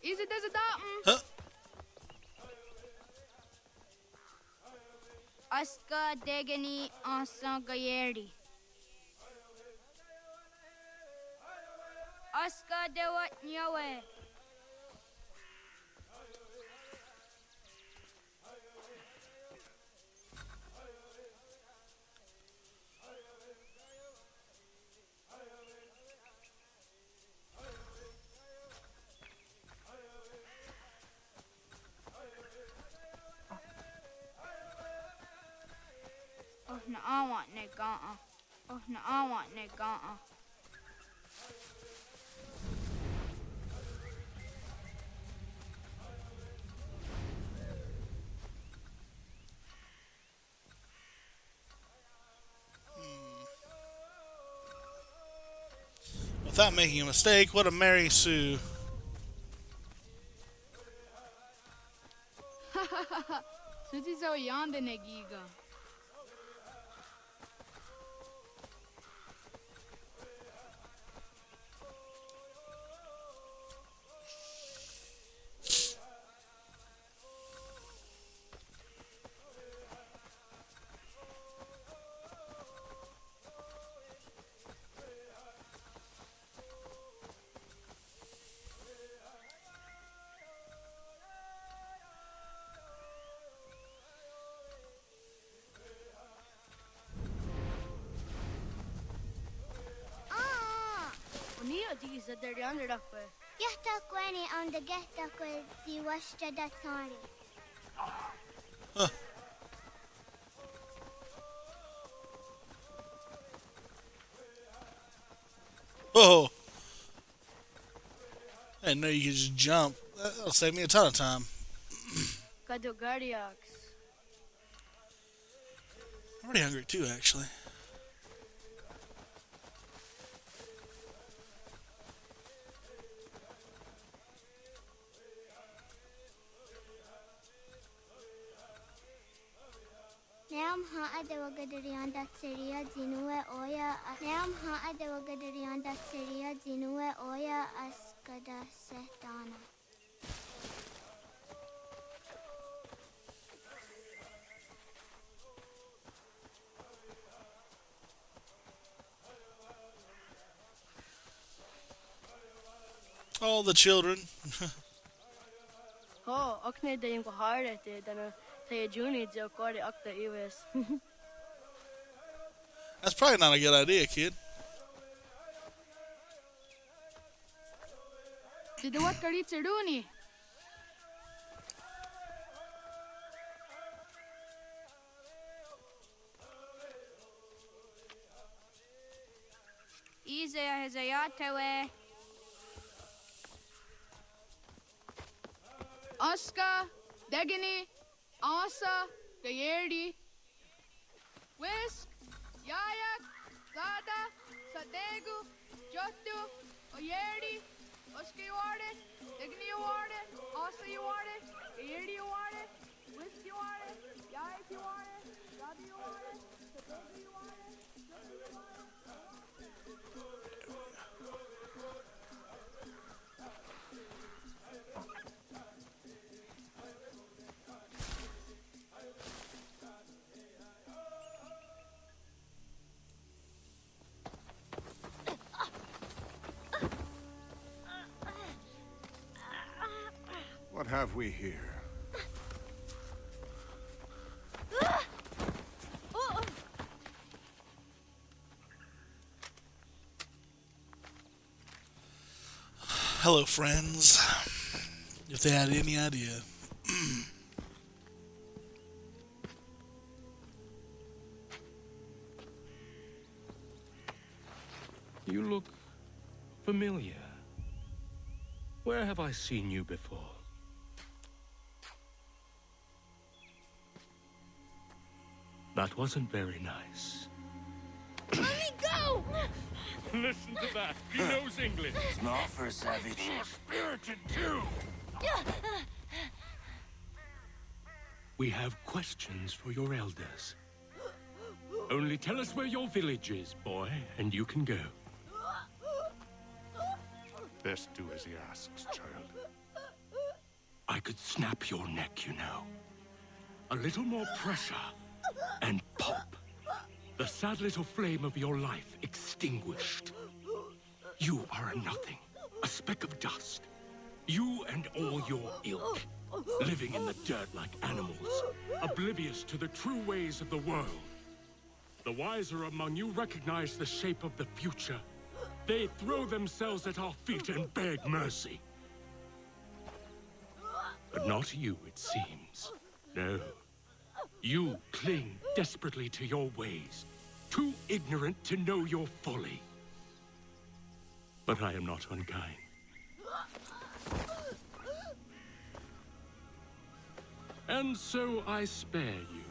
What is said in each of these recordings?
Easy does it up. Huh? Aska degani asa gayeri. Aska dewat nyawe. Oh, no, I want negata. Oh, no, I want negata. Without making a mistake, what a Mary Sue. Suti so yonder negiga. Nia disa der yonder uppe. Jähtakueni on the gehtakue si wasta datari. Huh. Oh! I didn't know you could just jump. That'll save me a ton of time. Kadogariax. I'm pretty hungry too, actually. Neam haa de wagadarian dat seria zinue oya. Neam haa de wagadarian dat seria zinue oya askada setana. All the children. Oh, akne de yung kahare te dana tayo juni jo kore akta iwes. That's probably not a good idea, kid. Did what kari tsiruni? Easy as a yatawe. Aska, Degani, Asa, Gayerdi, Whisk, Yayak, Zada, Sadegu, Jotu, Oyerdi, Oska you wanted, Degani you wanted, Asa you wanted, Gayerdi you wanted, Whisk you wanted, Yayak you wanted, Zada you wanted, Sadegu you wanted, Jotu you wanted. What have we here? Hello, friends. If they had any idea. You look familiar. Where have I seen you before? That wasn't very nice. Let me go! Listen to that. He knows English. Not for a savage. You're spirited too. We have questions for your elders. Only tell us where your village is, boy, and you can go. Best do as he asks, child. I could snap your neck, you know. A little more pressure, and pop. The sad little flame of your life extinguished. You are a nothing, a speck of dust. You and all your ilk, living in the dirt like animals, oblivious to the true ways of the world. The wiser among you recognize the shape of the future. They throw themselves at our feet and beg mercy. But not you, it seems. No. You cling desperately to your ways, too ignorant to know your folly. But I am not unkind. And so I spare you.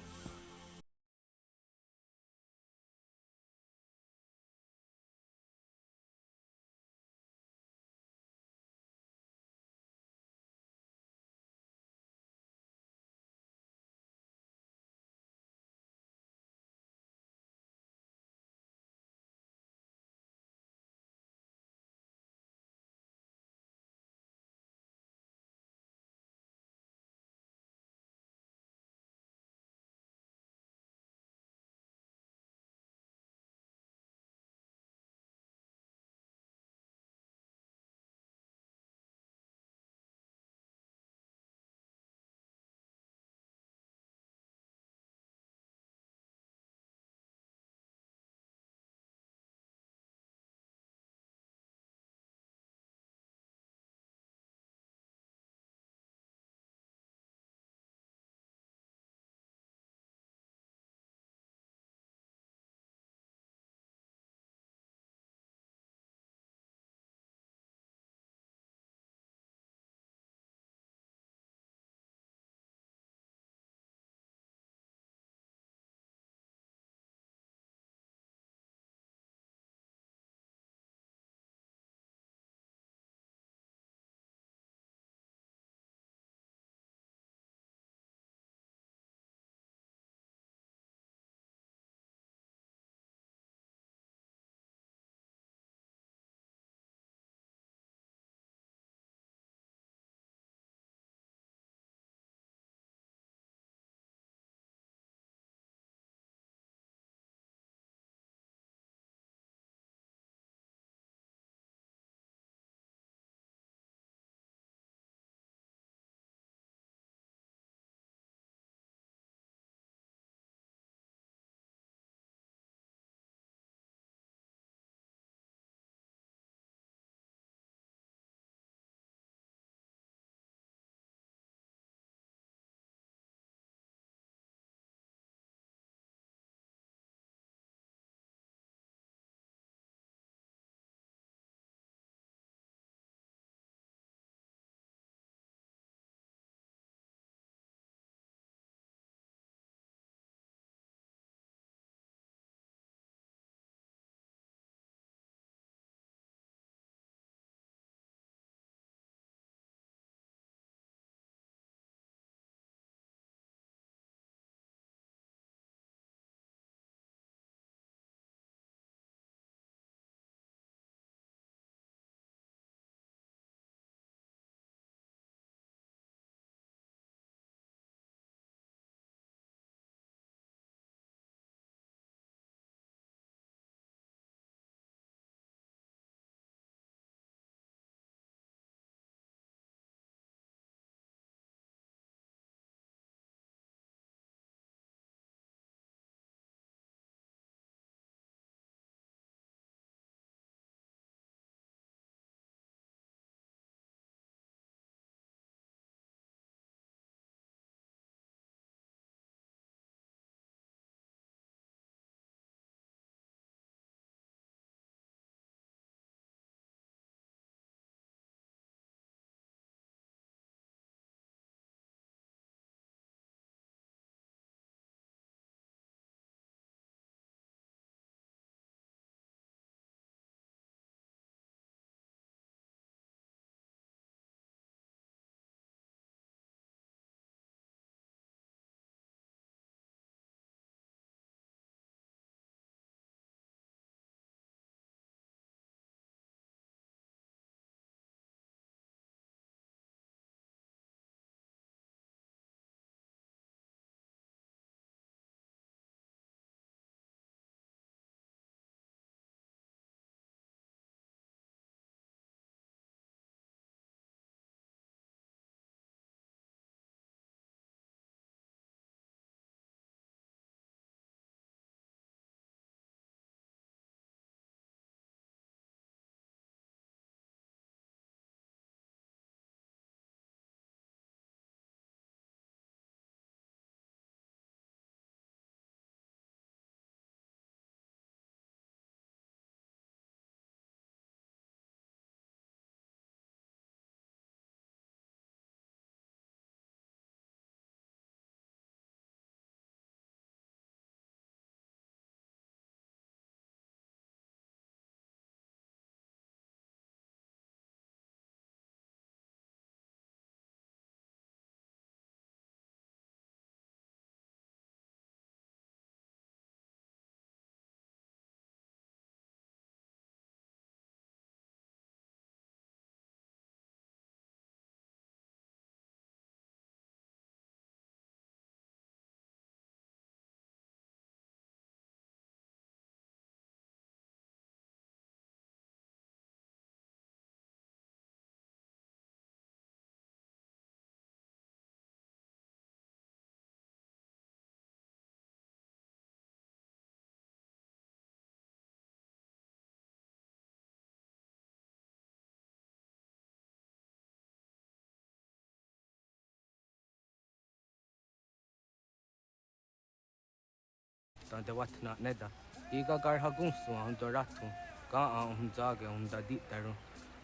sa de watna neda. Iga gar hagunsu on doratu. Ga zage da ditaru.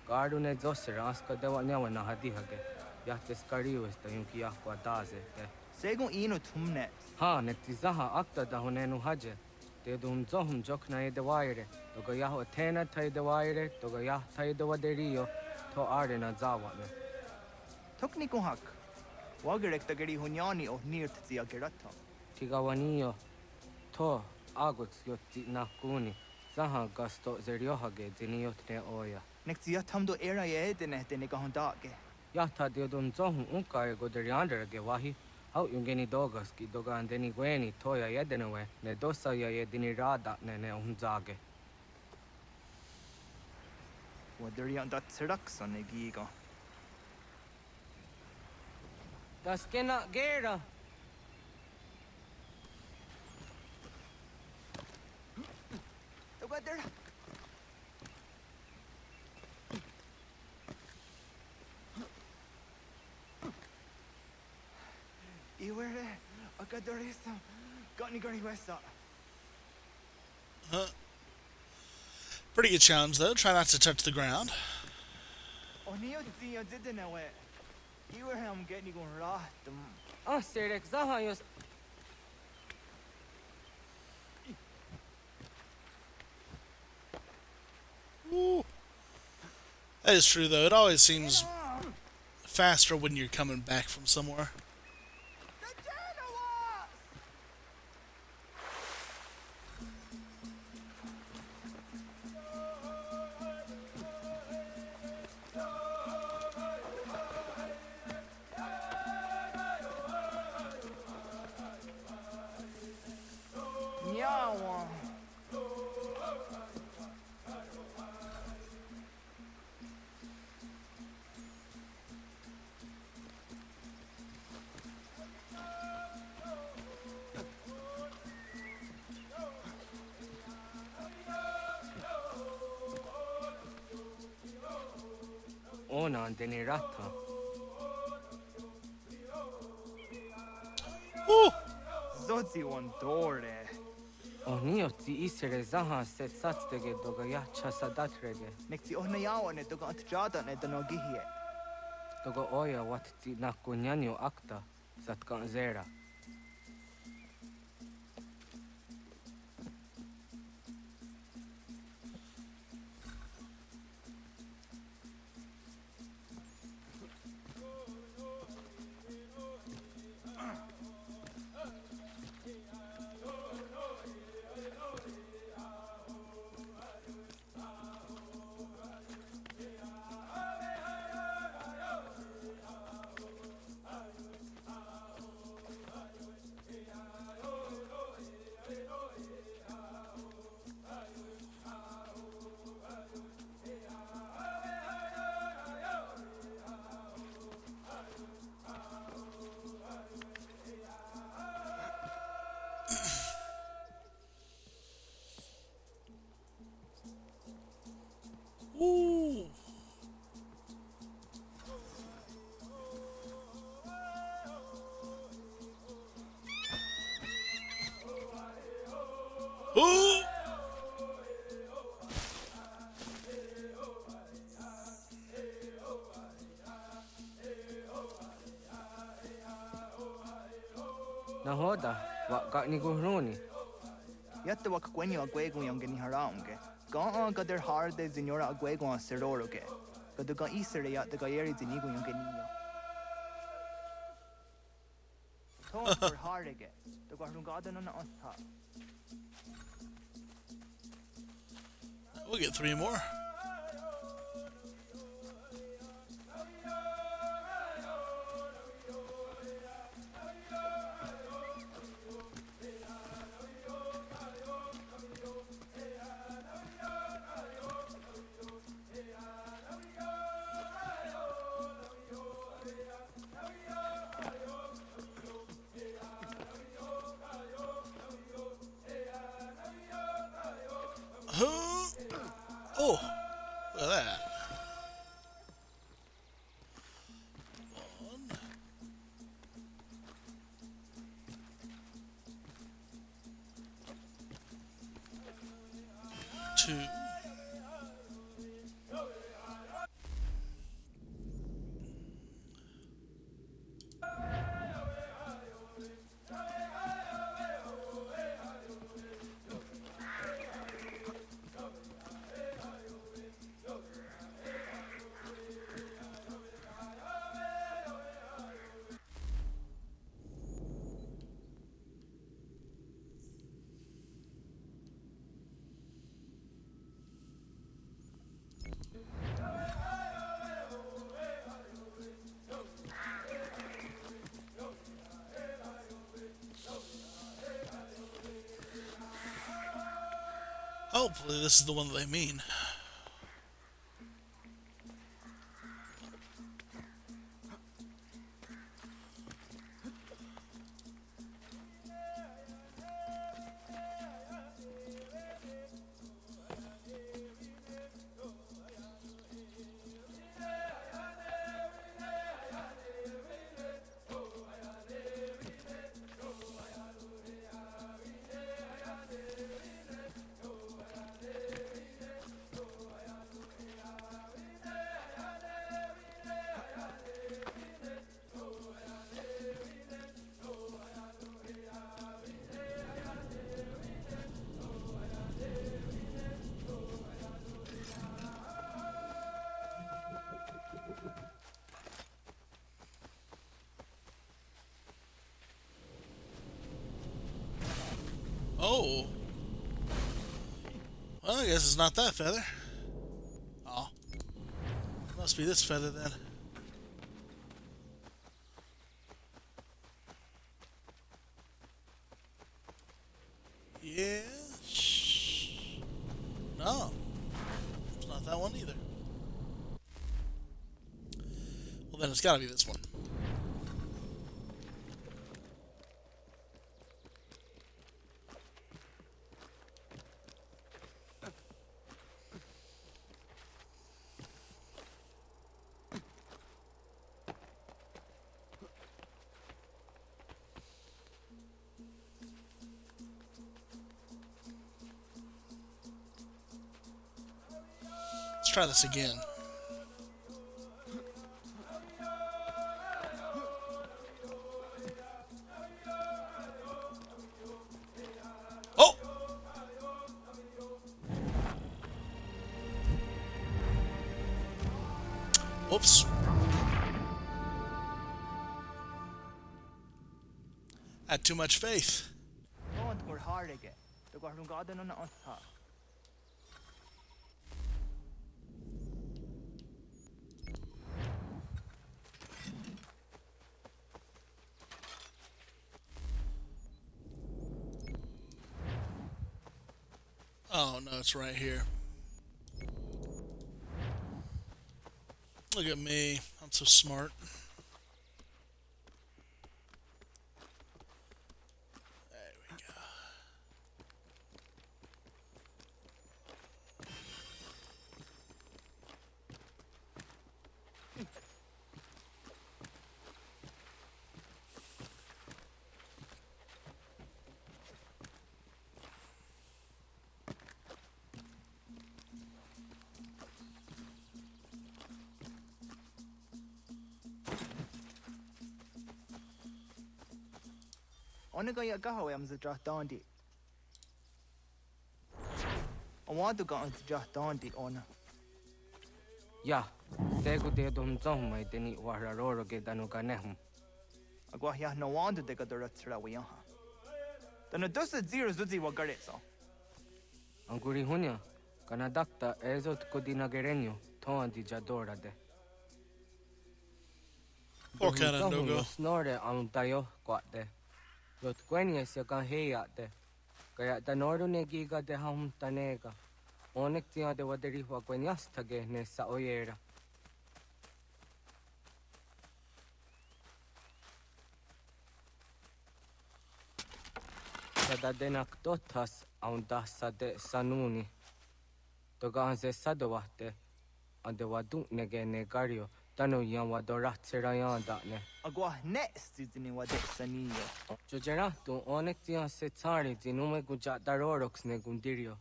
Gardu ne zosera aska de watnyawa na hadihage. Yahtes kariwes da yunki aqua daze. Segun ino tumne. Ha netizaha akta da honenu haje. Te dum zohum jokna e de waire. Toga yaho tena tai de waire. Toga yah tai de waderio. To arde na zawatne. Tokni ko hak. Wagerek da geri hunyani o nirt zia gerata. Tigawanio. To aguts yotti nakuni. Zaha gasto zeriohage diniotne oya. Nek zia tamdo era ye dene dene kahondage. Yahta de dum zohum unka e goderiandere wahi. How yungeni dogas ki doga andeni gweni toya yedenewe ne dosa ya yedini rada ne unzage. Waderian dat serakson e giga. Das kena gera. Together. Iwere akadorisa gani gari wesa. Pretty good challenge, though. Try not to touch the ground. Onio zia didenewe. Iwere am getting gon ratum. Ah, Serek Zaha yos. Ooh. That is true, though. It always seems faster when you're coming back from somewhere. Nyawa. Ona andeni rata. Ooh. Zodzi one dore. Onio ti isere Zaha set satstege doga yacha sadatrege. Nek ti ohna yawa ne doga atjada ne danogihe. Doga oya wat ti nakunyanyo akta satkan zera. Ooh. Ooh. Nahoda wa ga ni guruni. Yatta wak kwenyo agwego yang geni haraunge. Ga gader harde zinora agwego an seroroge. Gaduga isere ya daga yeri zinigo yang geniya. Ton for harege. Daga rungada nona anta. We'll get 3 more. Oh, look at that. One. 2. Hopefully this is the one that they mean. Oh. Well, I guess it's not that feather. Oh. Must be this feather then. Yeah. No. It's not that one either. Well, then it's gotta be this one. Let's try this again. Oh! Whoops. Had too much faith. Don't more hard again. The guard got on the Oh, no, it's right here. Look at me. I'm so smart. There we go. Only got your go am the draft down the. I want to go on the draft down the honor. Ya, tego de dom zong mai de ni wahra roro ge danu ka nehum. I go here no want to take a direct way on her. Then it does 0 zuzi what got it so. Anguri hunya, kana dakta ezot kodina gerenyo, ton di jadora de. Poor Canandogo. Snore am tayo kwat de. Lot kwenye se kan heya de. Kaya tanoru ne giga de ham tanega. Onek tia de waderi wa kwenyas tage ne sa oyera. Sada denak totas aunda sade sanuni. Toga anze sadowate. Ande wadu nege negario. Tano yan wadorat serayan da ne. I go next is in what it's a new. Jojera tu onek tia se tsari zinume gujat darorox ne gundirio.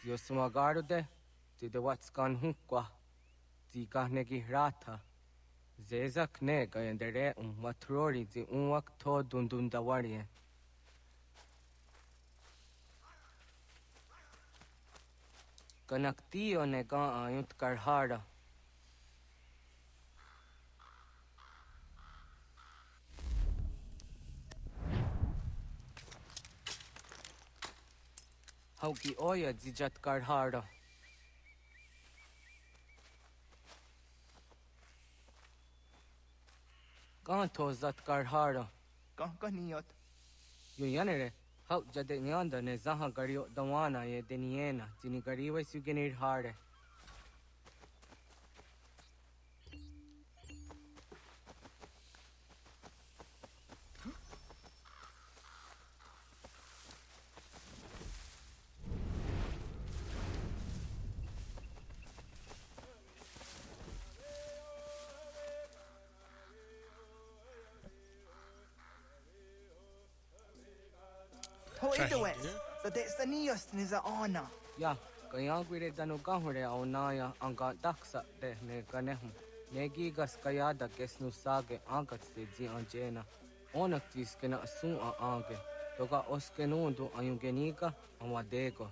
Tio sumagarude, ti de watskan hunkwa, ti kahnegi rata. Zezak nega yendere matrori ti unwak to dundundawarien. Kanaktio nega ayunt karhara. Hauki oya zijat karhara. Kanto zat karhara. Kahniot. Yun yanere, hau jade nyanda ne zaha gario dawana ye deniena, zini gariwe sugenir hare. Ho Try ito him, es. dude. Sa de sanios ni za ona. Ya, kaya gwire danu gahure au naya anga daksa de ne ganehum. Negigas kayada kesnu sage angat de zi anjena. Onak tiskena asun a ange. Toga oskenundu ayungeniga amadego.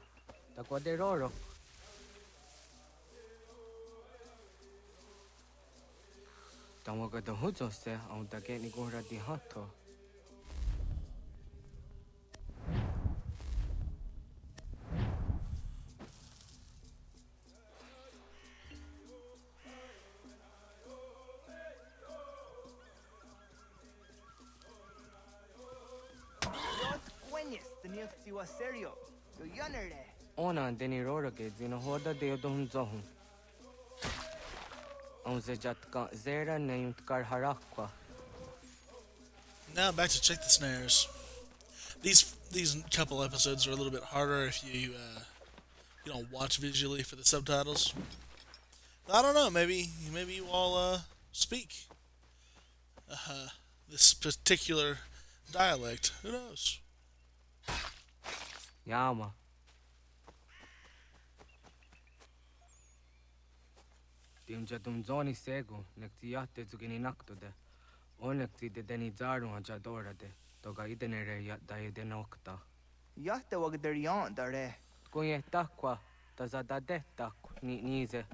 Takwa de roro. Tamaga da hujo se au dage ni gora di hato. Yot quenyes sanios siwa serio. Yo yanere. Ona deni roro ge zina hoda de odon zohum. Au zejatka zera ne yuntkar harakwa. Now back to check the snares. These couple episodes are a little bit harder if you don't watch visually for the subtitles. I don't know. Maybe you all speak this particular dialect. Who knows? Yama. Timja dumzoni segu, nekti yate zugini naktude. Onekti de deni zaru ajadora de. Toga idenere yat daye de nokta. Yahte wag der yon dare. Kunye takwa, tazada de takwa, ni nize.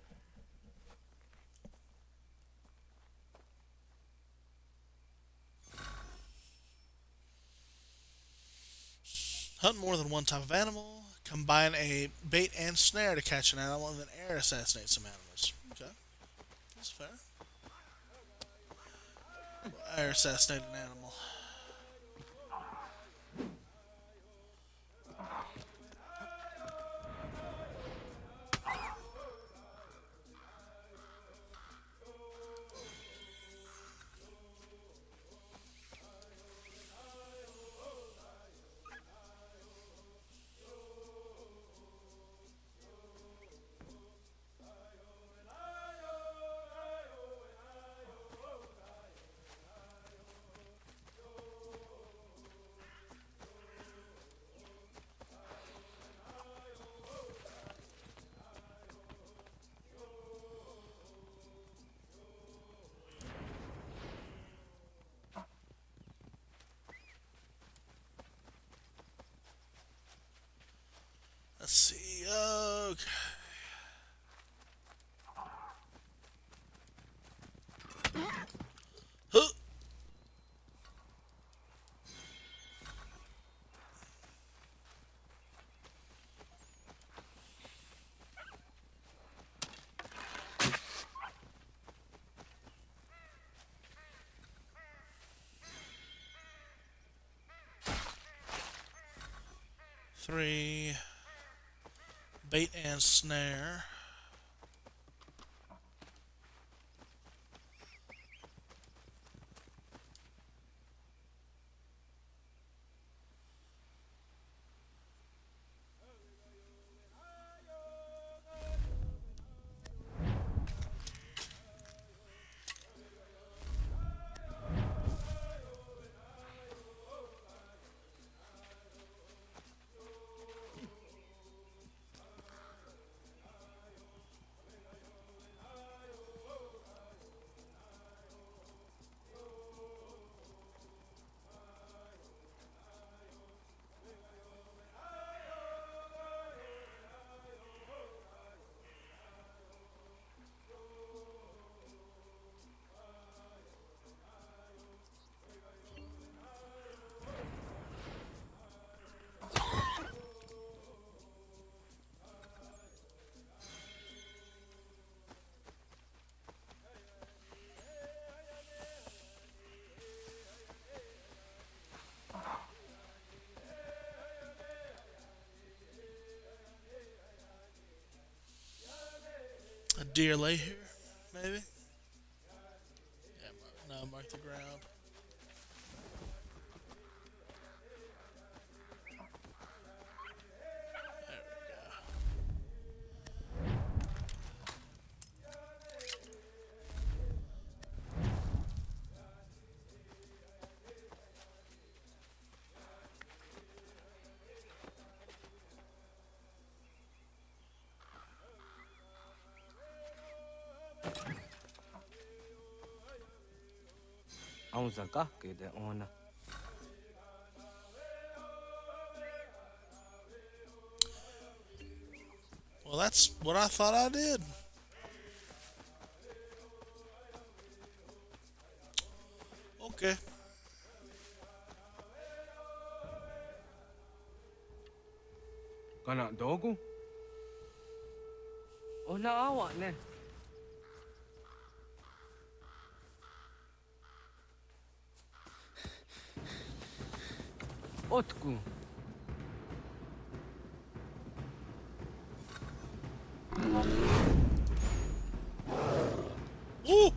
Hunt more than one type of animal. Combine a bait and snare to catch an animal, and then air assassinate some animals. Okay, that's fair. Air assassinate an animal. Let's see. Okay. Huh. Three. Bait and snare. deer lay here? Maybe? Yeah, no, mark the ground. There Aún sacás que de ona. Well, that's what I thought I did. Okay. Kana dogu? Ona awa ne. Otku. Woo!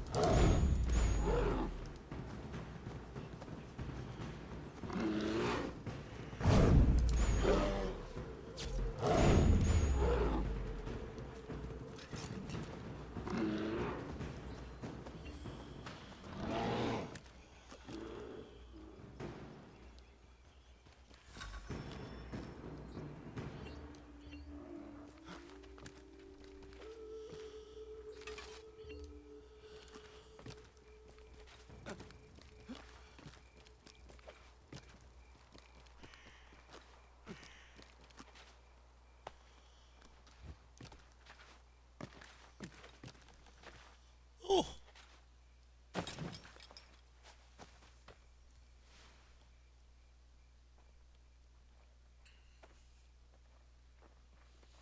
Oh.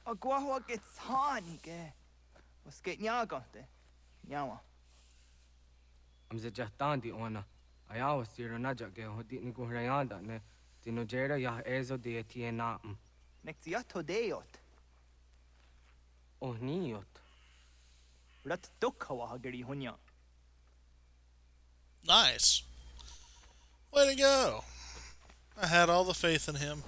Agua get tani ke. Was get nyagante. Nyawa. Amze jahtandi ona. Ayawa siro naja ge hodi ni guhrayanda ne. Tino jera ya ezo de tiena. Nektiato deot. Oh niot. Rat dukhawa hageri hunya. Nice. Way to go. I had all the faith in him.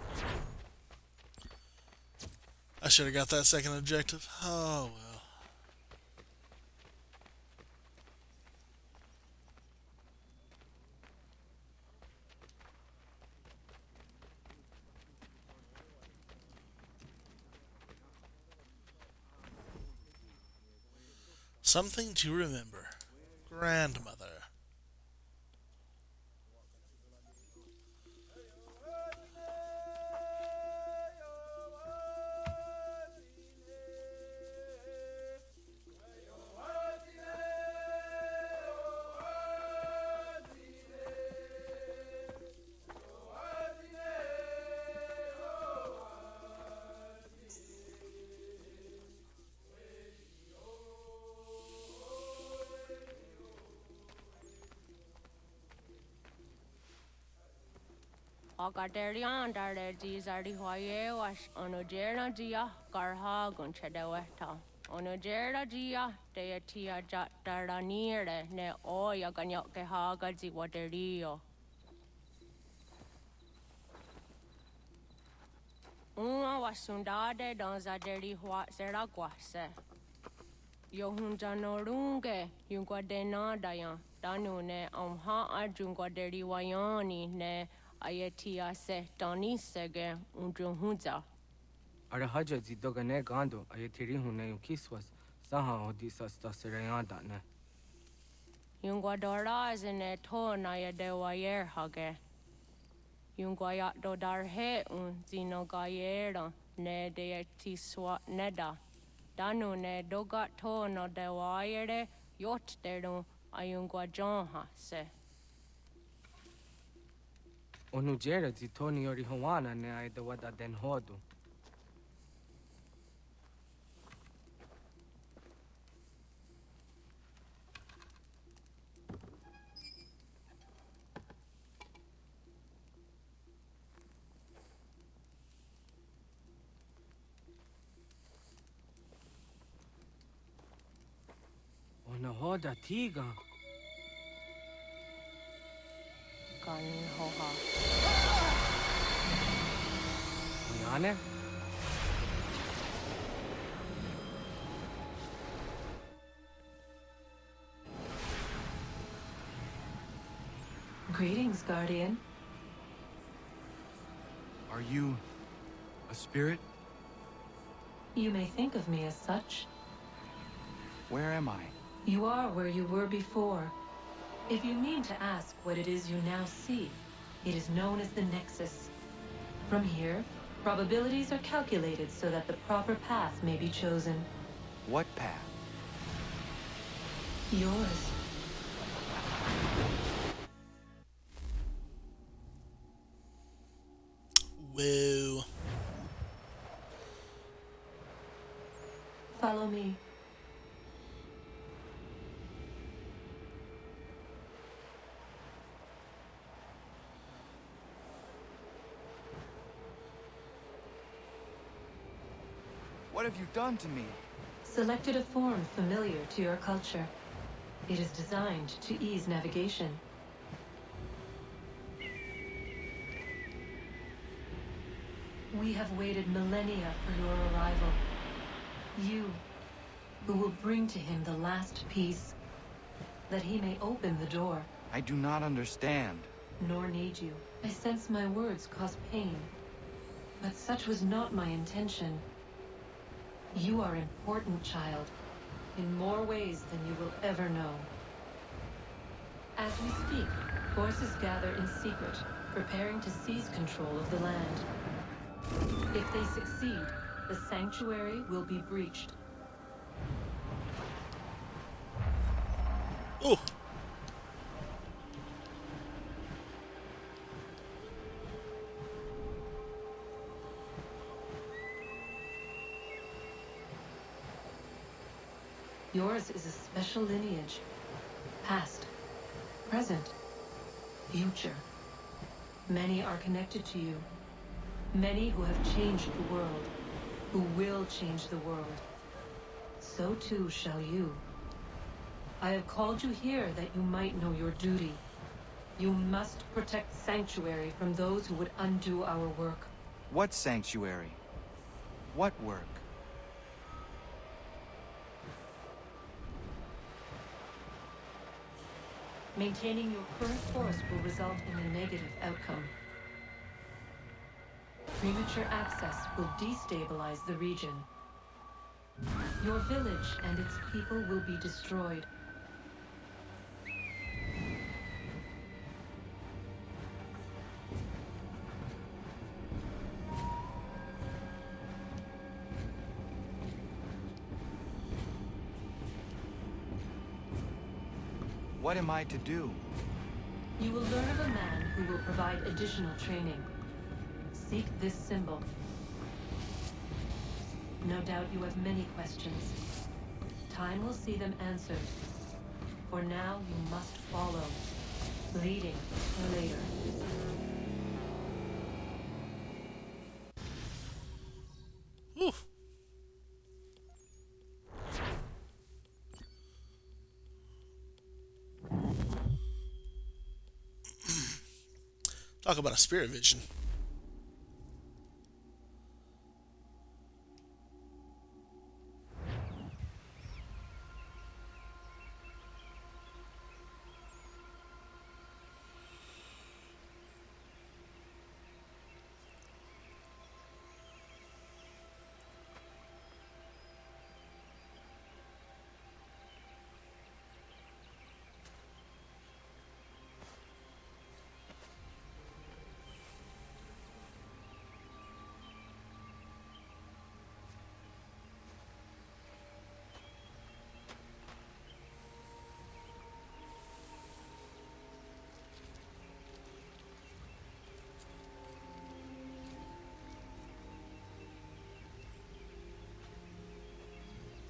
I should have got that second objective. Oh, well. Something to remember. Grandmother. Agaderian dare dizari hoye was onojera dia garha gunchedeweta. Onojera dia deatia jataranire ne oya ganyoke haga ziwaderio. Uma wasundade danzaderi hua seraguase. Yohunjanorunge yungwadena dayan danune amha ajungwaderi wayani ne Ayatia se Dani sege unjunza. Arahaja zidoga ne gando ayatiri hune yukiswas. Saha odisa stasirayanda ne. Yungwadora zine to na yadewayer hage. Yungwayat dodar he un zinogayera ne deetiswa neda. Danu ne doga to no dewayere yot deru ayungwajonha se. Onu jera zitoni yori hawana ne aida wada den hodu. hoda tiga. Kani hoha. Yane? Greetings, Guardian. Are you a spirit? You may think of me as such. Where am I? You are where you were before. If you mean to ask what it is you now see, it is known as the Nexus. From here, probabilities are calculated so that the proper path may be chosen. What path? Yours. Whoa. Follow me. What have you done to me? Selected a form familiar to your culture. It is designed to ease navigation. We have waited millennia for your arrival. You, who will bring to him the last piece, that he may open the door. I do not understand. Nor need you. I sense my words cause pain. But such was not my intention. You are important, child, in more ways than you will ever know. As we speak, forces gather in secret, preparing to seize control of the land. If they succeed, the sanctuary will be breached. Ooh. Yours is a special lineage. Past, present, future. Many are connected to you. Many who have changed the world, who will change the world. So too shall you. I have called you here that you might know your duty. You must protect Sanctuary from those who would undo our work. What sanctuary? What work? Maintaining your current course will result in a negative outcome. Premature access will destabilize the region. Your village and its people will be destroyed. What am I to do? You will learn of a man who will provide additional training. Seek this symbol. No doubt you have many questions. Time will see them answered. For now, you must follow, leading later. Whew. Talk about a spirit vision.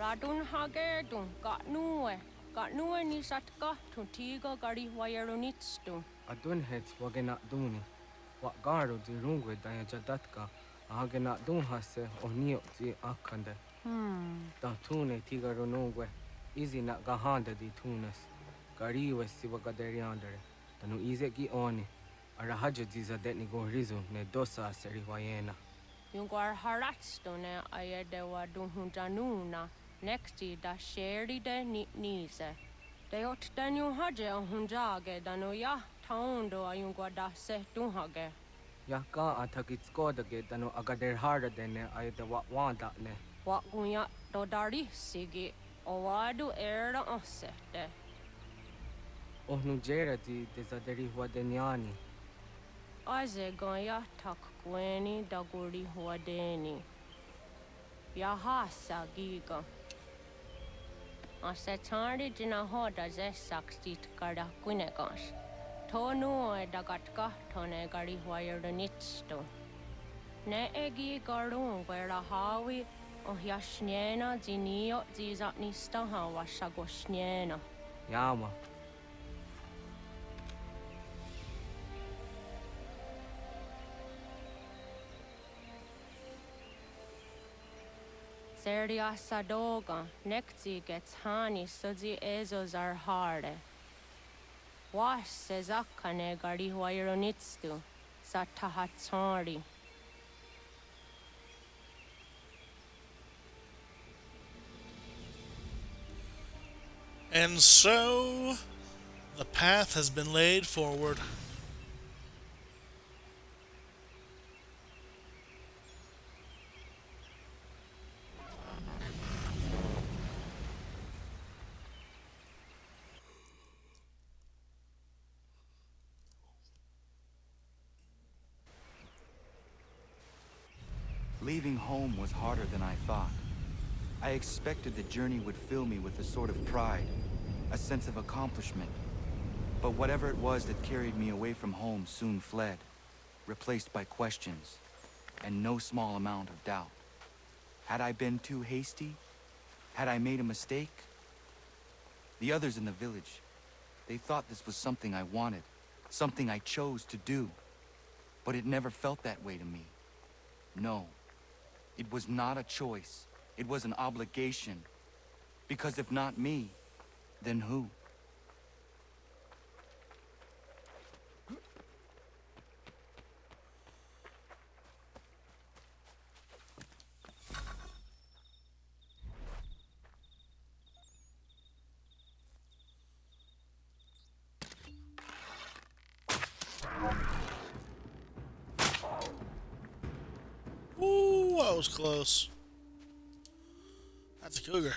Radun hagerdun got nue ni satka to tiga gari wayarunitstu. Adun hets wagena duni. What garu di rungwe daya jadatka. Agena dun hase o nio di akande. Da tune tiga runungwe. Easy na gahanda di tunas. Gari was siwa gaderi andere. Tanu easy ki oni. Arahaja diza det ni go rizu ne dosa seri wayena. Yung gwar haratstone ayede wa dunhunjanuna. Nexti da sheri de nize. De ot danyu haje hunjage danu ya taundo ayung da se dunhage. Ya ka atakit skoda ge tanu agader harda dene ayede wa wanda ne. Wa gunya do dari sigi. Owadu era osete. Ohnu jera di dezaderi huadenyani. Aze gaya tak gweni daguri huadeni. Yahasa giga. Ase tardi dina hoda ze sakstit kada kunegas. Tonu e dagatka tone gari huayerdanisto. Ne egi garun wera hawi o yashnena zinio zizatnista hawa shagoshnena. Yama. Seria sadoga, nekti gets hani sudzi ezos are harde. Was sezakane gari huayronitstu, satahatsari. And so, the path has been laid forward. Leaving home was harder than I thought. I expected the journey would fill me with a sort of pride, a sense of accomplishment. But whatever it was that carried me away from home soon fled, replaced by questions, and no small amount of doubt. Had I been too hasty? Had I made a mistake? The others in the village, they thought this was something I wanted, something I chose to do. But it never felt that way to me. No. It was not a choice. It was an obligation. Because if not me, then who? Ooh, that was close. That's a cougar.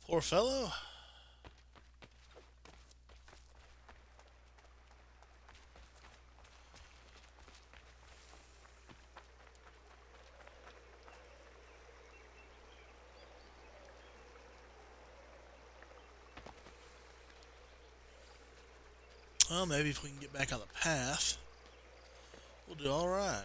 Poor fellow. Well, maybe if we can get back on the path, we'll do all right.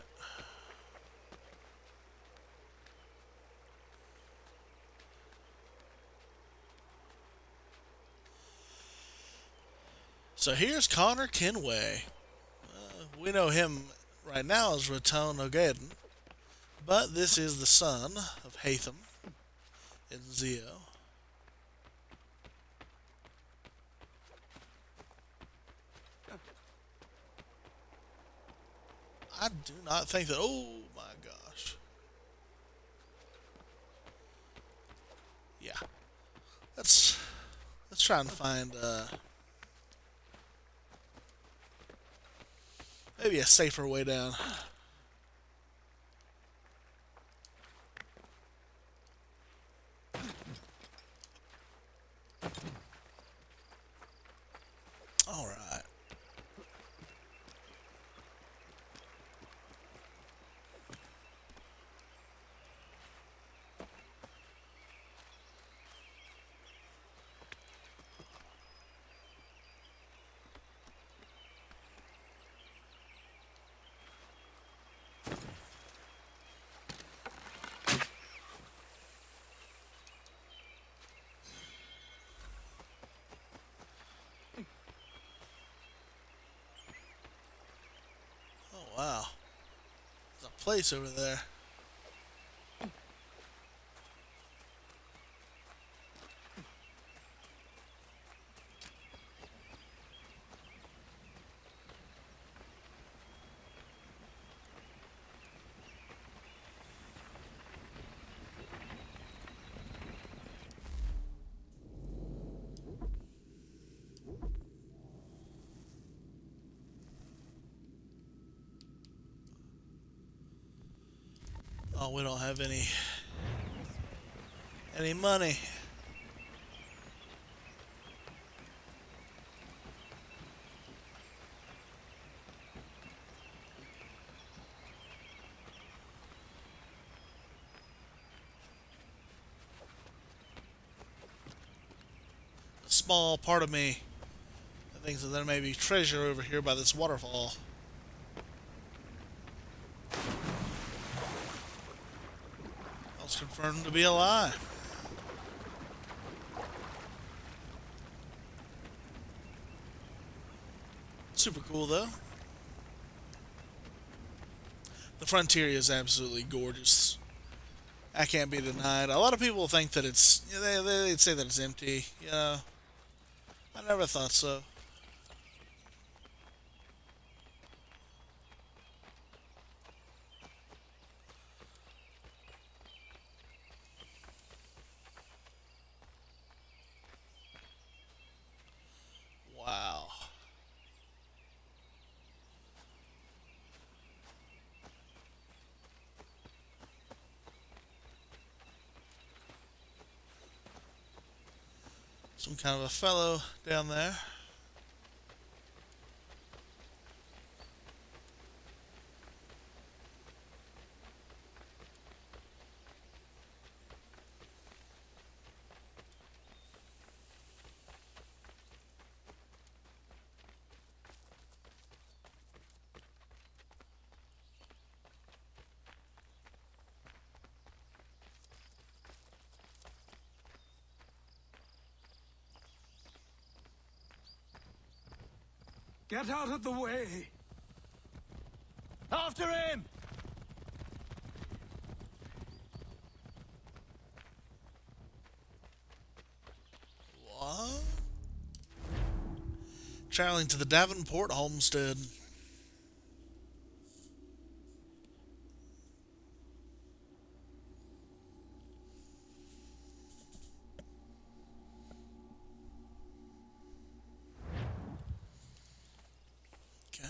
So here's Connor Kenway. we know him right now as Raton Ogaden, but this is the son of Hatham and Zio. I do not think that. Oh my gosh. Yeah. Let's try and find maybe a safer way down. All right. Oh wow. There's a place over there. Oh, we don't have any money. A small part of me that thinks that there may be treasure over here by this waterfall. I was confirmed to be a lie. Super cool though. The frontier is absolutely gorgeous. I can't be denied. A lot of people think that it's they'd say that it's empty. You know, I never thought so. Wow. Some kind of a fellow down there. Get out of the way! After him! What? Traveling to the Davenport homestead. Okay.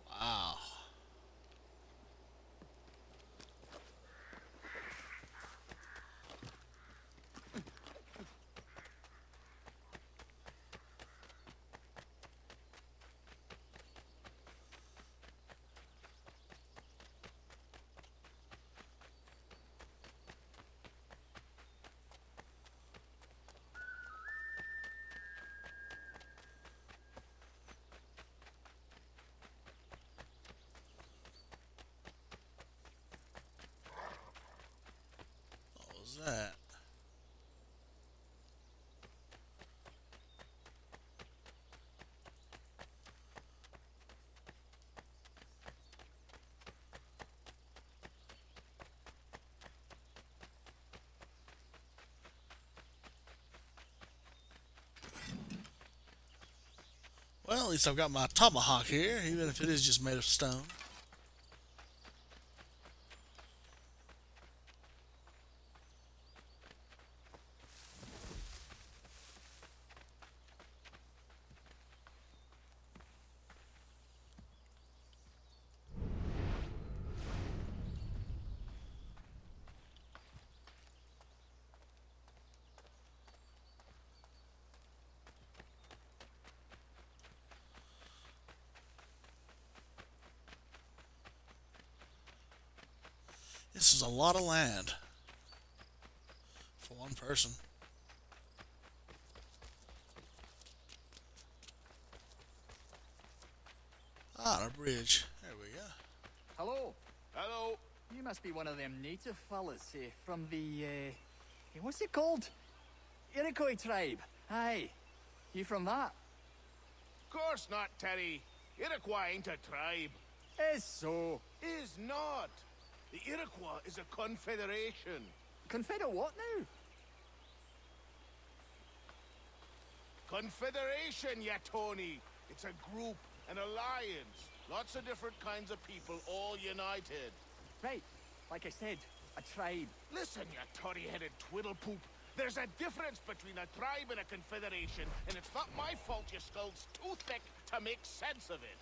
Wow. was that? Well, at least I've got my tomahawk here, even if it is just made of stone. This is a lot of land for one person. Ah, a bridge. There we go. Hello. Hello. You must be one of them native fellas from the, what's it called? Iroquois tribe. Aye. You from that? Course not, Terry. Iroquois ain't a tribe. Is so. Is not. The Iroquois is a confederation. Confederate what now? Confederation, ya Tony. It's a group, an alliance. Lots of different kinds of people all united. Right. Like I said, a tribe. Listen, ya toddy-headed twiddlepoop. There's a difference between a tribe and a confederation, and it's not my fault your skull's too thick to make sense of it.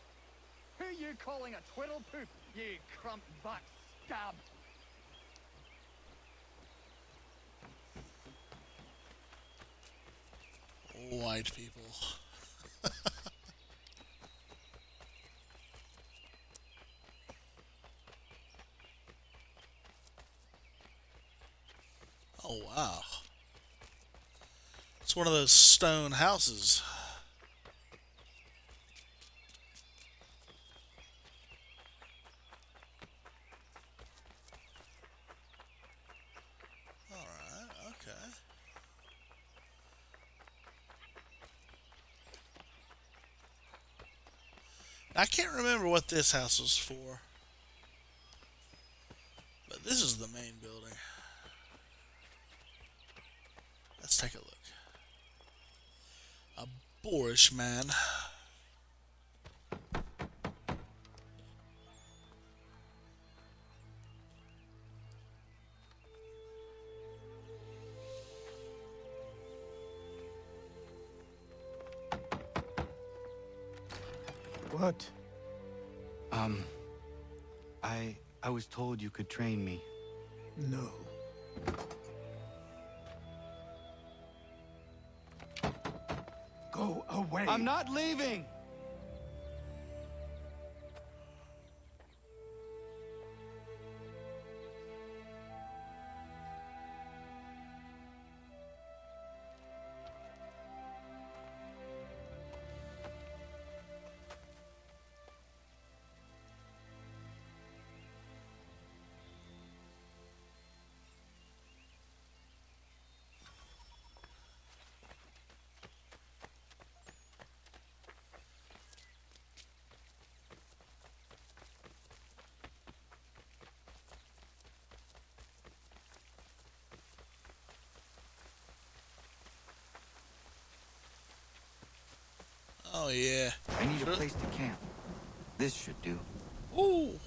Who you calling a twiddlepoop, you crump back scab? White people. Oh, wow. It's one of those stone houses. Alright, okay. I can't remember what this house was for. But this is the main building. Let's take a look. A boorish man. What? I was told you could train me. No. Go away. I'm not leaving! Oh, yeah. I need a place to camp. This should do. Ooh.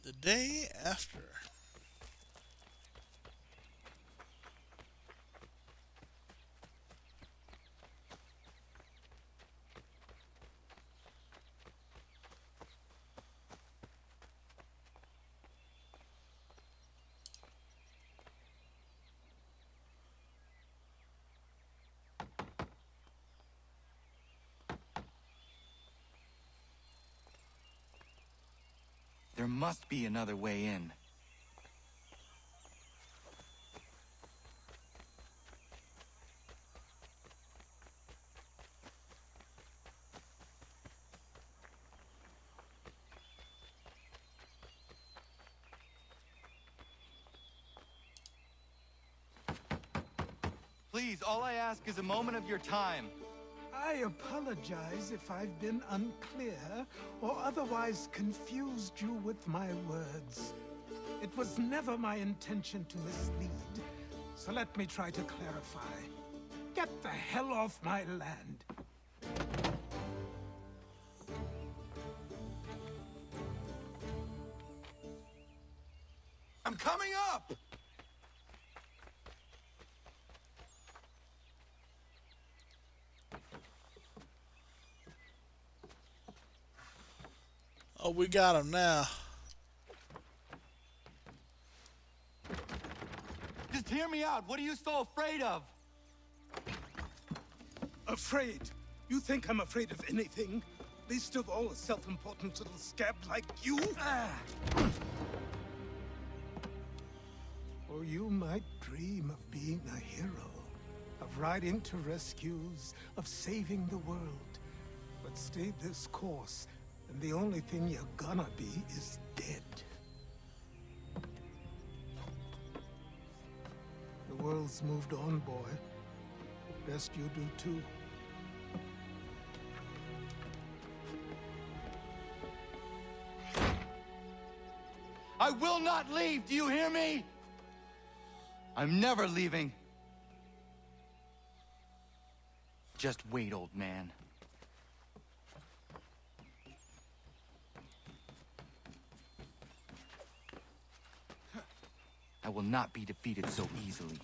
The day after. There must be another way in. Please, all I ask is a moment of your time. I apologize if I've been unclear or otherwise confused you with my words. It was never my intention to mislead, so let me try to clarify. Get the hell off my land. I'm coming up! Oh, we got him now. Just hear me out. What are you so afraid of? Afraid? You think I'm afraid of anything? Least of all a self-important little scab like you? Or you might dream of being a hero, of riding to rescues, of saving the world. But stay this course, and the only thing you're gonna be is dead. The world's moved on, boy. Best you do too. I will not leave, do you hear me? I'm never leaving. Just wait, old man. I will not be defeated so easily.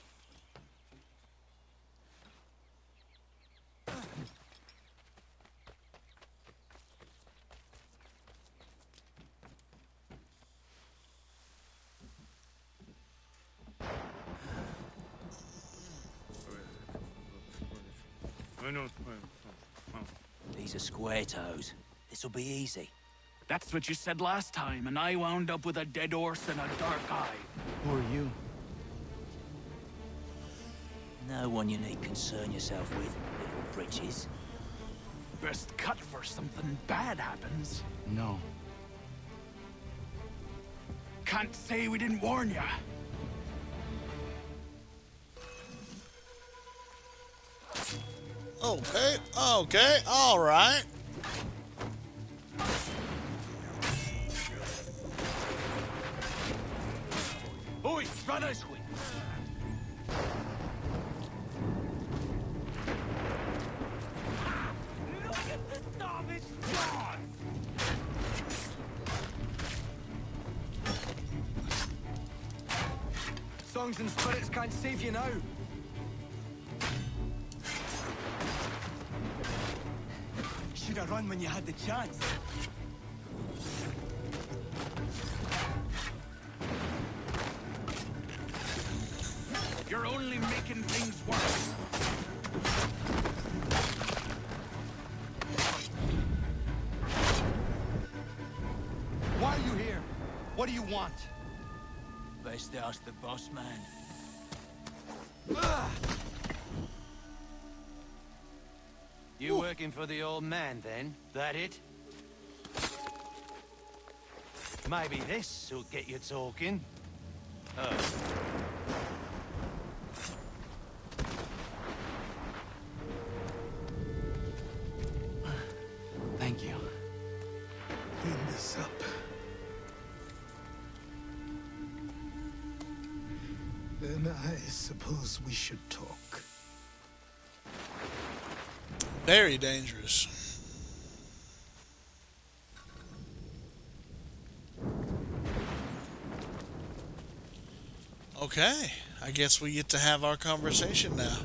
These are square toes. This'll be easy. That's what you said last time, and I wound up with a dead horse and a dark eye. Who are you? No one you need concern yourself with, little britches. Best cut for something bad happens. No. Can't say we didn't warn ya. Okay, okay, alright. Oi, runners! Look at the starfish jaws! Songs and spirits can't save you now. Should have run when you had the chance. You're only making things worse. Why are you here? What do you want? Best ask the boss man. You working for the old man, then? That it? Maybe this'll get you talking. Thank you. Clean this up. Then I suppose we should talk. Very dangerous. Okay, I guess we get to have our conversation now.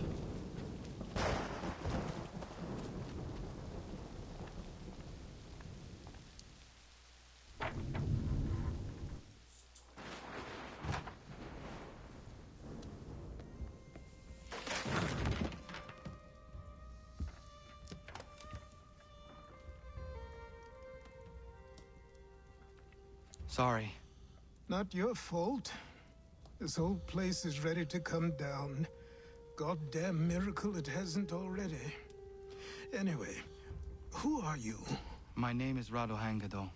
Sorry. Not your fault. This whole place is ready to come down. Goddamn miracle it hasn't already. Anyway, who are you? My name is Radohangado.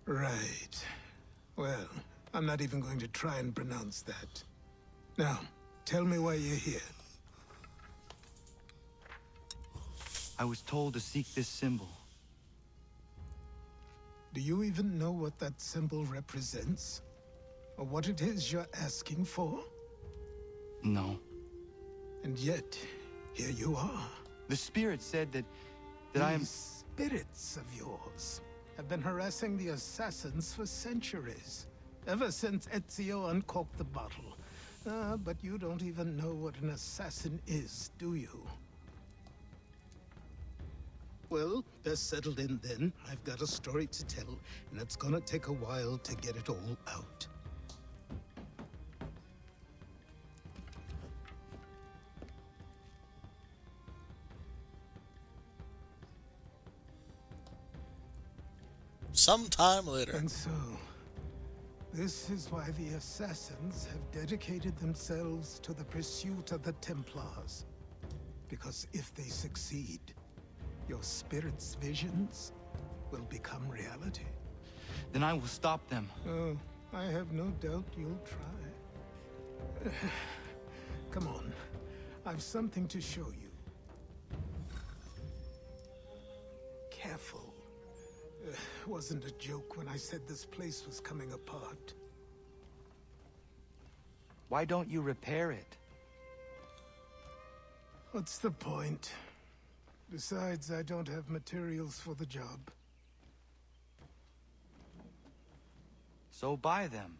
Right. Well, I'm not even going to try and pronounce that. Now, tell me why you're here. I was told to seek this symbol. Do you even know what that symbol represents? Or what it is you're asking for? No. And yet, here you are. The spirit said that I am... These spirits of yours have been harassing the assassins for centuries. Ever since Ezio uncorked the bottle. But you don't even know what an assassin is, do you? Well, best settled in then. I've got a story to tell, and it's gonna take a while to get it all out. Sometime later. And so, this is why the assassins have dedicated themselves to the pursuit of the Templars. Because if they succeed, your spirit's visions will become reality. Then I will stop them. Oh, I have no doubt you'll try. Come on, I've something to show you. Careful. Wasn't a joke when I said this place was coming apart. Why don't you repair it? What's the point? Besides, I don't have materials for the job. So buy them.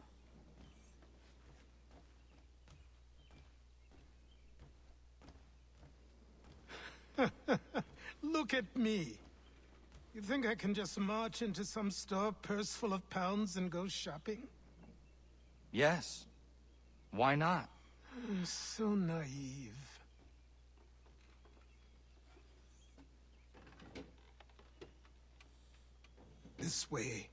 Look at me. You think I can just march into some store, purse full of pounds, and go shopping? Yes. Why not? So naive. This way.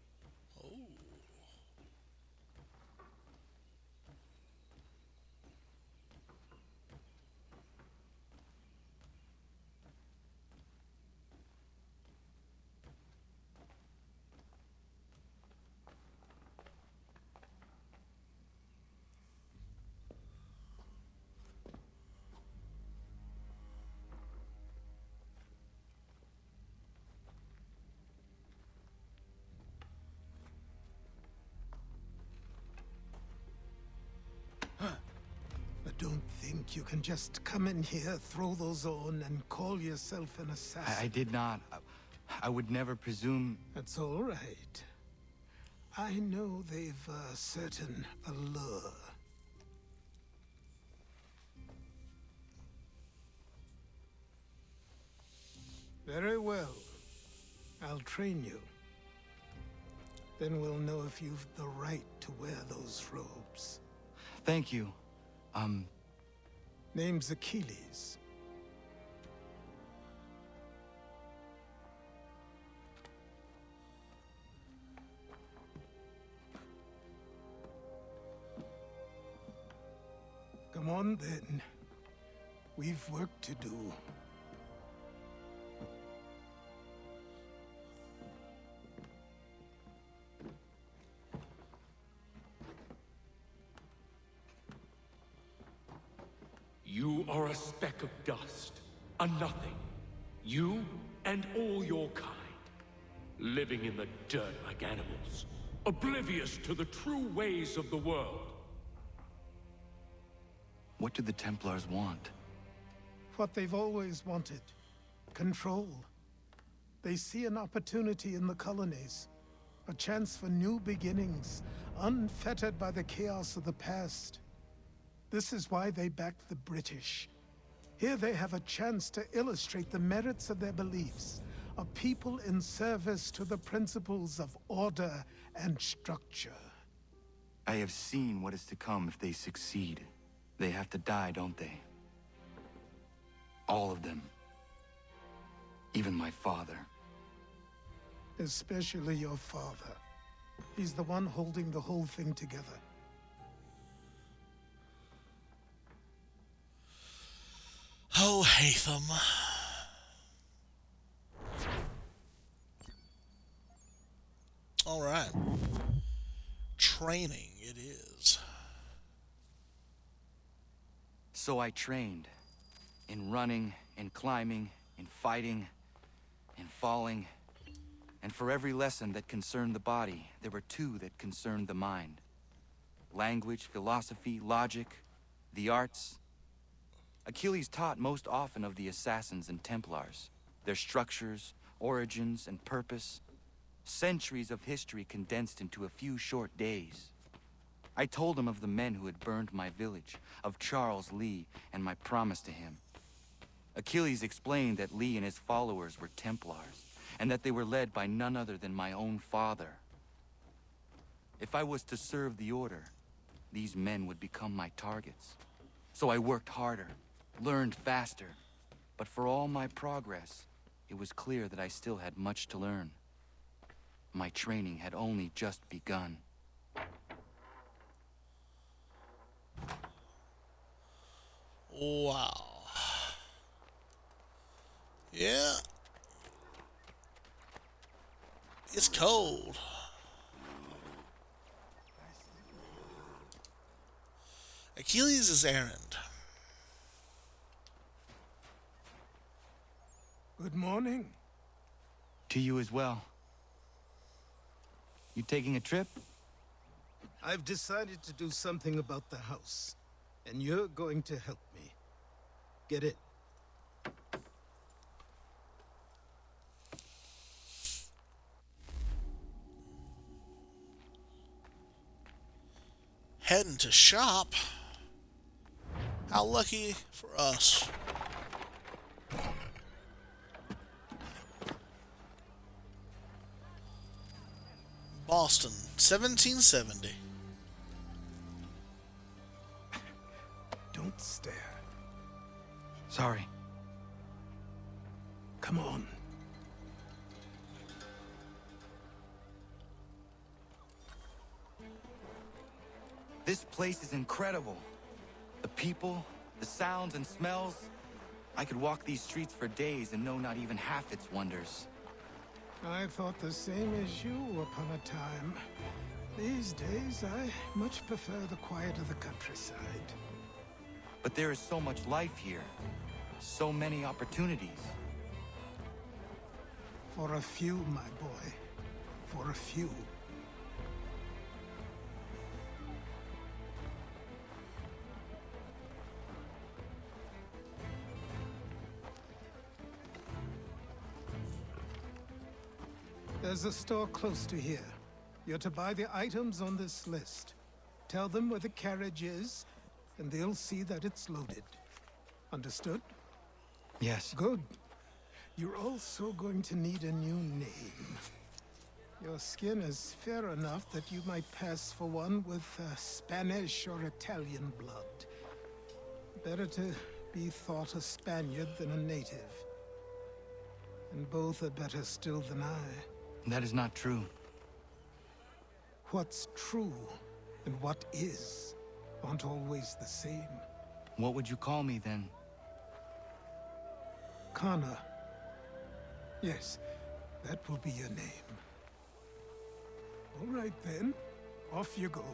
Don't think you can just come in here, throw those on, and call yourself an assassin. I did not. I would never presume... That's all right. I know they've a certain allure. Very well. I'll train you. Then we'll know if you've the right to wear those robes. Thank you. Name's Achilles. Come on, then. We've work to do. You are a speck of dust, a nothing. You and all your kind, living in the dirt like animals, oblivious to the true ways of the world. What do the Templars want? What they've always wanted. Control. They see an opportunity in the colonies. A chance for new beginnings, unfettered by the chaos of the past. This is why they backed the British. Here they have a chance to illustrate the merits of their beliefs, a people in service to the principles of order and structure. I have seen what is to come if they succeed. They have to die, don't they? All of them. Even my father. Especially your father. He's the one holding the whole thing together. Oh, Hatham. All right. Training it is. So I trained. In running, in climbing, in fighting, in falling. And for every lesson that concerned the body, there were two that concerned the mind. Language, philosophy, logic, the arts. Achilles taught most often of the assassins and Templars, their structures, origins, and purpose. Centuries of history condensed into a few short days. I told him of the men who had burned my village, of Charles Lee, and my promise to him. Achilles explained that Lee and his followers were Templars, and that they were led by none other than my own father. If I was to serve the order, these men would become my targets. So I worked harder, learned faster, but for all my progress, it was clear that I still had much to learn. My training had only just begun. Wow. Yeah. It's cold. Achilles' errand. Good morning. To you as well. You taking a trip? I've decided to do something about the house, and you're going to help me. Get it? Heading to shop? How lucky for us. Boston, 1770. Don't stare. Sorry. Come on. This place is incredible. The people, the sounds and smells. I could walk these streets for days and know not even half its wonders. I thought the same as you upon a time. These days, I much prefer the quiet of the countryside. But there is so much life here. So many opportunities. For a few, my boy. For a few. There's a store close to here. You're to buy the items on this list. Tell them where the carriage is, and they'll see that it's loaded. Understood? Yes. Good. You're also going to need a new name. Your skin is fair enough that you might pass for one with Spanish or Italian blood. Better to be thought a Spaniard than a native. And both are better still than I. That is not true. What's true and what is aren't always the same. What would you call me then? Connor. Yes, that will be your name. All right then, off you go.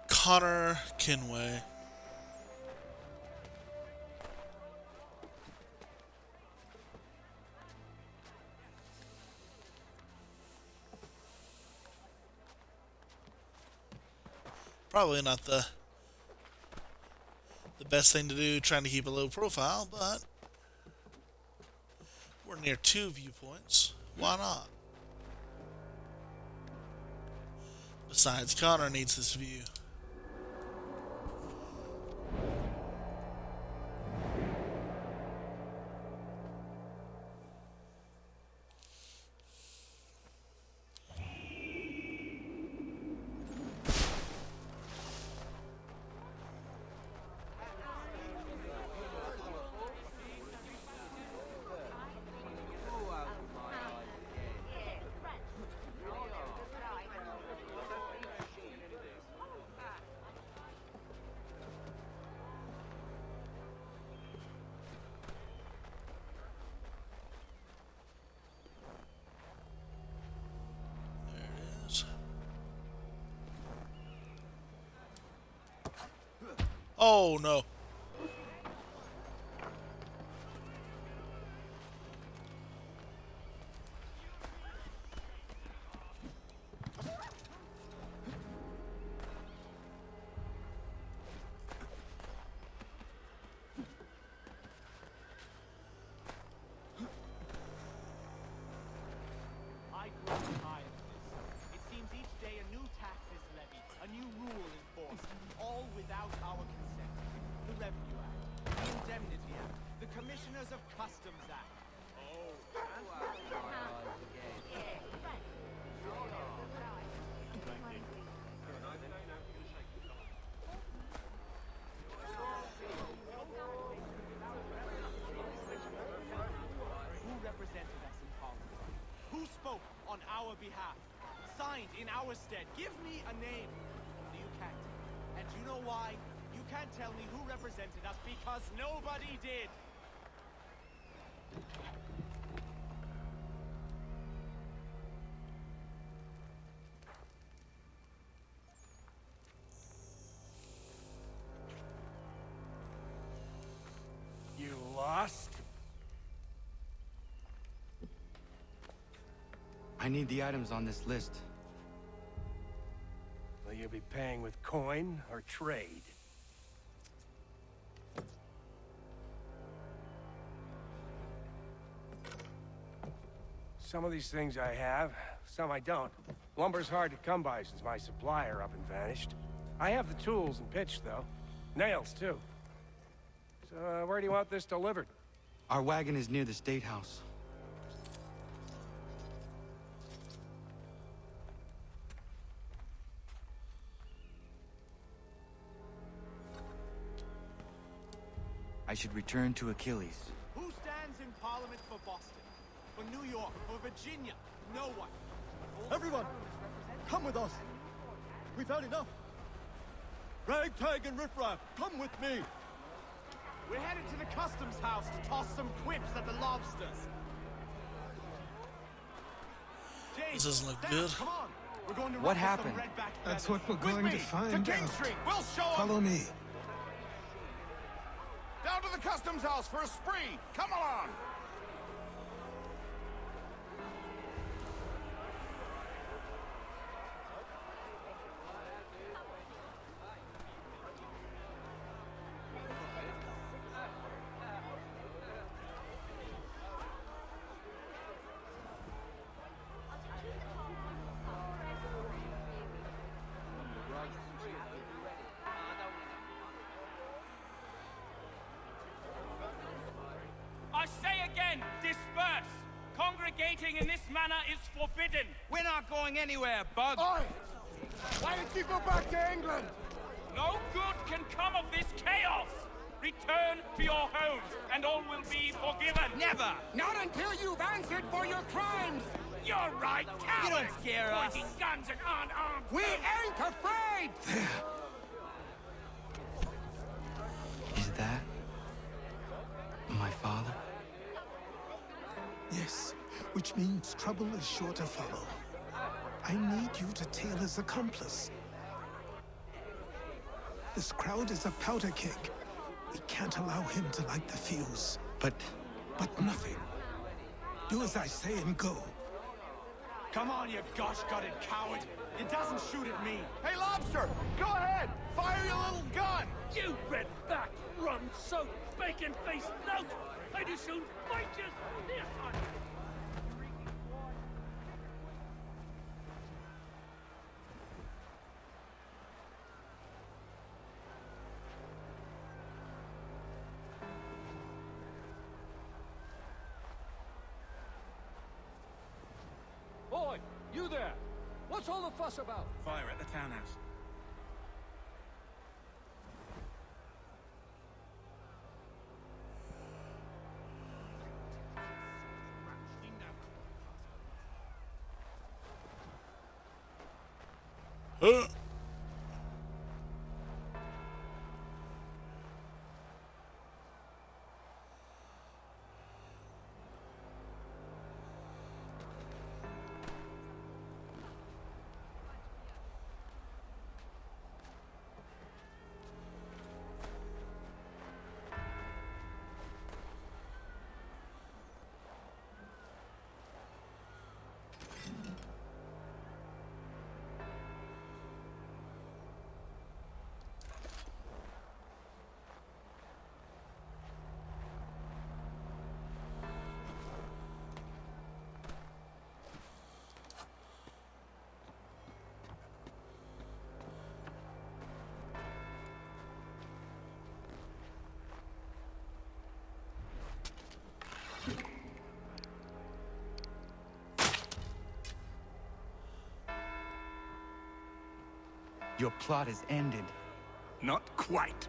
Connor Kenway. Probably not the best thing to do, trying to keep a low profile, but we're near 2 viewpoints. Why not? Besides, Connor needs this view. Oh no. I grow tired of this. It seems each day a new tax is levied, a new rule enforced, all without our consent. The Revenue Act, the Indemnity Act, the Commissioners of Customs Act. Oh, who represented us in Parliament? Who spoke on our behalf? Signed in our stead. Give me a name. You can't. And you know why? You can't tell me who represented us because nobody did. You lost? I need the items on this list. Will you be paying with coin or trade? Some of these things I have, some I don't. Lumber's hard to come by since my supplier up and vanished. I have the tools and pitch, though. Nails, too. So, where do you want this delivered? Our wagon is near the State House. I should return to Achilles. Who stands in Parliament for Boston? For New York? For Virginia? No one. Everyone, come with us. We've had enough. Ragtag and riffraff, come with me. We're headed to the customs house to toss some quips at the lobsters. This doesn't look good. Come on. We're going to What happened? That's what we're going to find To King out. Street. We'll show 'em. Follow me. Down to the customs house for a spree. Come along. I say again, disperse! Congregating in this manner is forbidden! We're not going anywhere, Bug! Oi! Why did you go back to England? No good can come of this chaos! Return to your homes, and all will be forgiven! Never! Not until you've answered for your crimes! You're right, cowards! You don't scare us. Pointing guns and unarmed... We ain't afraid! Is that my father? Yes, which means trouble is sure to follow. I need you to tail his accomplice. This crowd is a powder keg. We can't allow him to light the fuse. But nothing. Do as I say and go. Come on, you gosh-gutted coward. It doesn't shoot at me. Hey, Lobster, go ahead. Fire your little gun. You red-backed, rum-soaked, bacon-faced lout! I'd as soon fight you this one! What's all the fuss about? Fire at the townhouse. Your plot is ended. Not quite.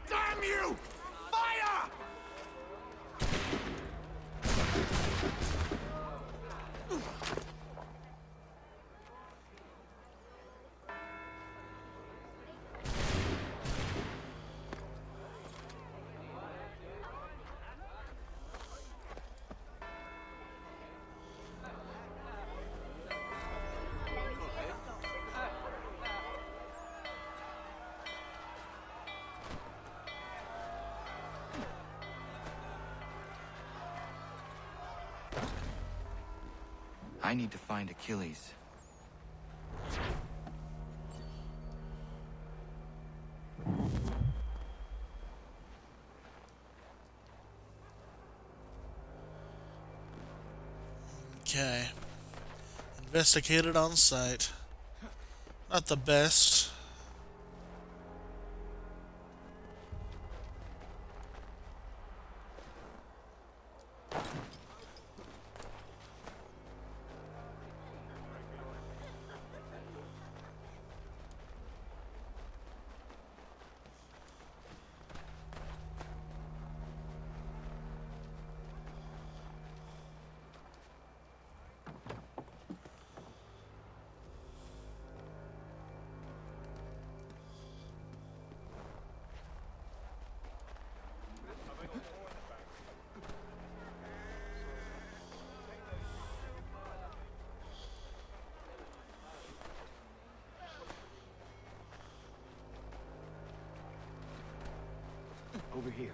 Damn you! Fire! I need to find Achilles. Okay. Investigated on site. Not the best. Over here.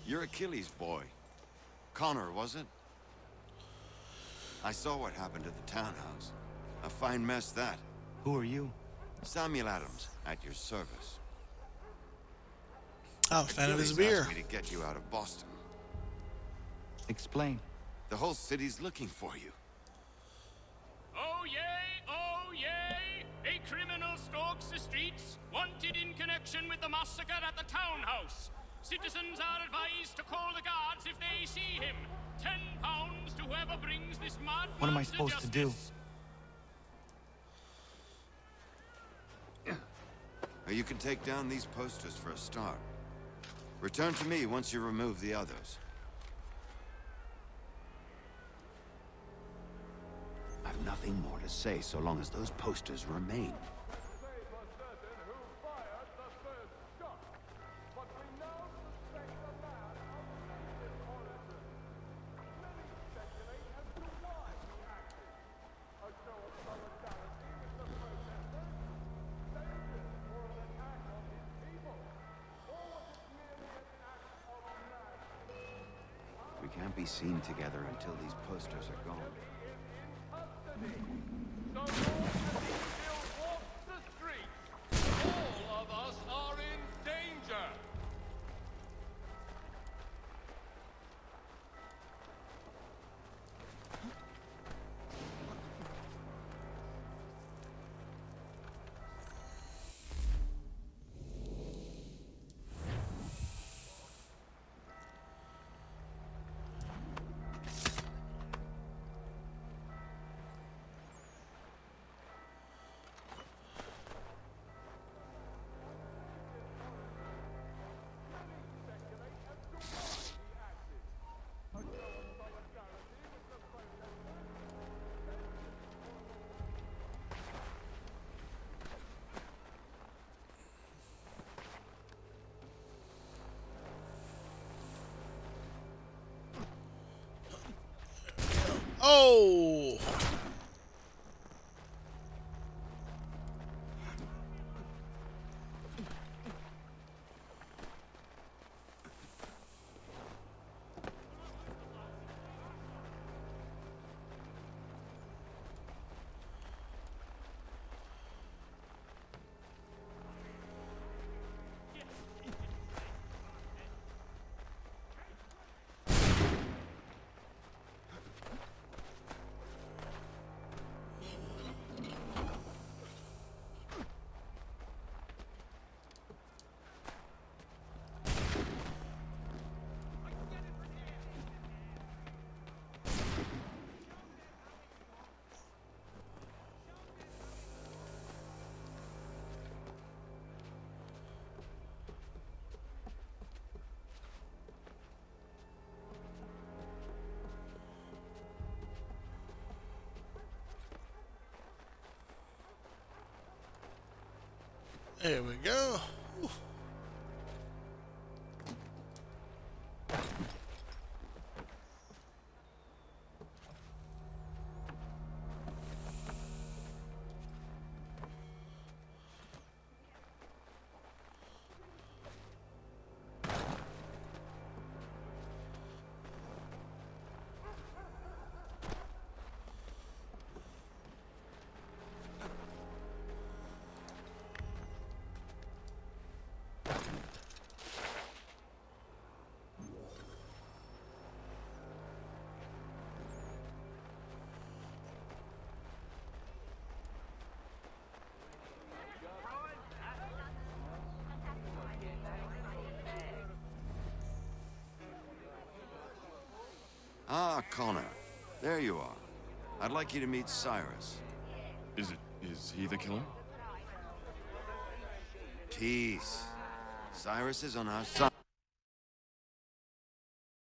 You're Achilles' boy. Connor, was it? I saw what happened at the townhouse. A fine mess, that. Who are you? Samuel Adams, at your service. Oh, fan of his Achilles beer. asked me to get you out of Boston. Explain. The whole city's looking for you. Oh yay, oh yay! A criminal stalks the streets, wanted in connection with the massacre at the townhouse. Citizens are advised to call the guards if they see him. £10 to whoever brings this madman. What am I supposed to do? You can take down these posters for a start. Return to me once you remove the others. I've nothing more to say so long as those posters remain. We can't be seen together until these posters are gone. All of us are in danger. Oh! There we go. Whew. Ah, Connor. There you are. I'd like you to meet Cyrus. Is he the killer? Peace. Cyrus is on our side,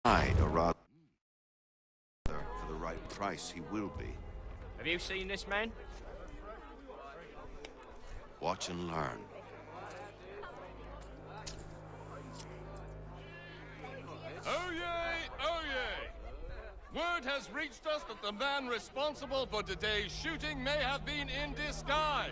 or rather, for the right price, he will be. Have you seen this man? Watch and learn. Oh yay! Oh yay! Word has reached us that the man responsible for today's shooting may have been in disguise.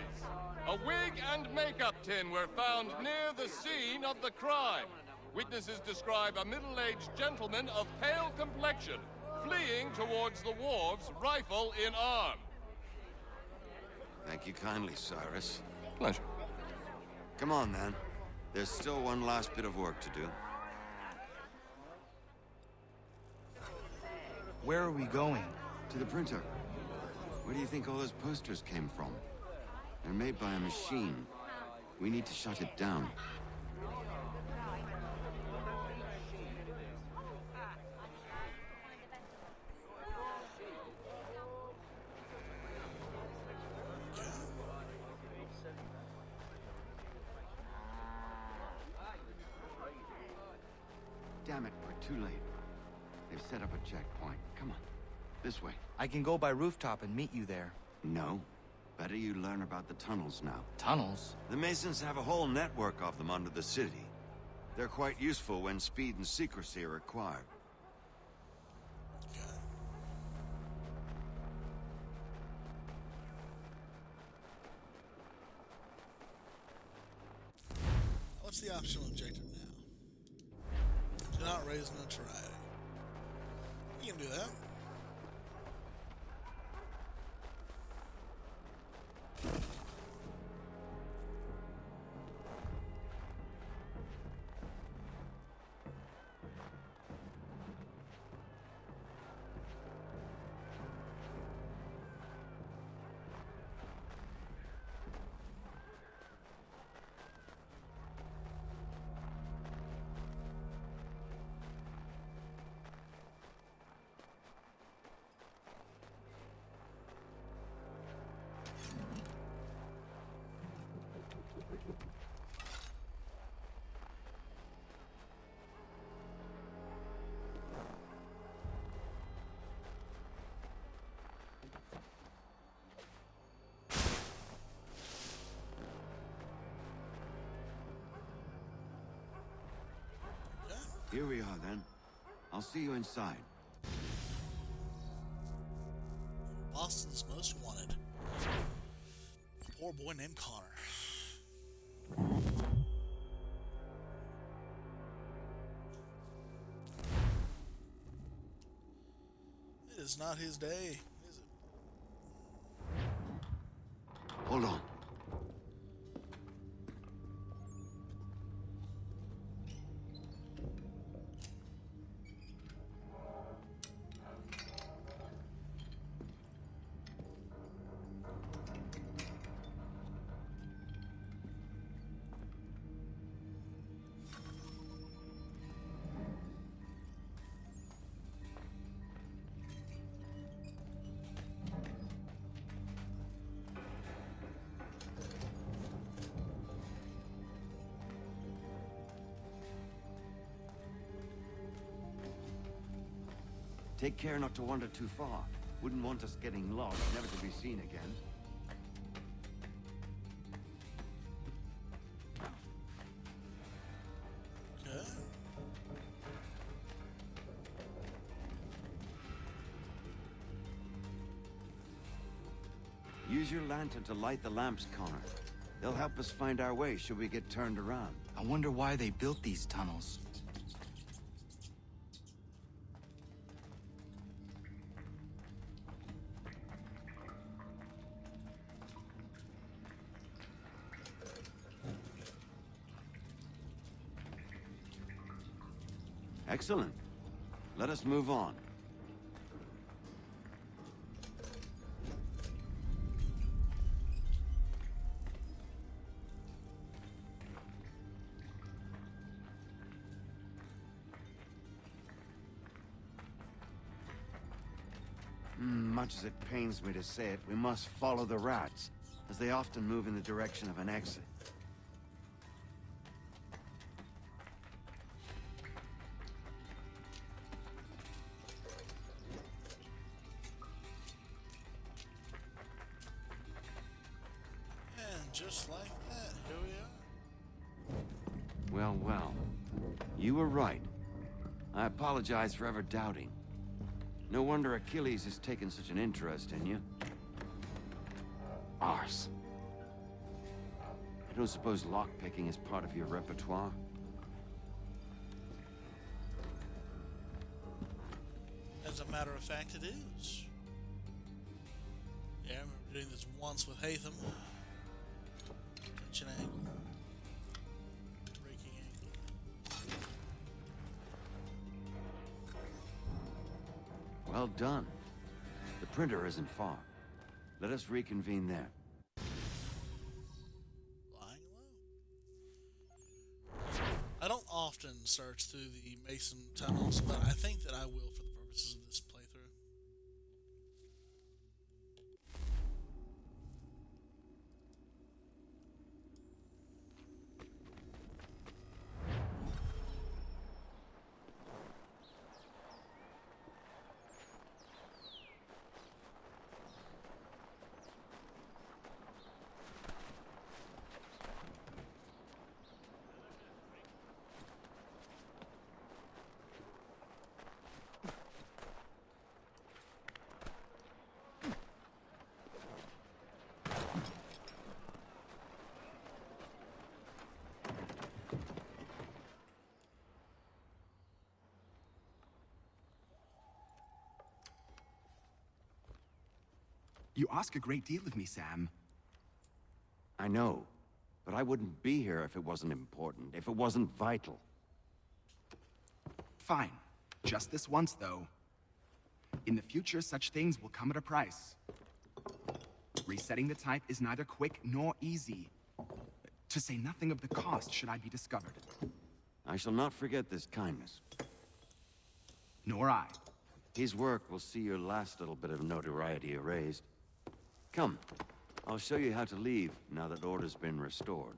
A wig and makeup tin were found near the scene of the crime. Witnesses describe a middle-aged gentleman of pale complexion fleeing towards the wharves, rifle in arm. Thank you kindly, Cyrus. Pleasure. Come on, then. There's still one last bit of work to do. Where are we going? To the printer. Where do you think all those posters came from? They're made by a machine. We need to shut it down. Damn it, we're too late. They've set up a checkpoint. Come on. This way. I can go by rooftop and meet you there. No. Better you learn about the tunnels now. Tunnels? The Masons have a whole network of them under the city. They're quite useful when speed and secrecy are required. What's the optional objective now? Do not raise notoriety. We can do that. Here we are, then. I'll see you inside. Boston's Most Wanted. A poor boy named Connor. It is not his day, is it? Hold on. Take care not to wander too far. Wouldn't want us getting lost, never to be seen again. Okay. Use your lantern to light the lamps, Connor. They'll help us find our way should we get turned around. I wonder why they built these tunnels. Excellent. Let us move on. Much as it pains me to say it, we must follow the rats, as they often move in the direction of an exit. And just like that, here we are. Well, well. You were right. I apologize for ever doubting. No wonder Achilles has taken such an interest in you. Arse. I don't suppose lockpicking is part of your repertoire? As a matter of fact, it is. Yeah, I remember doing this once with Hatham. Tension angle. Breaking angle. Well done. The printer isn't far. Let us reconvene there. Lying low. I don't often search through the Mason tunnels, but I think that I will for the purposes of this playthrough. You ask a great deal of me, Sam. I know, but I wouldn't be here if it wasn't important, if it wasn't vital. Fine. Just this once, though. In the future, such things will come at a price. Resetting the type is neither quick nor easy. To say nothing of the cost should I be discovered. I shall not forget this kindness. Nor I. His work will see your last little bit of notoriety erased. Come, I'll show you how to leave now that order's been restored.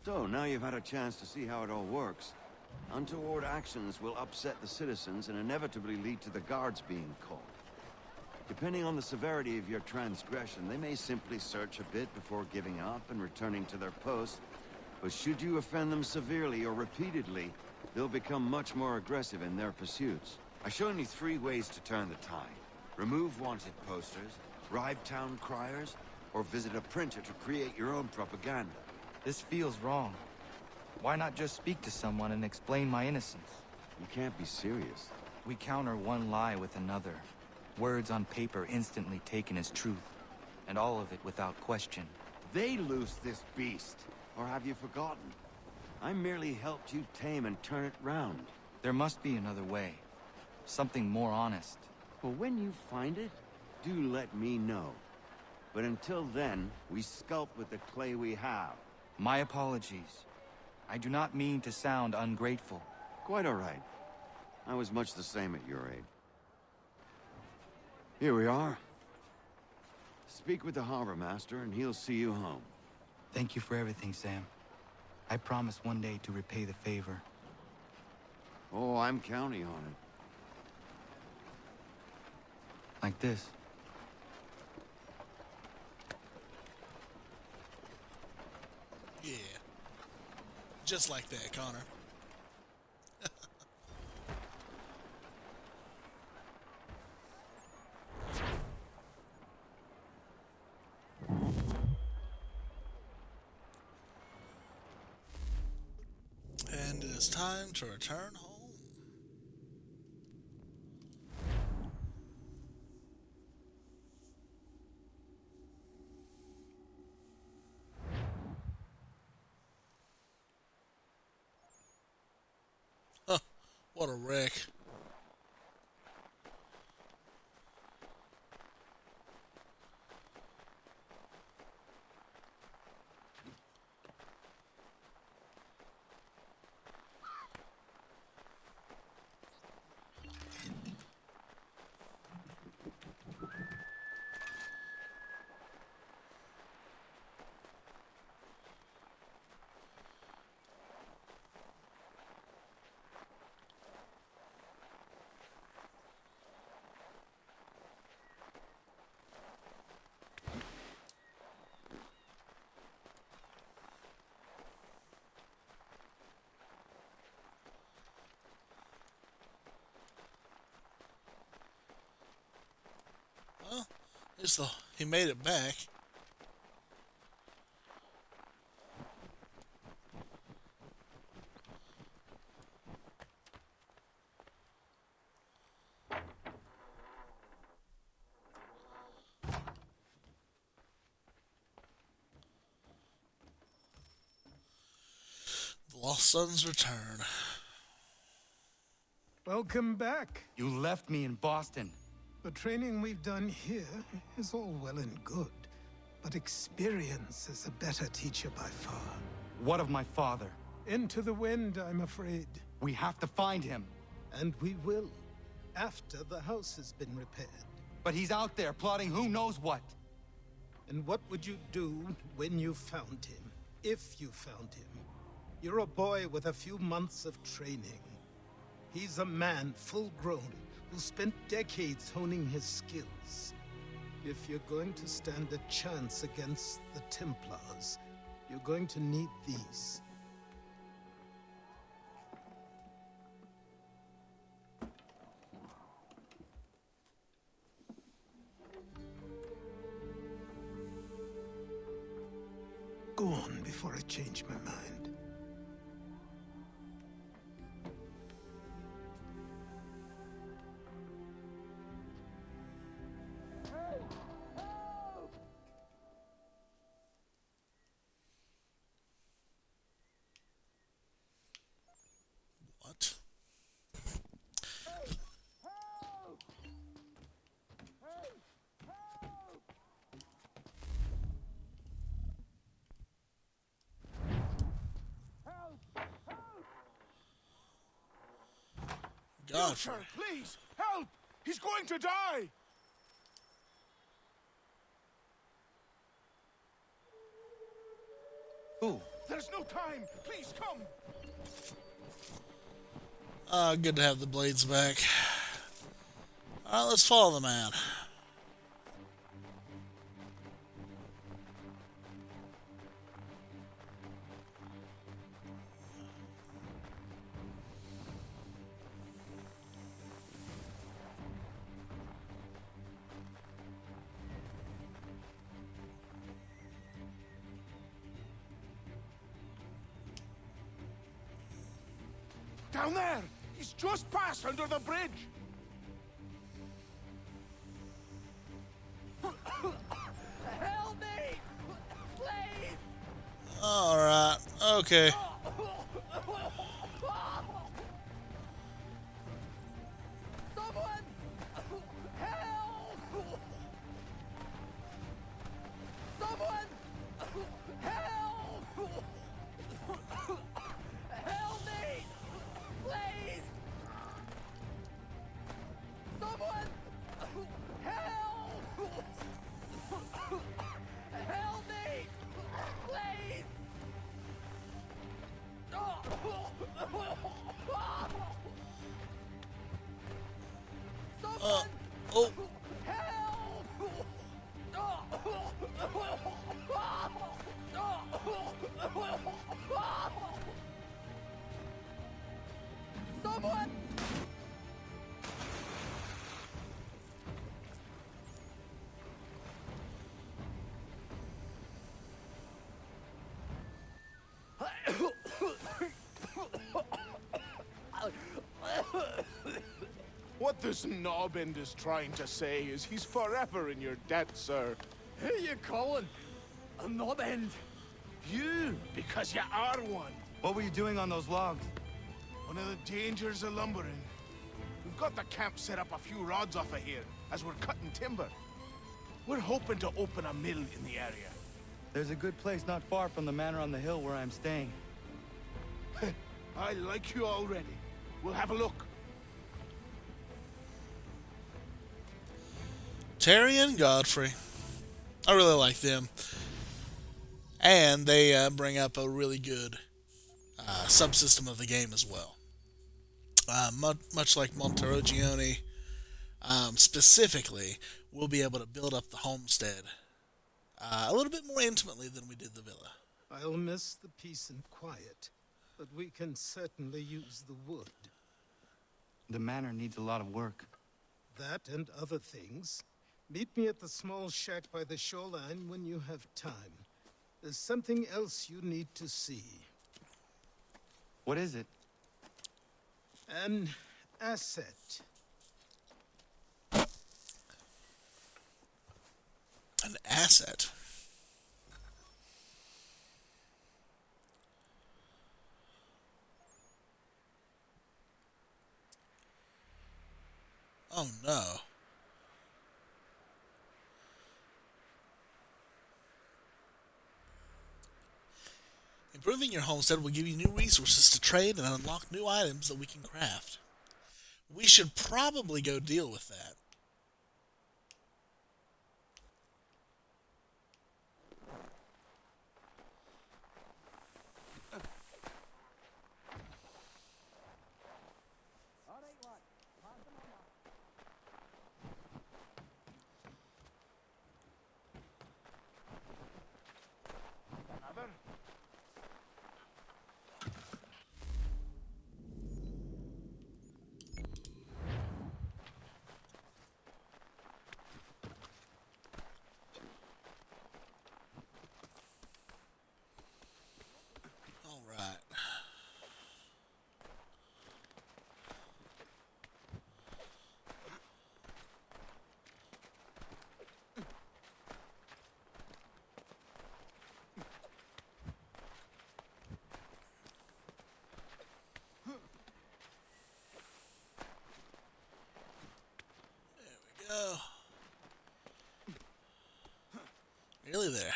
So, now you've had a chance to see how it all works. Untoward actions will upset the citizens and inevitably lead to the guards being called. Depending on the severity of your transgression, they may simply search a bit before giving up and returning to their post. But should you offend them severely or repeatedly, they'll become much more aggressive in their pursuits. I've shown you 3 ways to turn the tide. Remove wanted posters, bribe town criers, or visit a printer to create your own propaganda. This feels wrong. Why not just speak to someone and explain my innocence? You can't be serious. We counter one lie with another. Words on paper instantly taken as truth. And all of it without question. They loose this beast. Or have you forgotten? I merely helped you tame and turn it round. There must be another way. Something more honest. Well, when you find it, do let me know. But until then, we sculpt with the clay we have. My apologies. I do not mean to sound ungrateful. Quite all right. I was much the same at your age. Here we are. Speak with the harbor master and he'll see you home. Thank you for everything, Sam. I promise one day to repay the favor. Oh, I'm counting on it. Like this. Yeah. Just like that, Connor. And it is time to return home. Huh, what a wreck. Well, at least he made it back. The Lost Sons return. Welcome back. You left me in Boston. The training we've done here is all well and good, but experience is a better teacher by far. What of my father? Into the wind, I'm afraid. We have to find him. And we will, after the house has been repaired. But he's out there plotting who knows what. And what would you do when you found him? If you found him? You're a boy with a few months of training. He's a man, full grown, who spent decades honing his skills. If you're going to stand a chance against the Templars, you're going to need these. Go on before I change my mind. What? Godfrey. Sir, please, help! He's going to die! Who? There's no time! Please, come! Good to have the blades back. Alright, let's follow the man. Down there! He's just passed under the bridge! Help me! Please! Alright, okay. Someone! Help! Someone! Help! Help me! Please! Someone! Help! Help me! Please! Oh. Someone! What this knobbend is trying to say is he's forever in your debt, sir. Who you calling? A knob end? You, because you are one. What were you doing on those logs? One of the dangers of lumbering. We've got the camp set up a few rods off of here, as we're cutting timber. We're hoping to open a mill in the area. There's a good place not far from the manor on the hill where I'm staying. I like you already. We'll have a look. Terry and Godfrey. I really like them. And they bring up a really good subsystem of the game as well. Much like Monteroggione, specifically, we'll be able to build up the homestead a little bit more intimately than we did the villa. I'll miss the peace and quiet, but we can certainly use the wood. The manor needs a lot of work. That and other things. Meet me at the small shack by the shoreline when you have time. There's something else you need to see. What is it? An asset. An asset? Oh no. Improving your homestead will give you new resources to trade and unlock new items that we can craft. We should probably go deal with that. Go. Really there.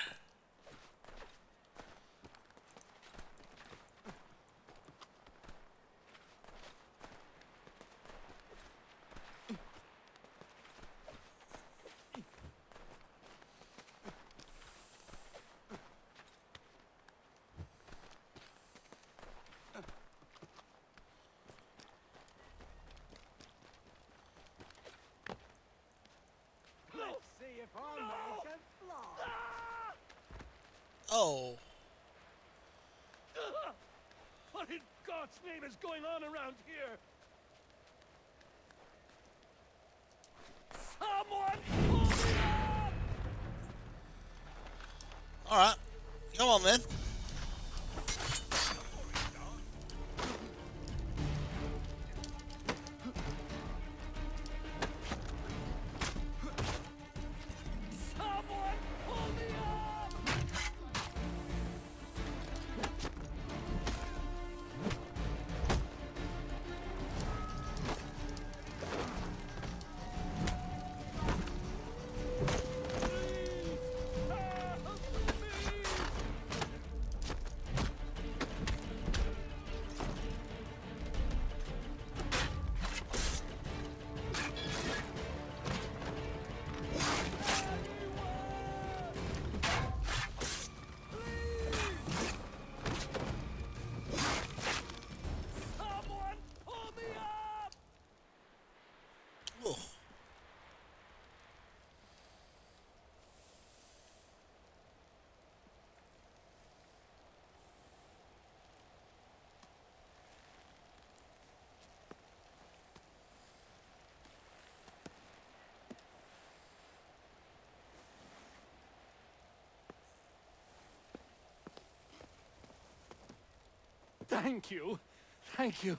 Oh. What in God's name is going on around here? Someone pull me up! Alright. Come on then. Thank you. Thank you.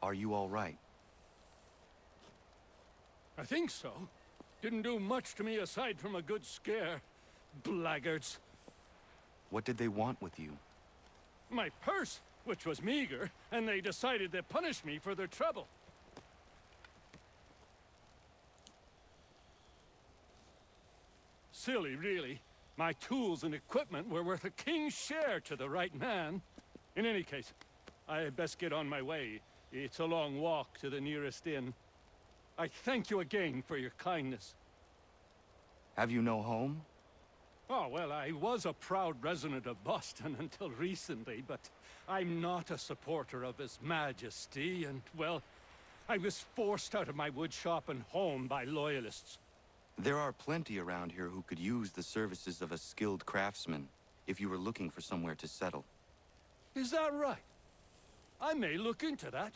Are you all right? I think so. Didn't do much to me aside from a good scare. Blackguards. What did they want with you? My purse, which was meager, and they decided to punish me for their trouble. Silly, really. My tools and equipment were worth a king's share to the right man. In any case, I had best get on my way. It's a long walk to the nearest inn. I thank you again for your kindness. Have you no home? Oh, well, I was a proud resident of Boston until recently, but I'm not a supporter of His Majesty, and, well, I was forced out of my woodshop and home by loyalists. There are plenty around here who could use the services of a skilled craftsman if you were looking for somewhere to settle. Is that right? I may look into that.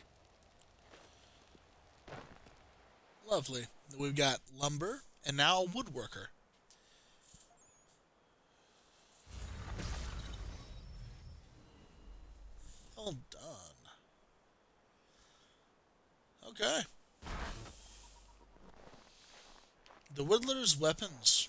Lovely. We've got lumber and now a woodworker. Well done. Okay. The Whittler's weapons.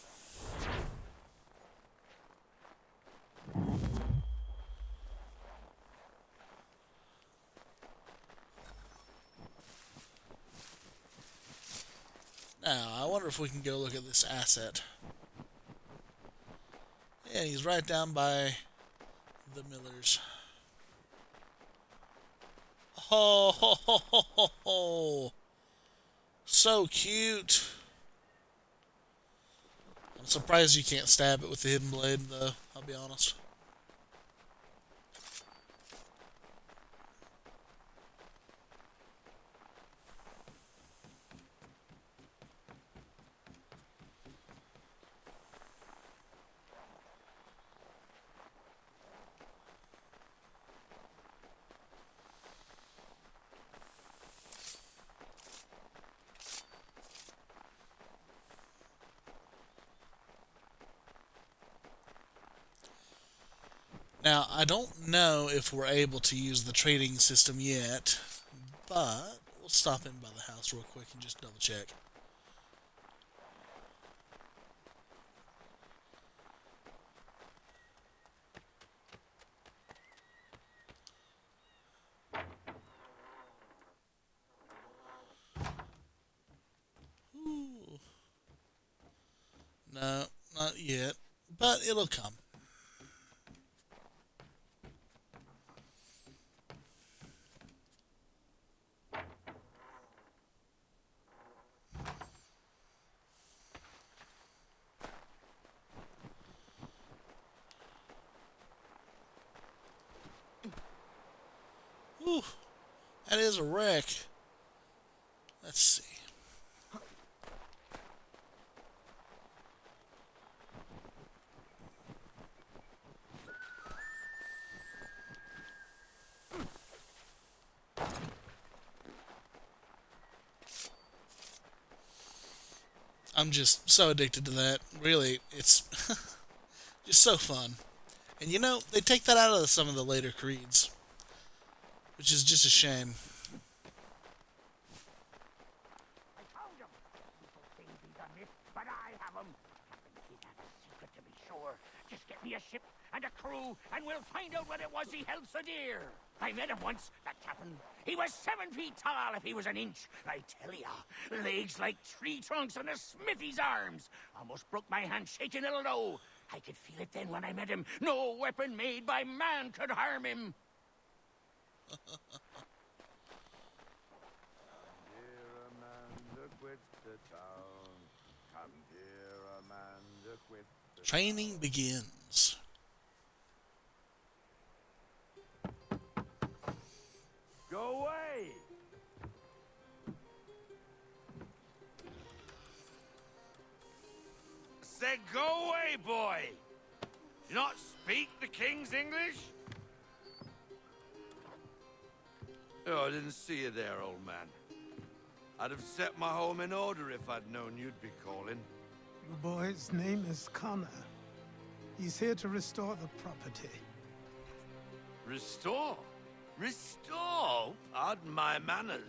Now, I wonder if we can go look at this asset. Yeah, he's right down by the millers. Oh, ho, ho, ho, ho, ho. So cute. I'm surprised you can't stab it with the hidden blade, though, I'll be honest. Now, I don't know if we're able to use the trading system yet, but we'll stop in by the house real quick and just double check. Ooh. No, not yet, but it'll come. Ooh, that is a wreck. Let's see. I'm just so addicted to that. Really, it's just so fun. And you know, they take that out of some of the later creeds, which is just a shame. I found him. People say he's a myth, but I have him. Captain Kidd had a secret, to be sure. Just get me a ship and a crew, and we'll find out what it was he held so dear. I met him once, that captain. He was 7 feet tall if he was an inch. I tell ya, legs like tree trunks and a smithy's arms. Almost broke my hand shaking it'll know. I could feel it then when I met him. No weapon made by man could harm him. Training begins. Go away! Said go away, boy! You not speak the king's English? Oh, I didn't see you there, old man. I'd have set my home in order if I'd known you'd be calling. The boy's name is Connor. He's here to restore the property. Restore? Restore? Pardon my manners.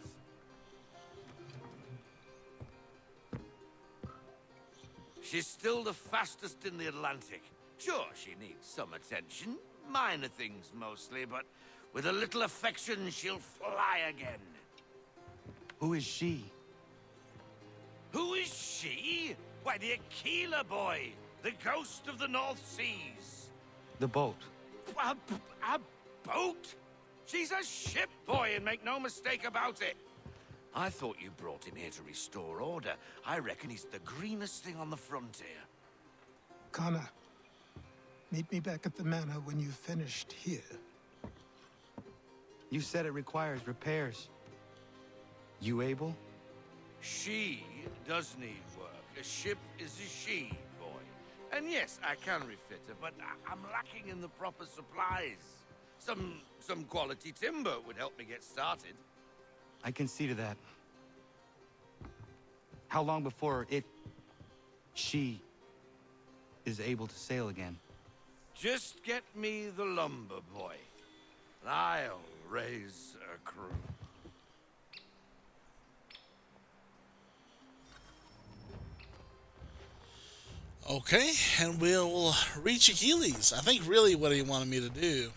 She's still the fastest in the Atlantic. Sure, she needs some attention. Minor things mostly, but with a little affection, she'll fly again. Who is she? Who is she? Why, the Aquila boy, the ghost of the North Seas. The boat. A boat? She's a ship boy, and make no mistake about it. I thought you brought him here to restore order. I reckon he's the greenest thing on the frontier. Connor, meet me back at the manor when you've finished here. You said it requires repairs. You able? She does need work. A ship is a she, boy. And yes, I can refit her, but I'm lacking in the proper supplies. Some quality timber would help me get started. I can see to that. How long before she is able to sail again? Just get me the lumber, boy. And I'll raise a crew. Okay, and we'll reach Achilles. I think really what he wanted me to do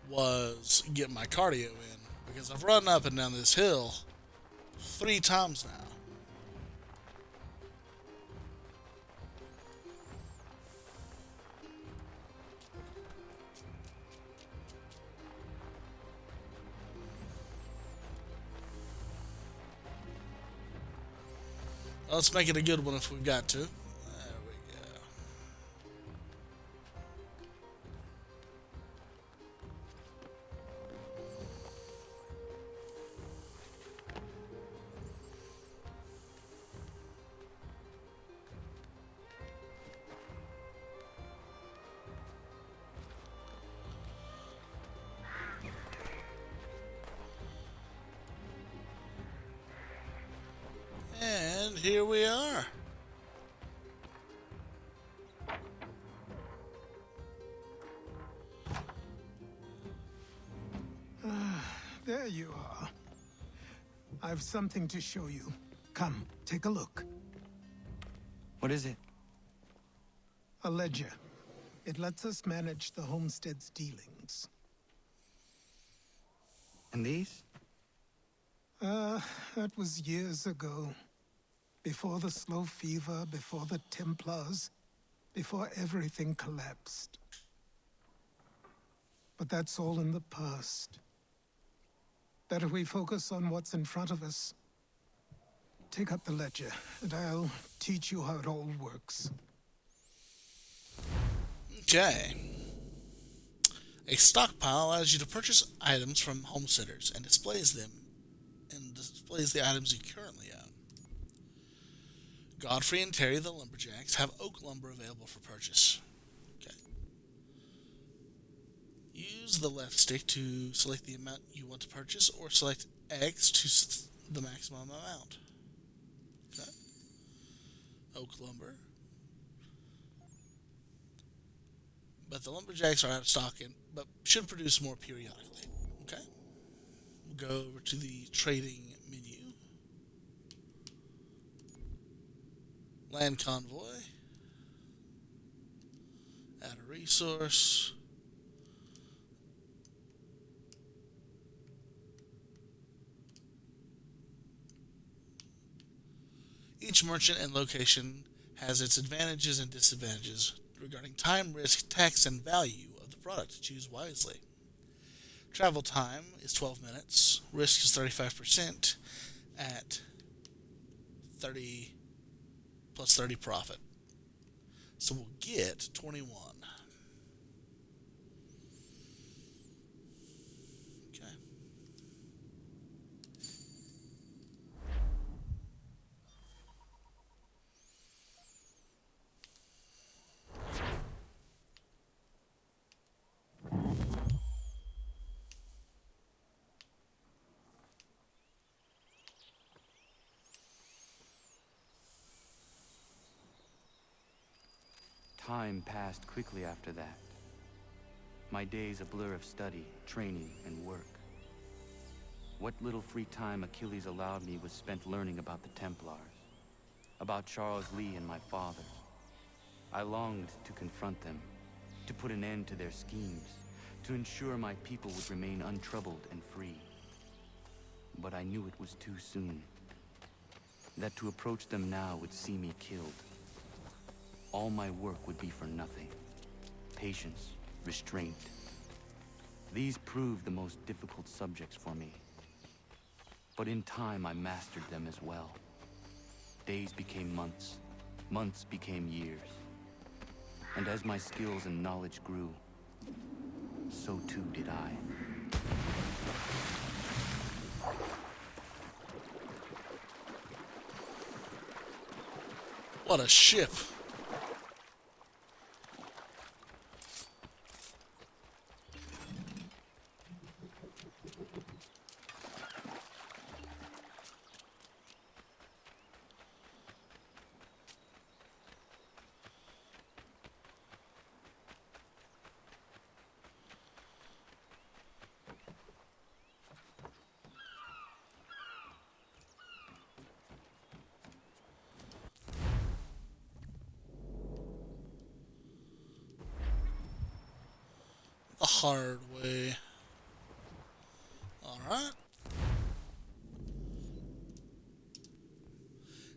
was get my cardio in, because I've run up and down this hill 3 times now. Let's make it a good one if we've got to. There we go. And here we are. There you are. I've something to show you. Come, take a look. What is it? A ledger. It lets us manage the homestead's dealings. And these? That was years ago. Before the slow fever, before the Templars, before everything collapsed. But that's all in the past. Better we focus on what's in front of us. Take up the ledger, and I'll teach you how it all works. Okay. A stockpile allows you to purchase items from homesteaders and displays the items you currently own. Godfrey and Terry, the lumberjacks, have oak lumber available for purchase. Okay. Use the left stick to select the amount you want to purchase, or select X to the maximum amount. Okay. Oak lumber. But the lumberjacks are out of stock, but should produce more periodically. Okay. We'll go over to the trading menu. Land convoy. Add a resource. Each merchant and location has its advantages and disadvantages regarding time, risk, tax, and value of the product. Choose wisely. Travel time is 12 minutes. Risk is 35% at 30 plus 30 profit. So we'll get 21. Okay. Time passed quickly after that. my days a blur of study, training, and work. What little free time Achilles allowed me was spent learning about the Templars, about Charles Lee and my father. I longed to confront them, to put an end to their schemes, to ensure my people would remain untroubled and free. But I knew it was too soon, that to approach them now would see me killed. All my work would be for nothing. Patience, restraint. These proved the most difficult subjects for me. But in time, I mastered them as well. Days became months, months became years. And as my skills and knowledge grew, so too did I. What a ship. The hard way. Alright.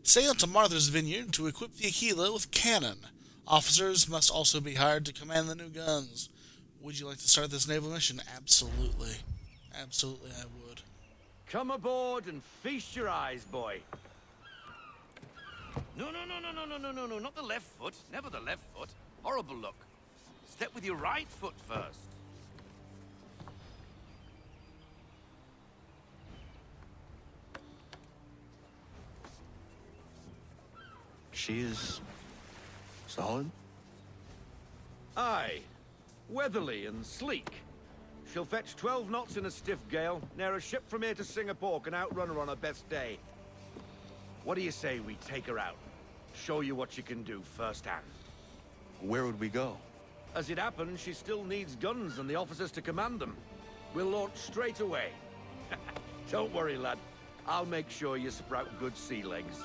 Sail to Martha's Vineyard to equip the Aquila with cannon. Officers must also be hired to command the new guns. Would you like to start this naval mission? Absolutely. Absolutely, I would. Come aboard and feast your eyes, boy. No, not the left foot. Never the left foot. Horrible look. Step with your right foot first. She is solid? Aye. Weatherly and sleek. She'll fetch 12 knots in a stiff gale, near a ship from here to Singapore can outrun her on her best day. What do you say we take her out? Show you what she can do firsthand. Where would we go? As it happens, she still needs guns and the officers to command them. We'll launch straight away. Don't worry, lad. I'll make sure you sprout good sea legs.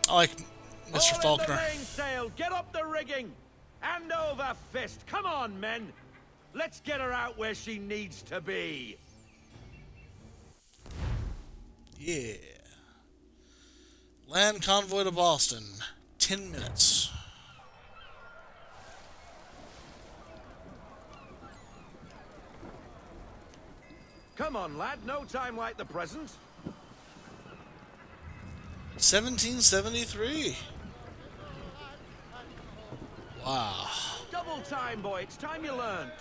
I like Mr. All Faulkner. in the mainsail! Get up the rigging! Hand over fist! Come on, men! Let's get her out where she needs to be! Yeah. Land convoy to Boston. 10 minutes. Come on, lad. No time like the present. 1773. Wow. Double time, boy. It's time you learned.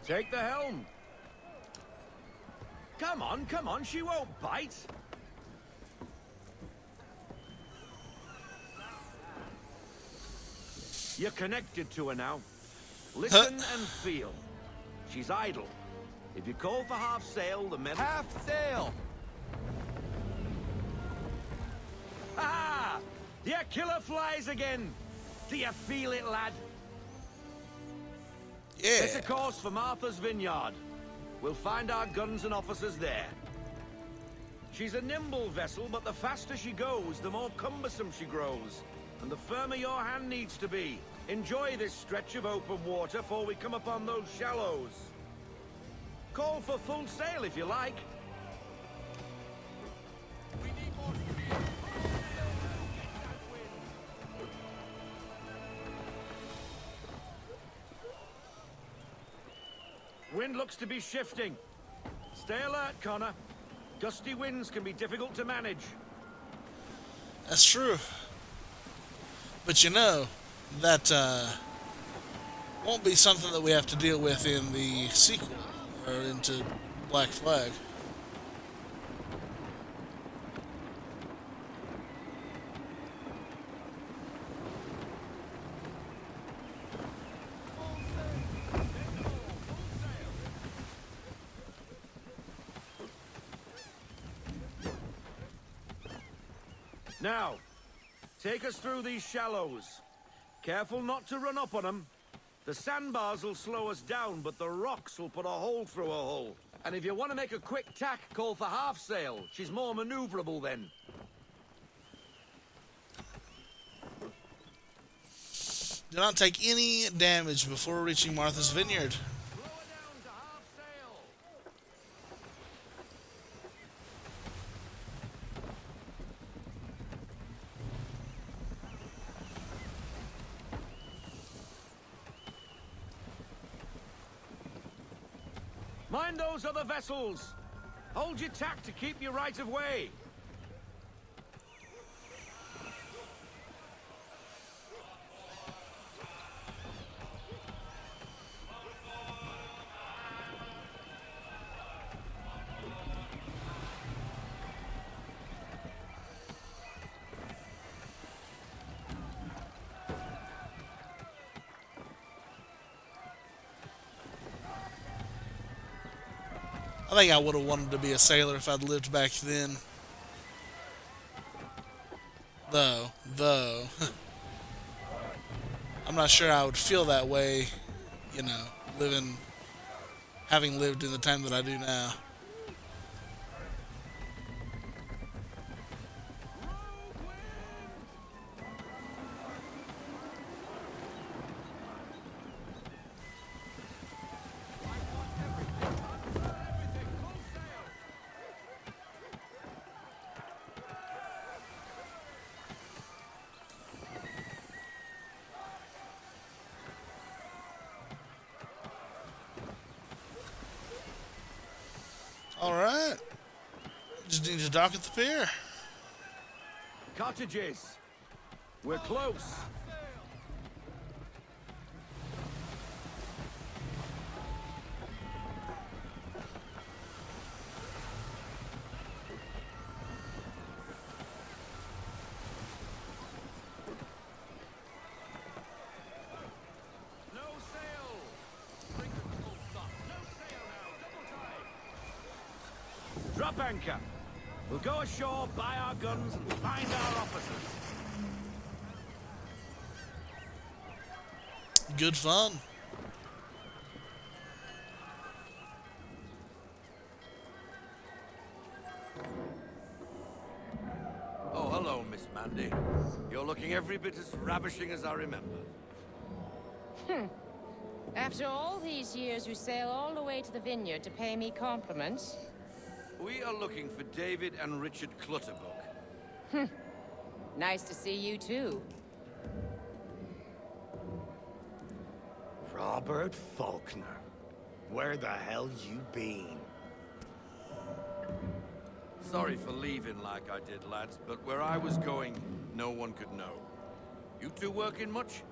Take the helm. Come on. She won't bite. You're connected to her now. Listen and feel. She's idle. If you call for half sail, the men... Half sail! Ah! The Aquila flies again! Do you feel it, lad? Yeah. Set a course for Martha's Vineyard. We'll find our guns and officers there. She's a nimble vessel, but the faster she goes, the more cumbersome she grows. And the firmer your hand needs to be. Enjoy this stretch of open water before we come upon those shallows. Call for full sail if you like. Wind looks to be shifting. Stay alert, Connor. Gusty winds can be difficult to manage. That's true. But you know, that won't be something that we have to deal with in the sequel, or into Black Flag. Now, take us through these shallows. Careful not to run up on them. The sandbars will slow us down, but the rocks will put a hole through a hole. And if you want to make a quick tack, call for half sail. She's more maneuverable then. Do not take any damage before reaching Martha's Vineyard. Mind those other vessels. Hold your tack to keep your right of way. I think I would have wanted to be a sailor if I'd lived back then. Though, I'm not sure I would feel that way, you know, having lived in the time that I do now. Alright. Just need to dock at the pier. Cottages. We're close. Drop anchor. We'll go ashore, buy our guns, and find our officers. Good fun. Oh, hello, Miss Mandy. You're looking every bit as ravishing as I remember. After all these years, you sail all the way to the vineyard to pay me compliments? We are looking for David and Richard Clutterbuck. Nice to see you, too. Robert Faulkner. Where the hell you been? Sorry for leaving like I did, lads, but where I was going, no one could know. You two working much?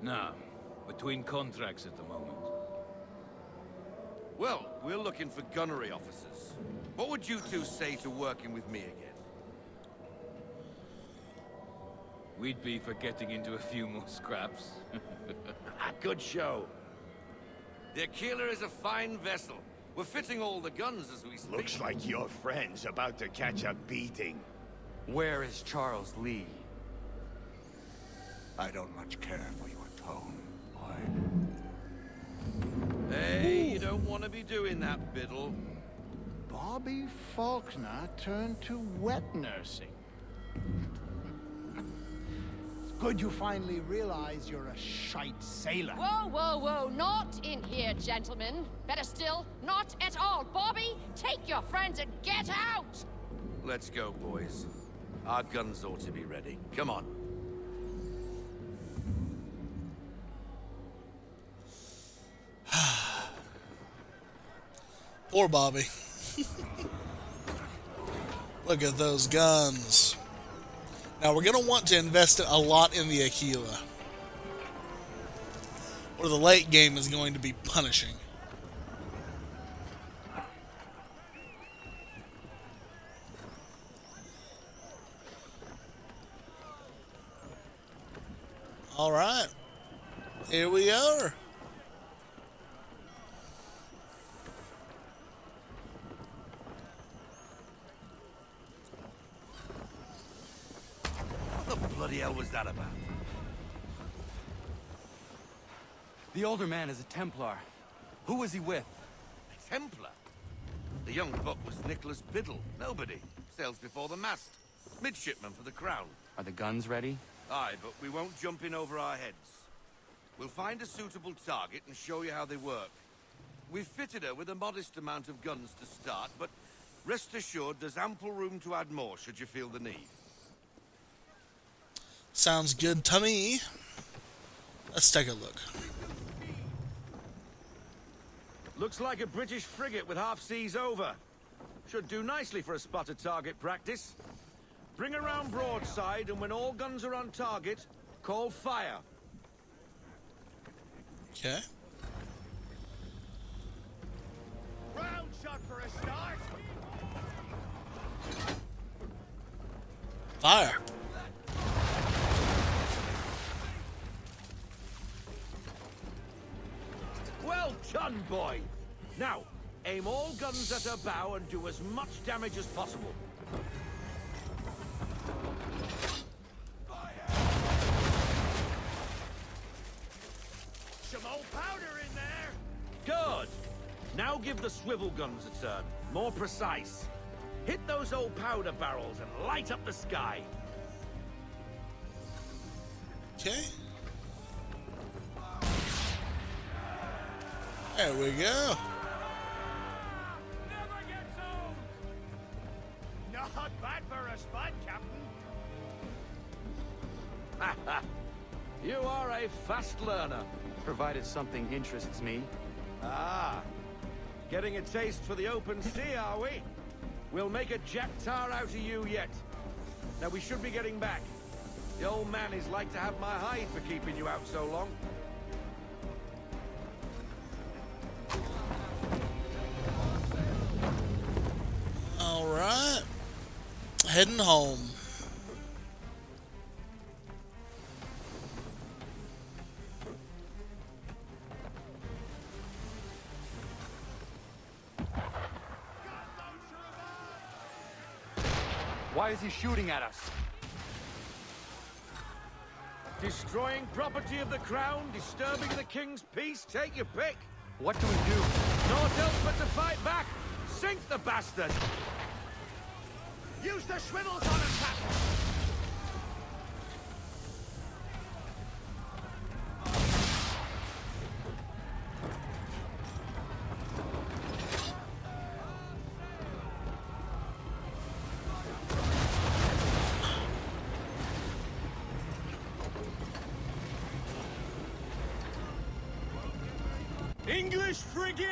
No. Between contracts at the moment. Well, we're looking for gunnery officers. What would you two say to working with me again? We'd be for getting into a few more scraps. Good show. The Aquila is a fine vessel. We're fitting all the guns as we speak. Looks like your friend's about to catch a beating. Where is Charles Lee? I don't much care for your tone, boy. Hey, you don't want to be doing that, Biddle. Bobby Faulkner turned to wet nursing. It's good you finally realize you're a shite sailor. Whoa, whoa, whoa, not in here, gentlemen. Better still, not at all. Bobby, take your friends and get out! Let's go, boys. Our guns ought to be ready. Come on. Poor Bobby. Look at those guns. Now we're going to want to invest a lot in the Aquila, or the late game is going to be punishing. All right, here we are. bloody hell was that about? The older man is a Templar. Who was he with? A Templar? The young buck was Nicholas Biddle. Nobody. Sails before the mast. Midshipman for the Crown. Are the guns ready? Aye, but we won't jump in over our heads. We'll find a suitable target and show you how they work. We've fitted her with a modest amount of guns to start, but rest assured there's ample room to add more should you feel the need. Sounds good to me. Let's take a look. Looks like a British frigate with half seas over. Should do nicely for a spotted target practice. Bring around broadside, and when all guns are on target, call fire. Okay. Round shot for a start. Fire. Well done, boy. Now, aim all guns at her bow and do as much damage as possible. Some old powder in there. Good. Now give the swivel guns a turn. More precise. Hit those old powder barrels and light up the sky. Okay. There we go. Never gets old. Not bad for a spud, Captain. You are a fast learner. Provided something interests me. Ah. Getting a taste for the open sea, are we? We'll make a jack tar out of you yet. Now we should be getting back. The old man is like to have my hide for keeping you out so long. Alright. Heading home. Why is he shooting at us? Destroying property of the crown, disturbing the king's peace, take your pick. What do we do? Naught else but to fight back. Sink the bastard. Use the swivels on him, Captain. English frigate!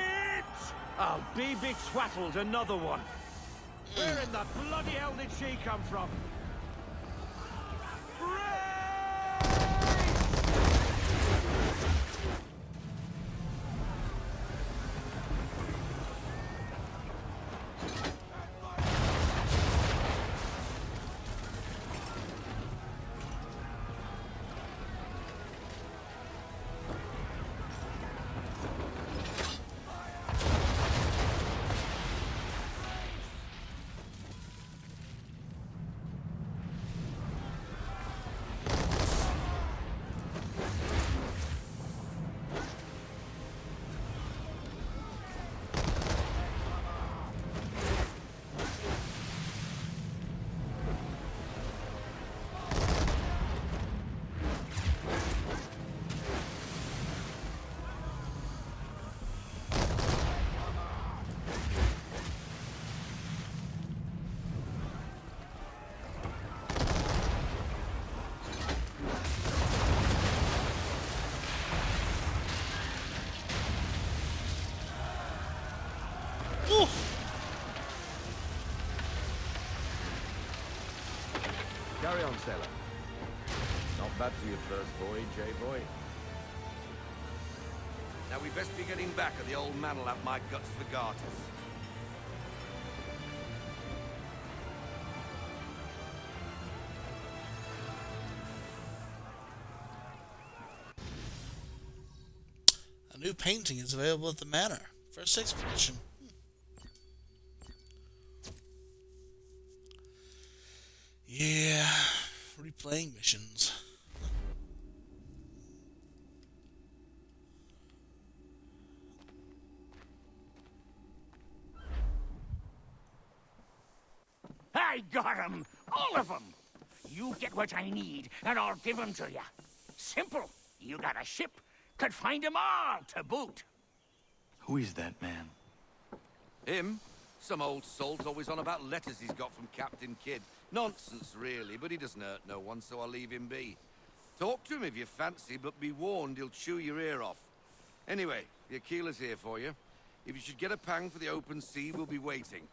Oh, be twaddled, another one. Where in the bloody hell did she come from? Carry on, sailor. Not bad for your first voyage, eh, boy? Now we best be getting back, or the old man will have my guts for garters. A new painting is available at the manor for a 6th edition. Yeah, playing missions. I got 'em! All of 'em! You get what I need, and I'll give 'em to you. Simple. You got a ship, could find 'em all to boot. Who is that man? Him? Some old salt always on about letters he's got from Captain Kidd. Nonsense, really, but he doesn't hurt no one, so I'll leave him be. Talk to him if you fancy, but be warned he'll chew your ear off. Anyway, the Aquila's here for you. If you should get a pang for the open sea, we'll be waiting.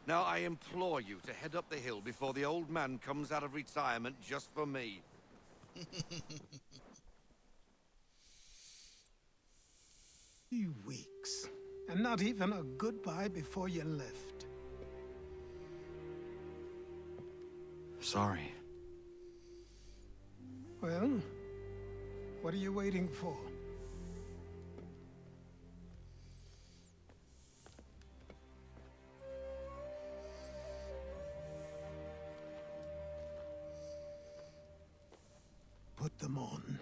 Now, I implore you to head up the hill before the old man comes out of retirement just for me. 3 weeks, and not even a goodbye before you left. Sorry. Well, what are you waiting for? Put them on.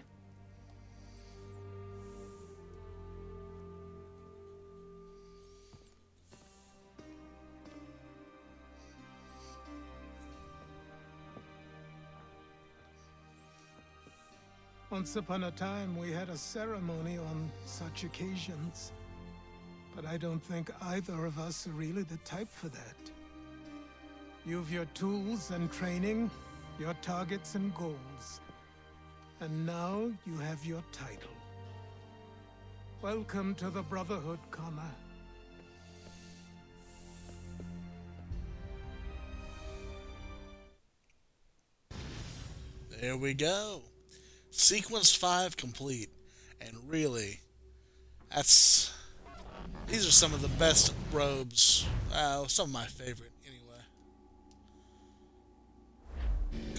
Once upon a time, we had a ceremony on such occasions. But I don't think either of us are really the type for that. You've your tools and training, your targets and goals. And now you have your title. Welcome to the Brotherhood, Connor. There we go. Sequence 5 complete. And really, these are some of the best robes. Some of my favorite, anyway.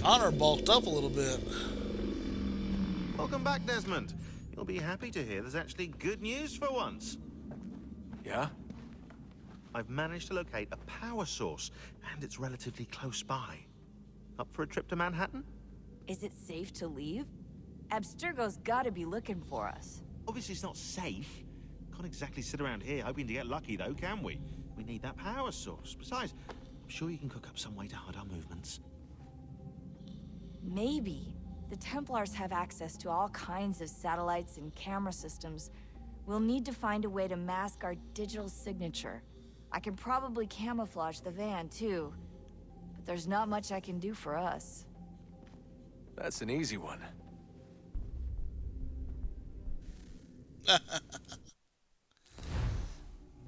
Connor bulked up a little bit. Welcome back, Desmond. You'll be happy to hear there's actually good news for once. Yeah? I've managed to locate a power source, and it's relatively close by. Up for a trip to Manhattan? Is it safe to leave? Abstergo's gotta be looking for us. Obviously it's not safe. Can't exactly sit around here hoping to get lucky, though, can we? We need that power source. Besides, I'm sure you can cook up some way to hide our movements. Maybe. The Templars have access to all kinds of satellites and camera systems. We'll need to find a way to mask our digital signature. I can probably camouflage the van, too. But there's not much I can do for us. That's an easy one.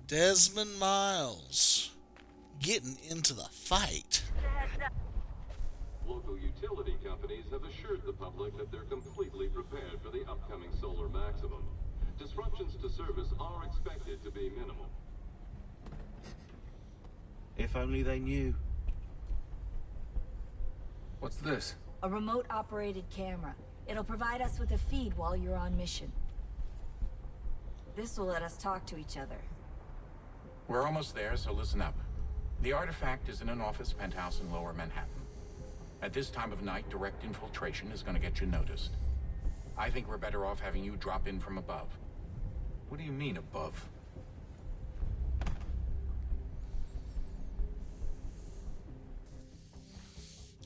Desmond Miles getting into the fight. Local utility companies have assured the public that they're completely prepared for the upcoming solar maximum. Disruptions to service are expected to be minimal. If only they knew. What's this? A remote-operated camera. It'll provide us with a feed while you're on mission. This will let us talk to each other. We're almost there, so listen up. The artifact is in an office penthouse in Lower Manhattan. At this time of night, direct infiltration is going to get you noticed. I think we're better off having you drop in from above. What do you mean, above?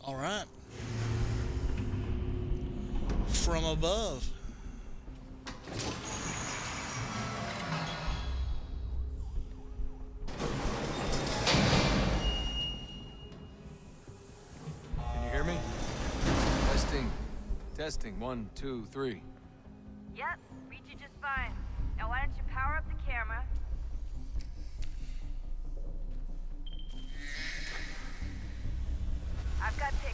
All right. From above. Can you hear me? Testing. Testing. 1, 2, 3. Yep, read you just fine. Now why don't you power up the camera? I've got pictures.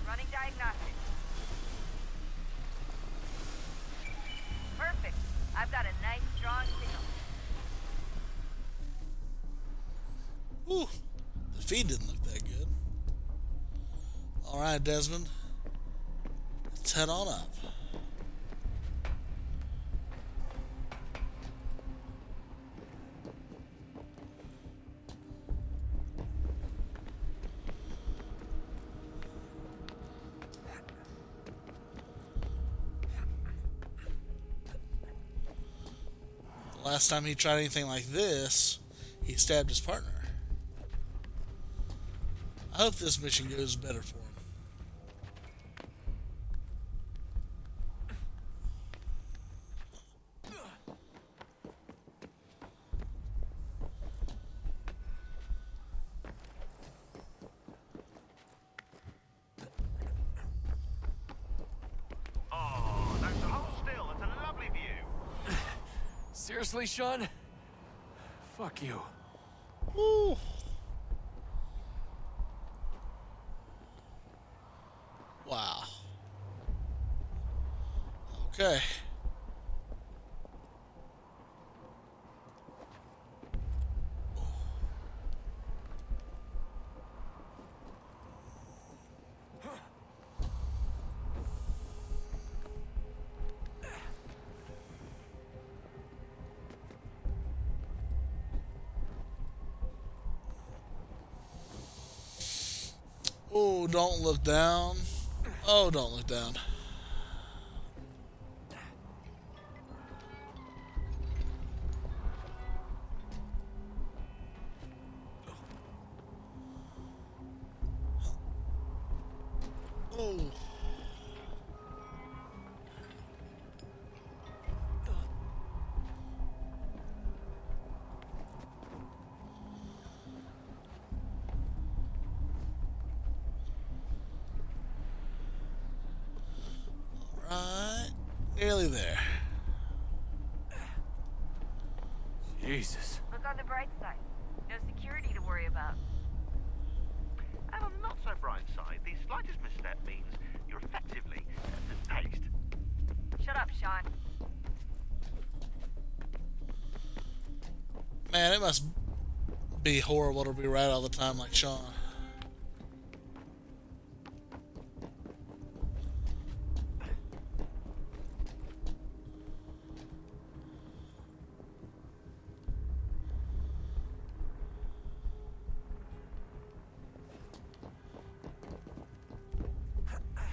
Running diagnostics. Perfect. I've got a nice, strong signal. Ooh, the feed didn't look that good. All right, Desmond. Let's head on up. The last time he tried anything like this, he stabbed his partner. I hope this mission goes better for him. Oh, that's hold still. It's a lovely view. Seriously, Sean? Fuck you. Woo. Wow. Okay. Oh, don't look down. Oh, don't look down. Oh. Right. Nearly there. Jesus. Look on the bright side. No security to worry about. And on the not so bright side, the slightest misstep means you're effectively paced. Shut up, Sean. Man, it must be horrible to be right all the time like Sean.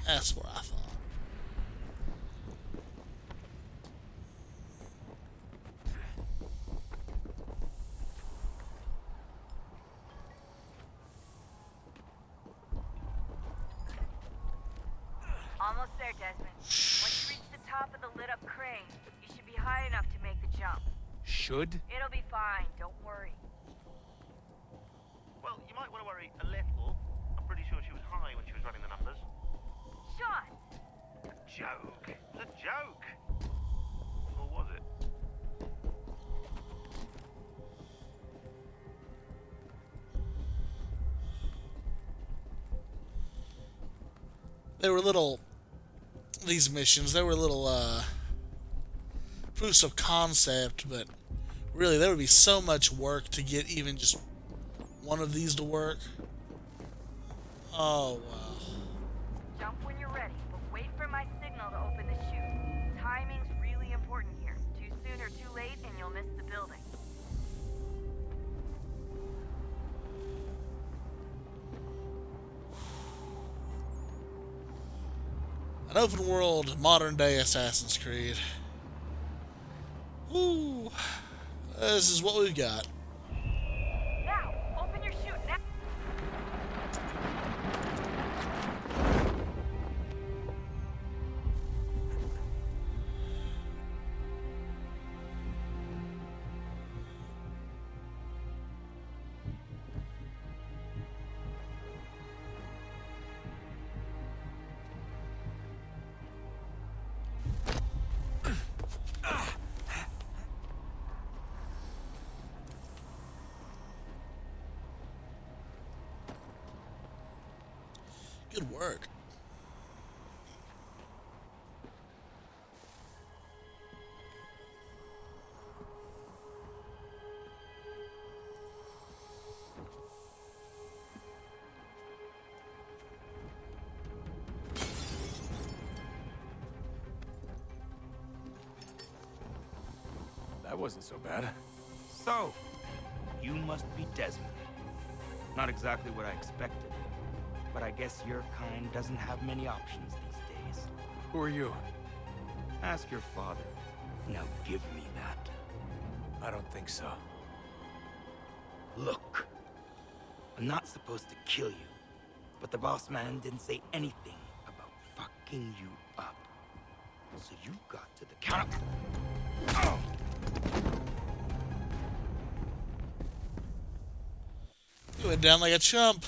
That's what I thought. Almost there, Desmond. Once you reach the top of the lit-up crane, you should be high enough to make the jump. Should? It'll be fine, don't worry. Well, you might want to worry a little. I'm pretty sure she was high when she was running the numbers. Sean! Joke. It was a joke. Or was it? They were little, these missions, they were little proofs of concept, but really there would be so much work to get even just one of these to work. Oh, wow. Jump when you're ready, but wait for my signal to open the chute. Timing's really important here. Too soon or too late, and you'll miss the building. An open world, modern day Assassin's Creed. Woo! This is what we've got. Now, open your chute now. Good work. That wasn't so bad. So, you must be Desmond. Not exactly what I expected, but I guess your kind doesn't have many options these days. Who are you? Ask your father. Now give me that. I don't think so. Look, I'm not supposed to kill you, but the boss man didn't say anything about fucking you up. So you got to the counter. Oh. You went down like a chump.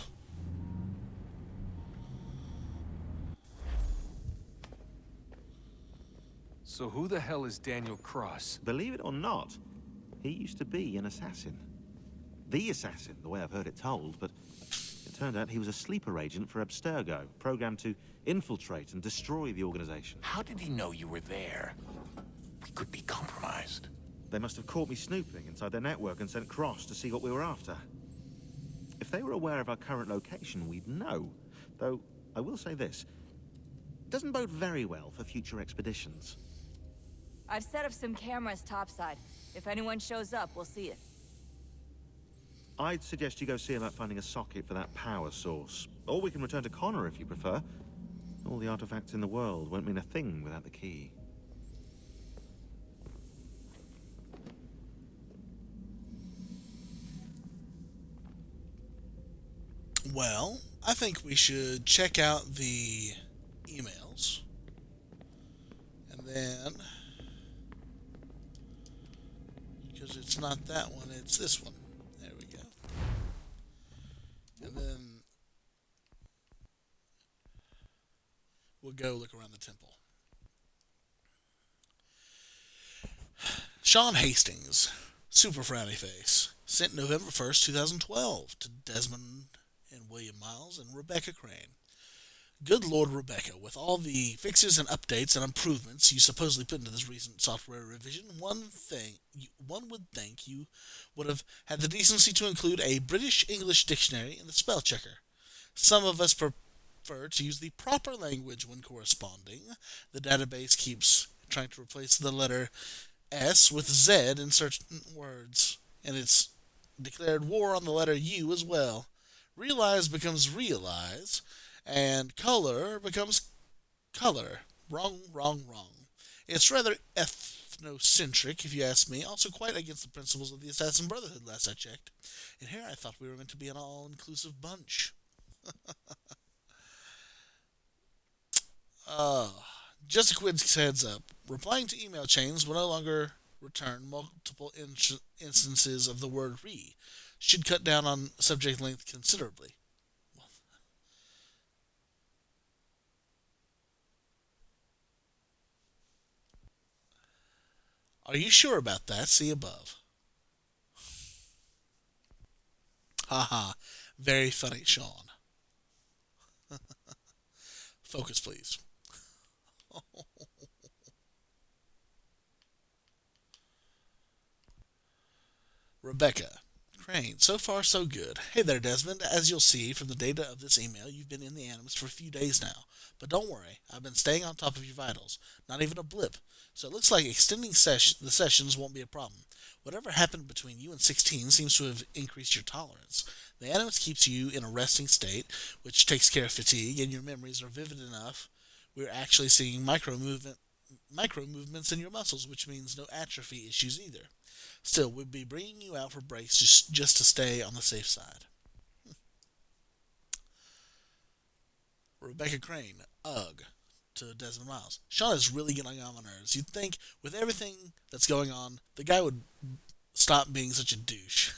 So who the hell is Daniel Cross? Believe it or not, he used to be an assassin. The assassin, the way I've heard it told, but it turned out he was a sleeper agent for Abstergo, programmed to infiltrate and destroy the organization. How did he know you were there? We could be compromised. They must have caught me snooping inside their network and sent Cross to see what we were after. If they were aware of our current location, we'd know. Though, I will say this. It doesn't bode very well for future expeditions. I've set up some cameras topside. If anyone shows up, we'll see it. I'd suggest you go see about finding a socket for that power source. Or we can return to Connor if you prefer. All the artifacts in the world won't mean a thing without the key. Well, I think we should check out the emails. And then, because it's not that one, it's this one. There we go. And then we'll go look around the temple. Sean Hastings, super frowny face, sent November 1st, 2012 to Desmond and William Miles and Rebecca Crane. Good Lord, Rebecca, with all the fixes and updates and improvements you supposedly put into this recent software revision, one would think you would have had the decency to include a British-English dictionary in the spell checker. Some of us prefer to use the proper language when corresponding. The database keeps trying to replace the letter S with Z in certain words, and it's declared war on the letter U as well. Realize becomes realize, and color becomes color. Wrong, wrong, wrong. It's rather ethnocentric, if you ask me, also quite against the principles of the Assassin Brotherhood, last I checked. And here I thought we were meant to be an all-inclusive bunch. Just a quick heads up. Replying to email chains will no longer return multiple instances of the word re. Should cut down on subject length considerably. Are you sure about that? See above. Haha. Very funny, Sean. Focus, please. Rebecca Crane. So far, so good. Hey there, Desmond. As you'll see from the data of this email, you've been in the Animus for a few days now. But don't worry, I've been staying on top of your vitals. Not even a blip. So it looks like extending the sessions won't be a problem. Whatever happened between you and 16 seems to have increased your tolerance. The Animus keeps you in a resting state, which takes care of fatigue, and your memories are vivid enough. We're actually seeing micro movements in your muscles, which means no atrophy issues either. Still, we'd be bringing you out for breaks just to stay on the safe side. Rebecca Crane, ugh, to Desmond Miles. Sean is really getting on my nerves. You'd think, with everything that's going on, the guy would stop being such a douche.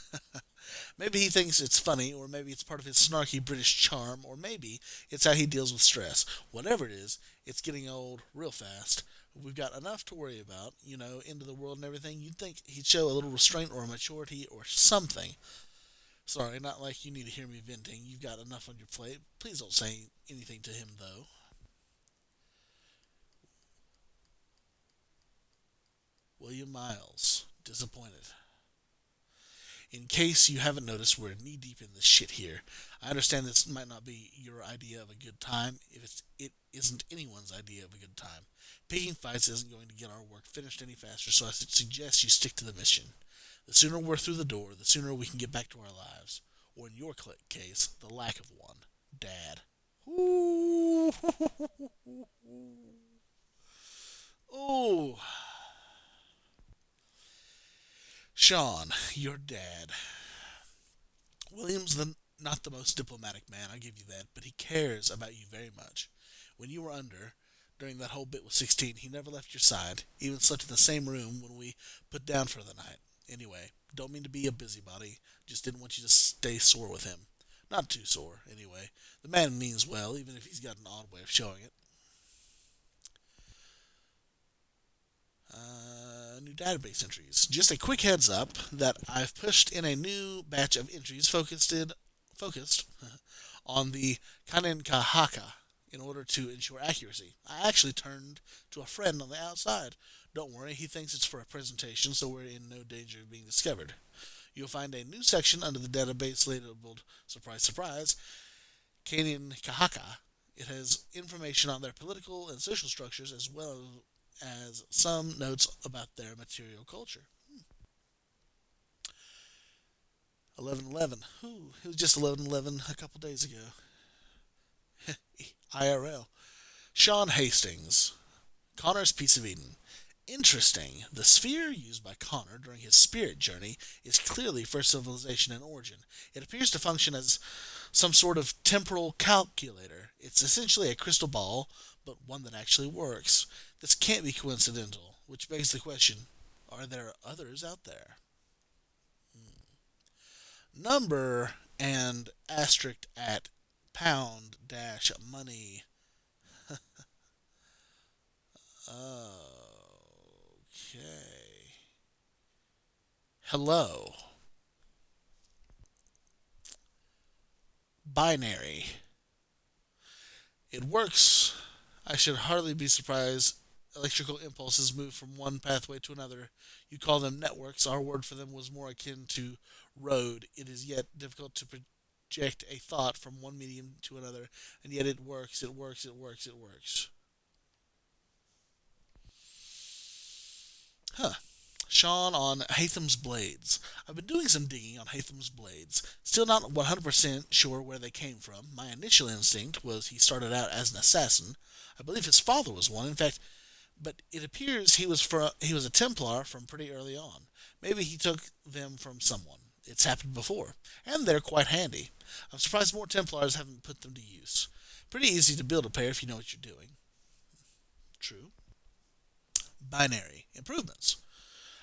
Maybe he thinks it's funny, or maybe it's part of his snarky British charm, or maybe it's how he deals with stress. Whatever it is, it's getting old real fast. We've got enough to worry about, into the world and everything. You'd think he'd show a little restraint or a maturity or something. Sorry, not like you need to hear me venting. You've got enough on your plate. Please don't say anything to him, though. William Miles, disappointed. In case you haven't noticed, we're knee-deep in this shit here. I understand this might not be your idea of a good time, if it isn't anyone's idea of a good time. Picking fights isn't going to get our work finished any faster, so I suggest you stick to the mission. The sooner we're through the door, the sooner we can get back to our lives. Or in your case, the lack of one. Dad. Ooh. Ooh. Sean, your dad. William's not the most diplomatic man, I give you that, but he cares about you very much. When you were during that whole bit with 16, he never left your side, even slept in the same room when we put down for the night. Anyway, don't mean to be a busybody, just didn't want you to stay sore with him. Not too sore, anyway. The man means well, even if he's got an odd way of showing it. New database entries. Just a quick heads up that I've pushed in a new batch of entries focused on the Kanenkahaka in order to ensure accuracy. I actually turned to a friend on the outside. Don't worry, he thinks it's for a presentation, so we're in no danger of being discovered. You'll find a new section under the database labeled, surprise, surprise, Kanenkahaka. It has information on their political and social structures as well as some notes about their material culture. 11/11. It was just 11/11 a couple days ago. IRL. Sean Hastings. Connor's Piece of Eden. Interesting. The sphere used by Connor during his spirit journey is clearly for civilization and origin. It appears to function as some sort of temporal calculator. It's essentially a crystal ball, but one that actually works. This can't be coincidental, which begs the question, are there others out there? Number and asterisk at pound dash money. Okay. Hello. Binary. It works. I should hardly be surprised electrical impulses move from one pathway to another. You call them networks. Our word for them was more akin to road. It is yet difficult to project a thought from one medium to another, and yet it works, it works, it works, it works. Sean on Hatham's Blades. I've been doing some digging on Hatham's Blades. Still not 100% sure where they came from. My initial instinct was he started out as an assassin. I believe his father was one. In fact, but it appears he was a Templar from pretty early on. Maybe he took them from someone. It's happened before, and they're quite handy. I'm surprised more Templars haven't put them to use. Pretty easy to build a pair if you know what you're doing. True. Binary. Improvements.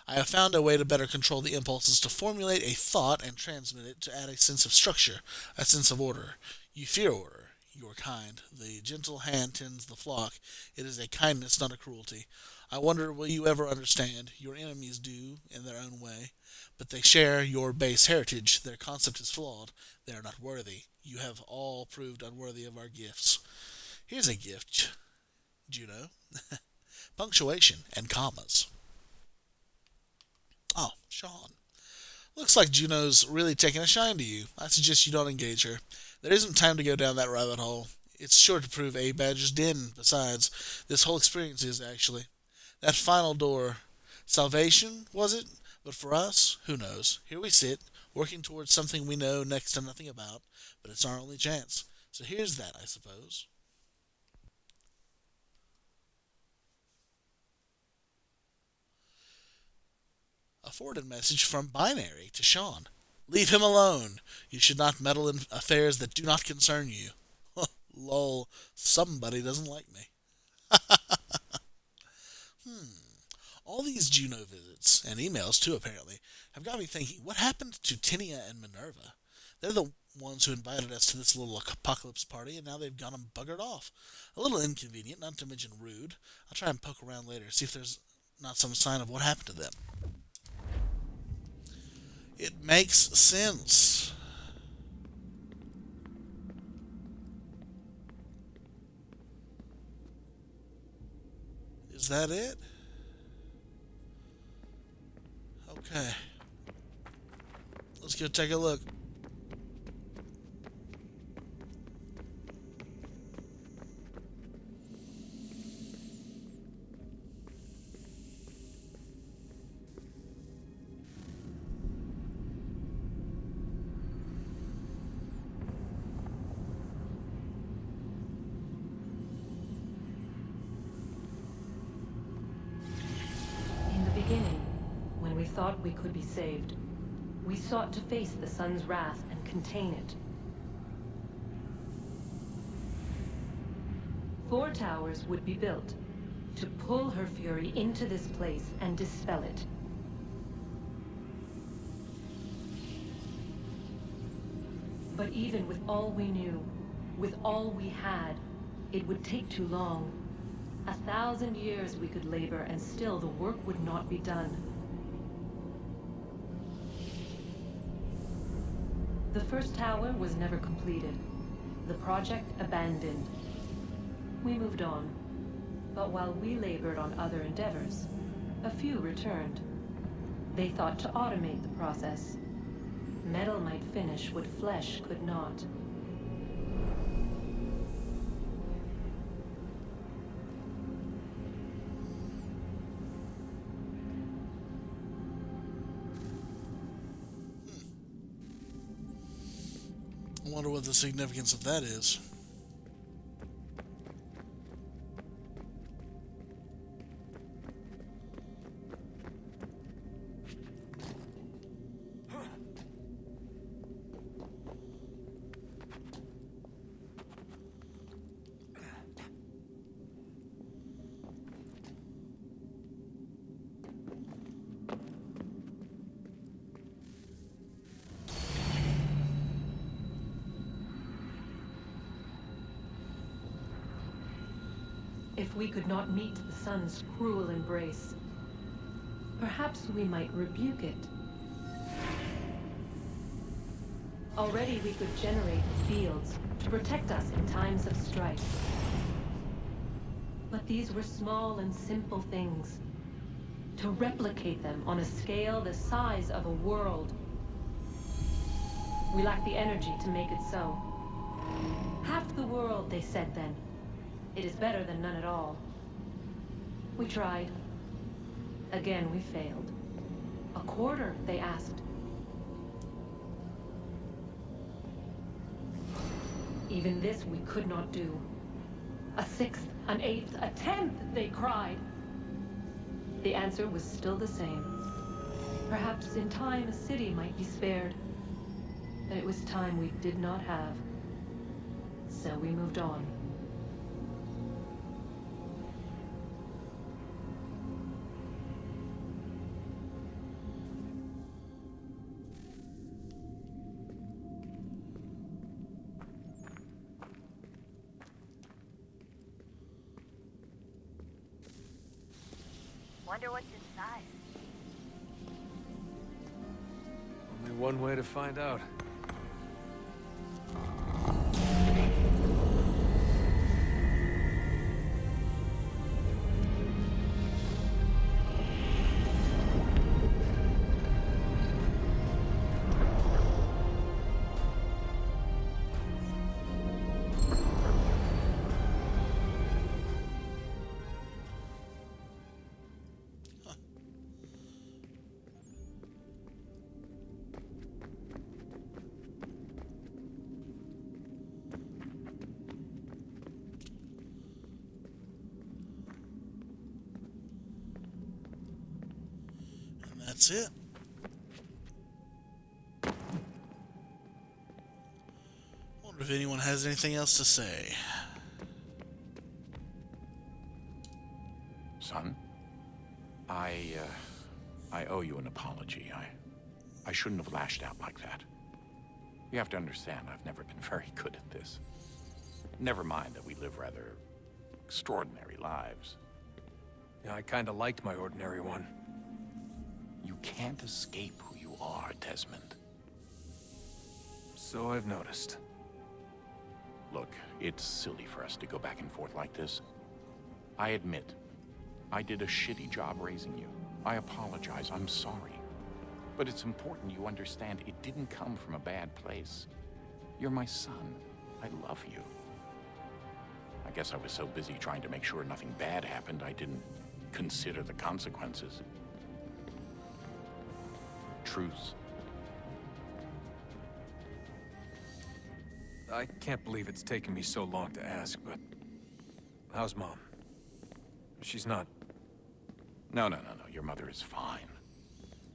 I have found a way to better control the impulses to formulate a thought and transmit it to add a sense of structure, a sense of order. You fear order. You are kind. The gentle hand tends the flock. It is a kindness, not a cruelty. I wonder, will you ever understand? Your enemies do, in their own way. But they share your base heritage. Their concept is flawed. They are not worthy. You have all proved unworthy of our gifts. Here's a gift, Juno. Punctuation and commas. Oh, Sean. Looks like Juno's really taking a shine to you. I suggest you don't engage her. There isn't time to go down that rabbit hole. It's sure to prove a badger's den. Besides, this whole experience is, actually. That final door. Salvation, was it? But for us, who knows? Here we sit, working towards something we know next to nothing about, but it's our only chance. So here's that, I suppose. A forwarded message from Binary to Sean. Leave him alone. You should not meddle in affairs that do not concern you. Lol, somebody doesn't like me. All these Juno visits, and emails too apparently, have got me thinking, what happened to Tinia and Minerva? They're the ones who invited us to this little apocalypse party, and now they've gone and buggered off. A little inconvenient, not to mention rude. I'll try and poke around later, see if there's not some sign of what happened to them. It makes sense. Is that it? Okay. Let's go take a look. thought we could be saved. We sought to face the sun's wrath and contain it. 4 towers would be built to pull her fury into this place and dispel it. But even with all we knew, with all we had, it would take too long. 1,000 years we could labor and still the work would not be done. The first tower was never completed. The project abandoned. We moved on. But while we labored on other endeavors, a few returned. They thought to automate the process. Metal might finish what flesh could not. I wonder what the significance of that is. If we could not meet the sun's cruel embrace, perhaps we might rebuke it. Already we could generate fields to protect us in times of strife. But these were small and simple things. To replicate them on a scale the size of a world. We lack the energy to make it so. Half the world, they said then. It is better than none at all. We tried. Again, we failed. A quarter, they asked. Even this we could not do. A 6th, an 8th, a 10th, they cried. The answer was still the same. Perhaps in time a city might be spared. But it was time we did not have. So we moved on. Wonder what's inside. Only one way to find out. That's it. Wonder if anyone has anything else to say. Son, I owe you an apology. I shouldn't have lashed out like that. You have to understand, I've never been very good at this. Never mind that we live rather extraordinary lives. Yeah, I kinda liked my ordinary one. You can't escape who you are, Desmond. So I've noticed. Look, it's silly for us to go back and forth like this. I admit, I did a shitty job raising you. I apologize, I'm sorry. But it's important you understand it didn't come from a bad place. You're my son. I love you. I guess I was so busy trying to make sure nothing bad happened, I didn't consider the consequences. Truce. I can't believe it's taken me so long to ask, but... how's Mom? She's not... No. Your mother is fine.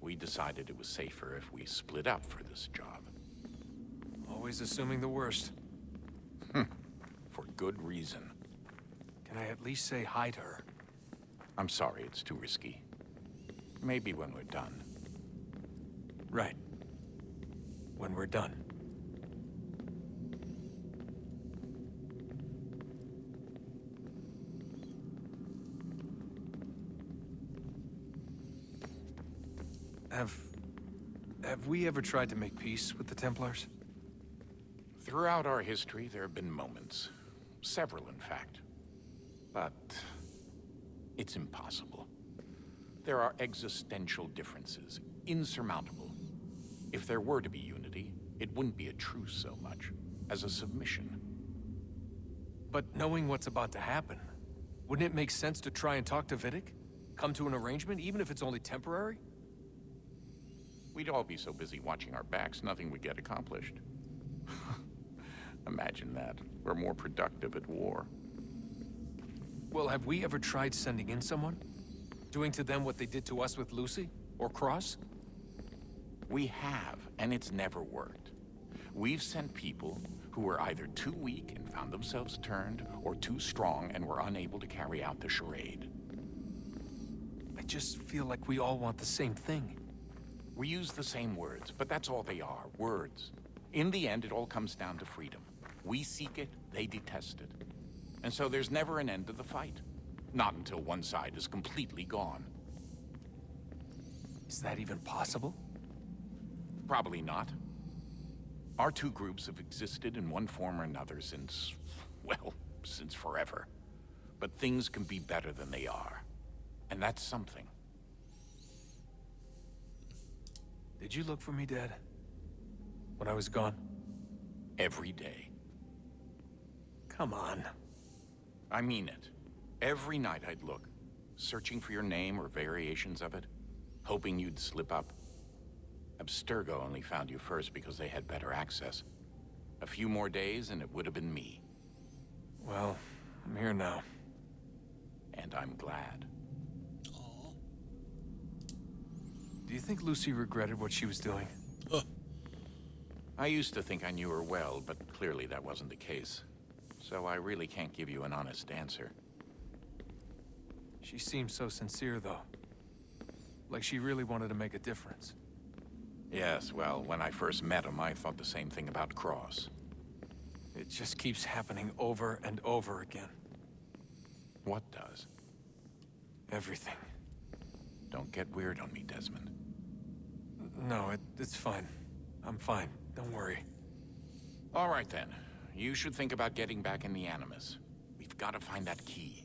We decided it was safer if we split up for this job. Always assuming the worst. For good reason. Can I at least say hi to her? I'm sorry, it's too risky. Maybe when we're done. Right. When we're done. Have we ever tried to make peace with the Templars? Throughout our history, there have been moments. Several, in fact. But it's impossible. There are existential differences, insurmountable. If there were to be unity, it wouldn't be a truce so much as a submission. But knowing what's about to happen, wouldn't it make sense to try and talk to Vidic? Come to an arrangement, even if it's only temporary? We'd all be so busy watching our backs, nothing would get accomplished. Imagine that. We're more productive at war. Well, have we ever tried sending in someone? Doing to them what they did to us with Lucy? Or Cross? We have, and it's never worked. We've sent people who were either too weak and found themselves turned, or too strong and were unable to carry out the charade. I just feel like we all want the same thing. We use the same words, but that's all they are, words. In the end, it all comes down to freedom. We seek it, they detest it. And so there's never an end to the fight. Not until one side is completely gone. Is that even possible? Probably not. Our two groups have existed in one form or another since, well, since forever. But things can be better than they are. And that's something. Did you look for me, Dad? When I was gone? Every day. Come on. I mean it. Every night I'd look, searching for your name or variations of it, hoping you'd slip up. Abstergo only found you first because they had better access. A few more days and it would have been me. Well, I'm here now. And I'm glad. Do you think Lucy regretted what she was doing? I used to think I knew her well, but clearly that wasn't the case. So I really can't give you an honest answer. She seemed so sincere, though. Like she really wanted to make a difference. Yes, well, when I first met him, I thought the same thing about Cross. It just keeps happening over and over again. What does? Everything. Don't get weird on me, Desmond. No, it's fine. I'm fine. Don't worry. All right, then. You should think about getting back in the Animus. We've got to find that key.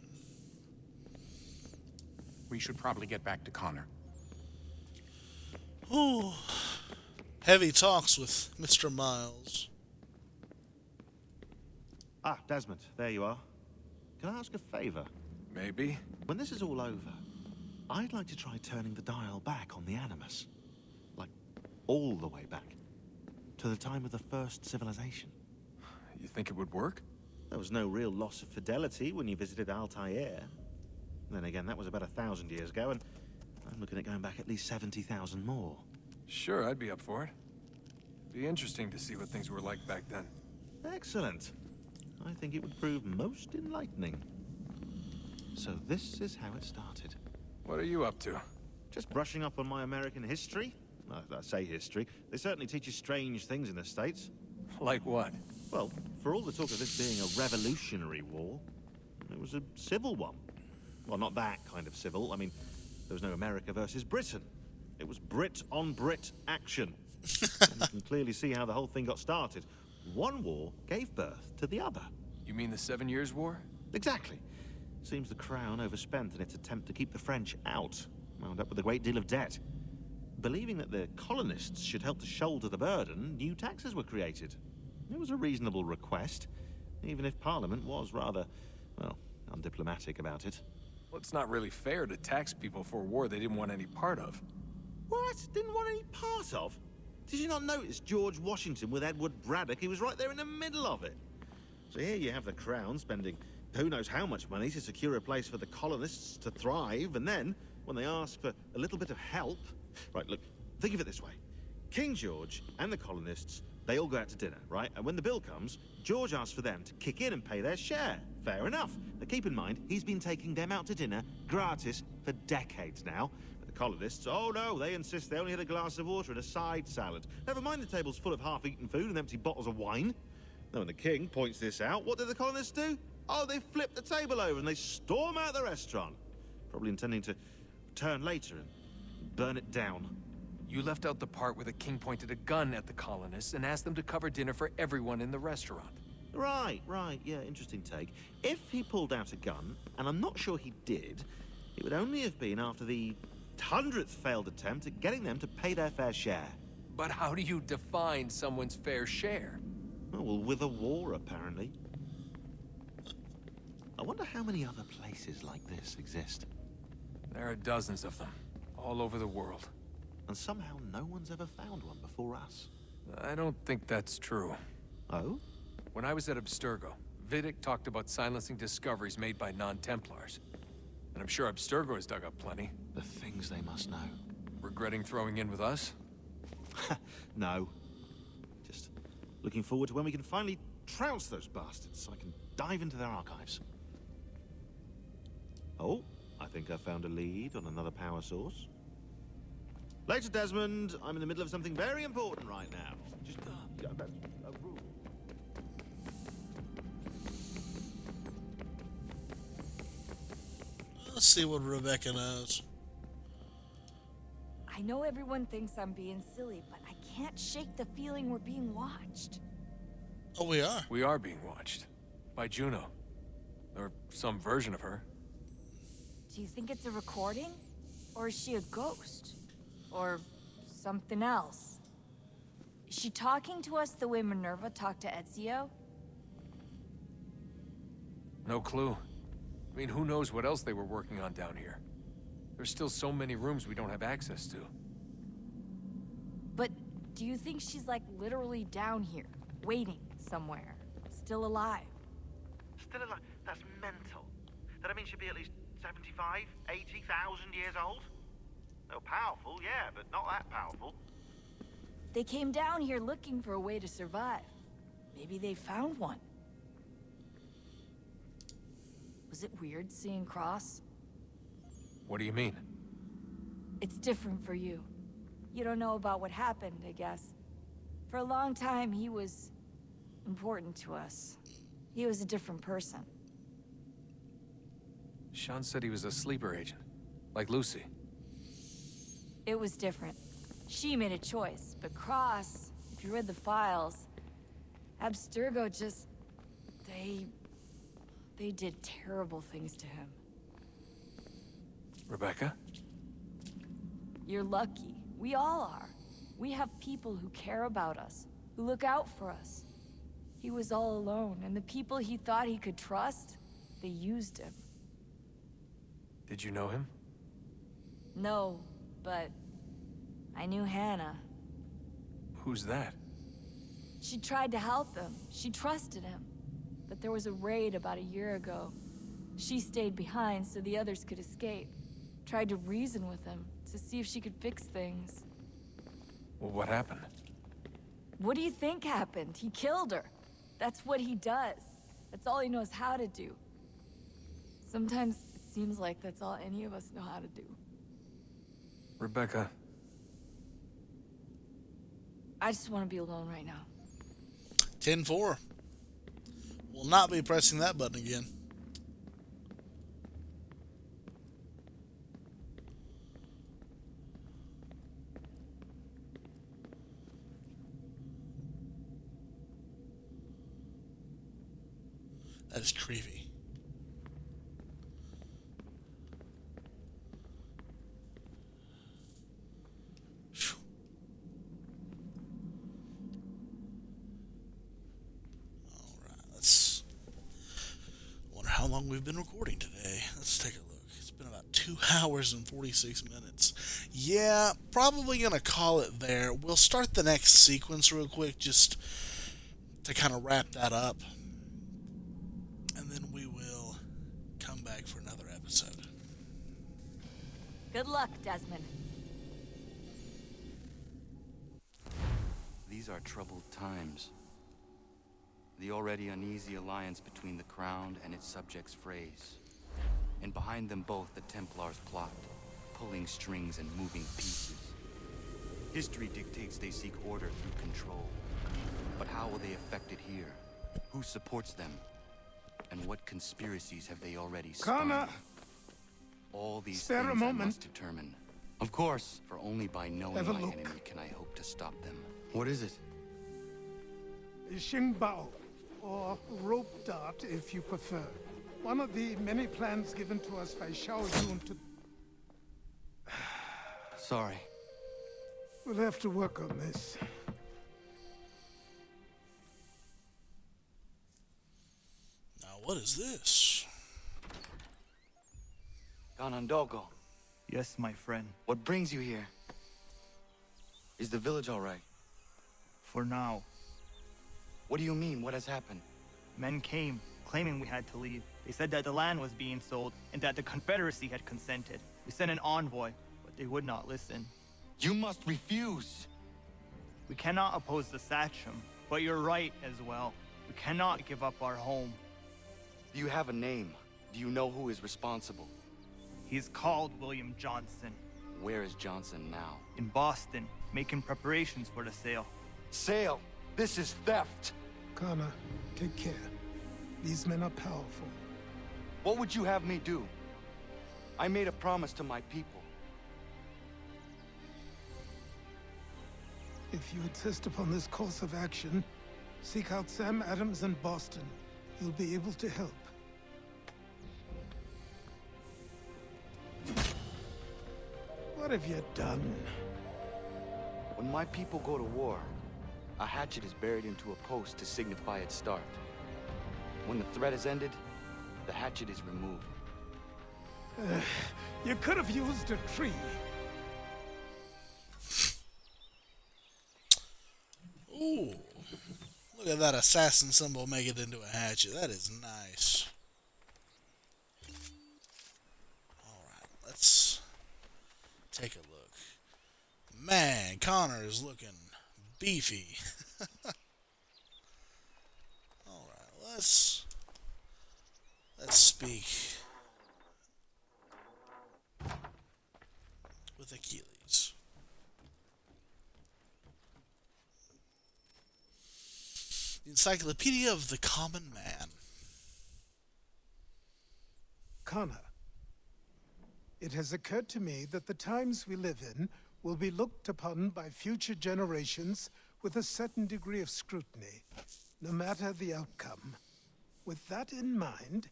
We should probably get back to Connor. Ooh. Heavy talks with Mr. Miles. Ah, Desmond, there you are. Can I ask a favor? Maybe. When this is all over, I'd like to try turning the dial back on the Animus. Like, all the way back. To the time of the first civilization. You think it would work? There was no real loss of fidelity when you visited Altair. Then again, that was about 1,000 years ago, and I'm looking at going back at least 70,000 more. Sure, I'd be up for it. Be interesting to see what things were like back then. Excellent. I think it would prove most enlightening. So this is how it started. What are you up to? Just brushing up on my American history. I say history. They certainly teach you strange things in the States. Like what? Well, for all the talk of this being a revolutionary war, it was a civil one. Well, not that kind of civil. I mean, there was no America versus Britain. It was Brit on Brit action. And you can clearly see how the whole thing got started. One war gave birth to the other. You mean the 7 Years' War? Exactly. Seems the Crown overspent in its attempt to keep the French out, wound up with a great deal of debt. Believing that the colonists should help to shoulder the burden, new taxes were created. It was a reasonable request, even if Parliament was rather, well, undiplomatic about it. Well, it's not really fair to tax people for a war they didn't want any part of. What? Didn't want any part of? Did you not notice George Washington with Edward Braddock? He was right there in the middle of it. So here you have the Crown spending who knows how much money to secure a place for the colonists to thrive, and then, when they ask for a little bit of help, Right, look, think of it this way. King George and the colonists, they all go out to dinner, right? And when the bill comes, George asks for them to kick in and pay their share. Fair enough. But keep in mind, he's been taking them out to dinner gratis for decades now. But the colonists, oh no, they insist they only had a glass of water and a side salad. Never mind the table's full of half-eaten food and empty bottles of wine. Now, when the king points this out, what do the colonists do? Oh, they flip the table over and they storm out the restaurant. Probably intending to return later and burn it down. You left out the part where the king pointed a gun at the colonists and asked them to cover dinner for everyone in the restaurant. Right, yeah, interesting take. If he pulled out a gun, and I'm not sure he did, it would only have been after the 100th failed attempt at getting them to pay their fair share. But how do you define someone's fair share? Oh, well, with a war, apparently. I wonder how many other places like this exist. There are dozens of them, all over the world. And somehow no one's ever found one before us. I don't think that's true. Oh? When I was at Abstergo, Vidic talked about silencing discoveries made by non-Templars. And I'm sure Abstergo has dug up plenty. The things they must know. Regretting throwing in with us? No. Just looking forward to when we can finally trounce those bastards so I can dive into their archives. Oh, I think I found a lead on another power source. Later, Desmond. I'm in the middle of something very important right now. Just that's a rule. Let's see what Rebecca knows. I know everyone thinks I'm being silly, but I can't shake the feeling we're being watched. Oh, we are? We are being watched. By Juno. Or some version of her. Do you think it's a recording? Or is she a ghost? Or something else? Is she talking to us the way Minerva talked to Ezio? No clue. I mean, who knows what else they were working on down here? There's still so many rooms we don't have access to. But do you think she's like literally down here, waiting somewhere, still alive? Still alive? That's mental. That I mean she'd be at least 75, 80,000 years old? Oh, powerful, yeah, but not that powerful. They came down here looking for a way to survive. Maybe they found one. Was it weird seeing Cross? What do you mean? It's different for you. You don't know about what happened, I guess. For a long time, he was important to us. He was a different person. Sean said he was a sleeper agent. Like Lucy. It was different. She made a choice, but Cross, if you read the files, Abstergo just... They did terrible things to him. Rebecca? You're lucky. We all are. We have people who care about us, who look out for us. He was all alone, and the people he thought he could trust, they used him. Did you know him? No, but I knew Hannah. Who's that? She tried to help him. She trusted him. But there was a raid about a year ago. She stayed behind so the others could escape. Tried to reason with him to see if she could fix things. Well, what happened? What do you think happened? He killed her. That's what he does. That's all he knows how to do. Sometimes it seems like that's all any of us know how to do. Rebecca. I just want to be alone right now. 10-4. Will not be pressing that button again. That is creepy. How long we've been recording today. Let's take a look. It's been about 2 hours and 46 minutes. Yeah, probably gonna call it there. We'll start the next sequence real quick just to kind of wrap that up. And then we will come back for another episode. Good luck, Desmond. These are troubled times. The already uneasy alliance between the Crown and its subjects frays. And behind them both the Templars plot, pulling strings and moving pieces. History dictates they seek order through control. But how will they affect it here? Who supports them? And what conspiracies have they already spun? Connor! All these Spare a things I moment. must determine. Of course, for only by knowing Have a my look. enemy can I hope to stop them. What is it? A Xingbao, or rope dart if you prefer. One of the many plans given to us by Xiao Yun to... Sorry. We'll have to work on this. Now, what is this? Ganondogo. Yes, my friend. What brings you here? Is the village all right? For now. What do you mean? What has happened? Men came, claiming we had to leave. They said that the land was being sold, and that the Confederacy had consented. We sent an envoy, but they would not listen. You must refuse! We cannot oppose the Sachem, but you're right as well. We cannot give up our home. Do you have a name? Do you know who is responsible? He's called William Johnson. Where is Johnson now? In Boston, making preparations for the sale. Sale! This is theft! Connor, take care. These men are powerful. What would you have me do? I made a promise to my people. If you insist upon this course of action, seek out Sam Adams in Boston. He'll be able to help. What have you done? When my people go to war, a hatchet is buried into a post to signify its start. When the threat is ended, the hatchet is removed. You could have used a tree. Ooh. Look at that assassin symbol make it into a hatchet. That is nice. Alright, let's take a look. Man, Connor is looking beefy. Alright, let's speak with Achilles. The Encyclopedia of the Common Man. Connor, it has occurred to me that the times we live in will be looked upon by future generations with a certain degree of scrutiny, no matter the outcome. With that in mind,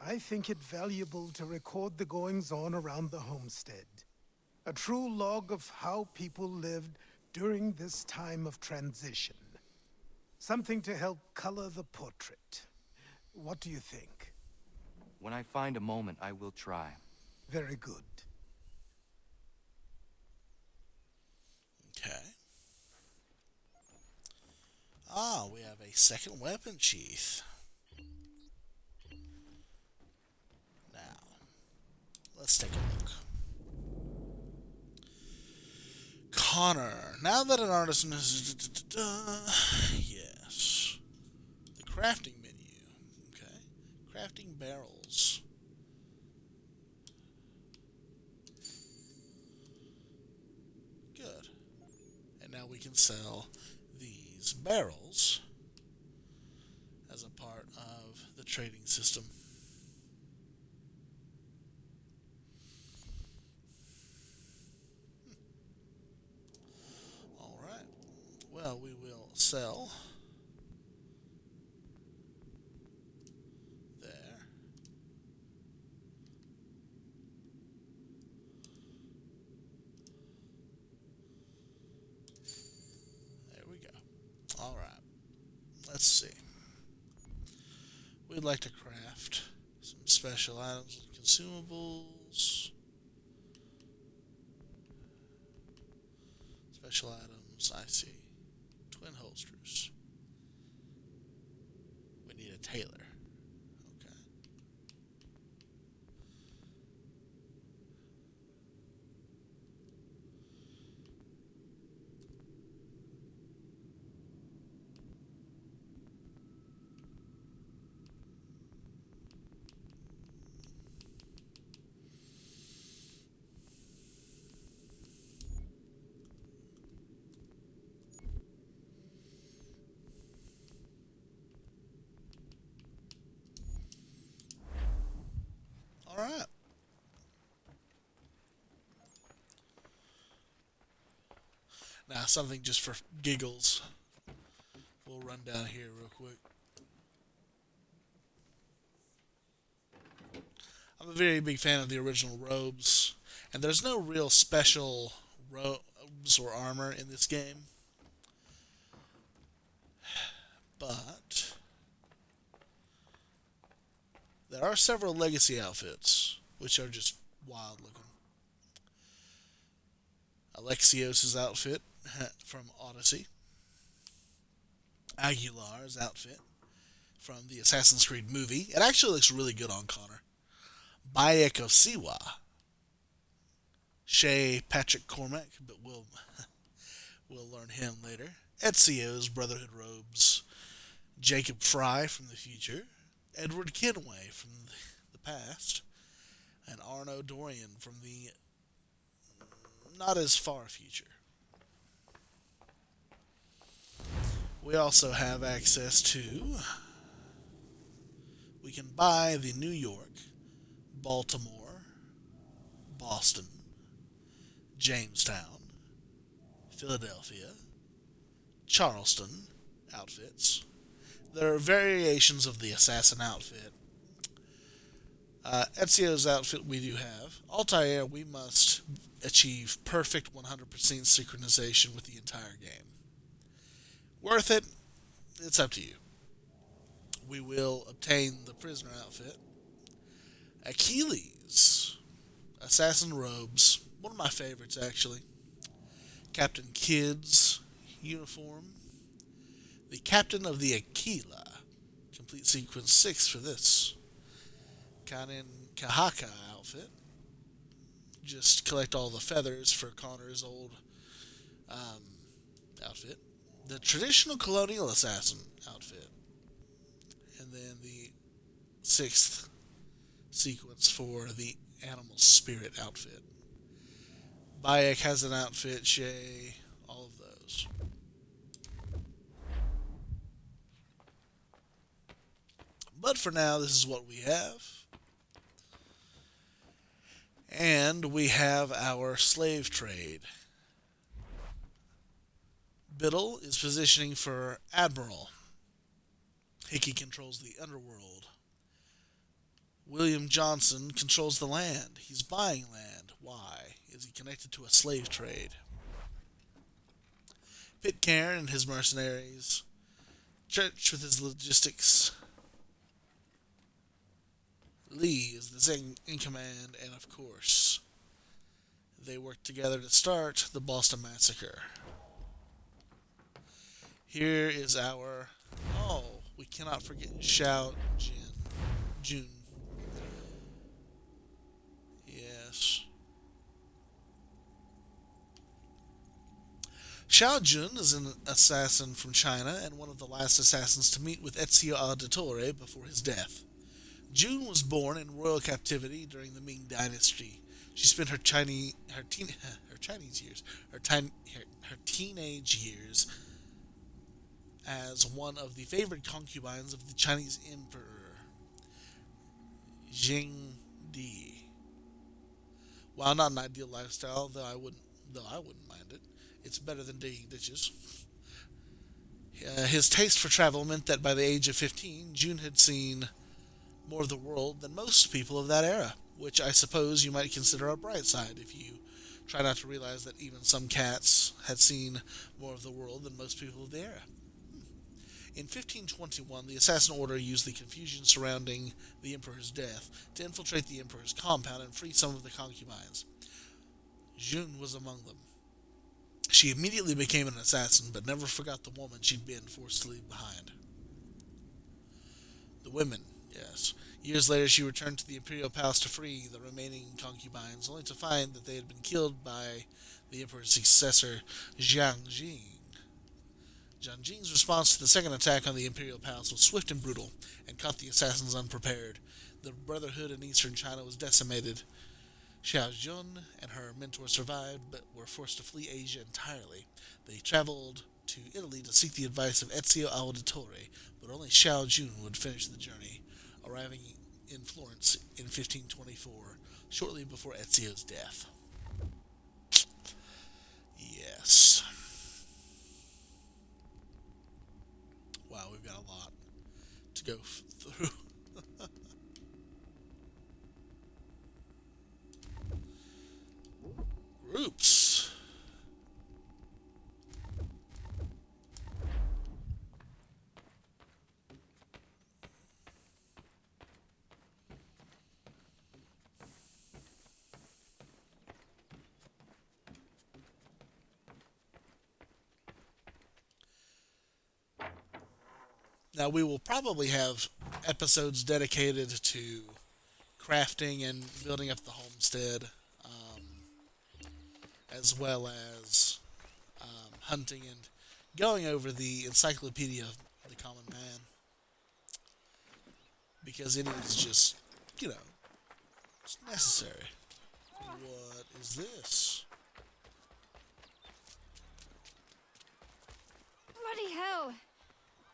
I think it valuable to record the goings-on around the homestead. A true log of how people lived during this time of transition. Something to help color the portrait. What do you think? When I find a moment, I will try. Very good. Okay. Ah, we have a second weapon sheath. Now, let's take a look. Connor. Now that an artisan is... Yes. The crafting menu. Okay. Crafting barrels. Good. And now we can sell these barrels as a part of the trading system. Alright. Well, we will sell there. There we go. Alright. Let's see. We'd like to craft some special items and consumables. Special items, I see. Twin holsters. We need a tailor. Okay. Now, something just for giggles. We'll run down here real quick. I'm a very big fan of the original robes, and there's no real special robes or armor in this game. But there are several legacy outfits, which are just wild looking. Alexios' outfit from Odyssey. Aguilar's outfit from the Assassin's Creed movie. It actually looks really good on Connor. Bayek of Siwa. Shay Patrick Cormac, but we'll learn him later. Ezio's Brotherhood robes. Jacob Fry from the future. Edward Kenway from the past. And Arno Dorian from the not as far future. We also have access to, we can buy the New York, Baltimore, Boston, Jamestown, Philadelphia, Charleston outfits. There are variations of the assassin outfit. Ezio's outfit we do have. Altair, we must achieve perfect 100% synchronization with the entire game. Worth it? It's up to you. We will obtain the prisoner outfit. Achilles. Assassin robes. One of my favorites, actually. Captain Kidd's uniform. The Captain of the Aquila. Complete sequence 6 for this. Kanin Kahaka outfit. Just collect all the feathers for Connor's old outfit. The traditional colonial assassin outfit. And then the 6th sequence for the animal spirit outfit. Bayek has an outfit, Shay, all of those. But for now, this is what we have. And we have our slave trade. Biddle is positioning for Admiral. Hickey controls the underworld. William Johnson controls the land. He's buying land. Why? Is he connected to a slave trade? Pitcairn and his mercenaries. Church with his logistics. Lee is the second in command, and of course, they work together to start the Boston Massacre. Here is our... Oh, we cannot forget Xiao Jun. Yes. Xiao Jun is an assassin from China and one of the last assassins to meet with Ezio Auditore before his death. June was born in royal captivity during the Ming Dynasty. She spent her teenage years as one of the favorite concubines of the Chinese Emperor Jing Di. While not an ideal lifestyle, though I wouldn't mind it. It's better than digging ditches. His taste for travel meant that by the age of 15, June had seen more of the world than most people of that era, which I suppose you might consider a bright side if you try not to realize that even some cats had seen more of the world than most people of the era. In 1521, the Assassin Order used the confusion surrounding the Emperor's death to infiltrate the Emperor's compound and free some of the concubines. June was among them. She immediately became an assassin, but never forgot the woman she'd been forced to leave behind. The women, yes. Years later, she returned to the Imperial Palace to free the remaining concubines, only to find that they had been killed by the Emperor's successor, Jiang Jing. Jiang Jing's response to the second attack on the Imperial Palace was swift and brutal, and caught the assassins unprepared. The Brotherhood in eastern China was decimated. Xiao Jun and her mentor survived, but were forced to flee Asia entirely. They traveled to Italy to seek the advice of Ezio Auditore, but only Xiao Jun would finish the journey, arriving in Florence in 1524, shortly before Ezio's death. Yes. Now, we will probably have episodes dedicated to crafting and building up the homestead, as well as hunting and going over the Encyclopedia of the Common Man. Because it is just, it's necessary. What is this? Bloody hell!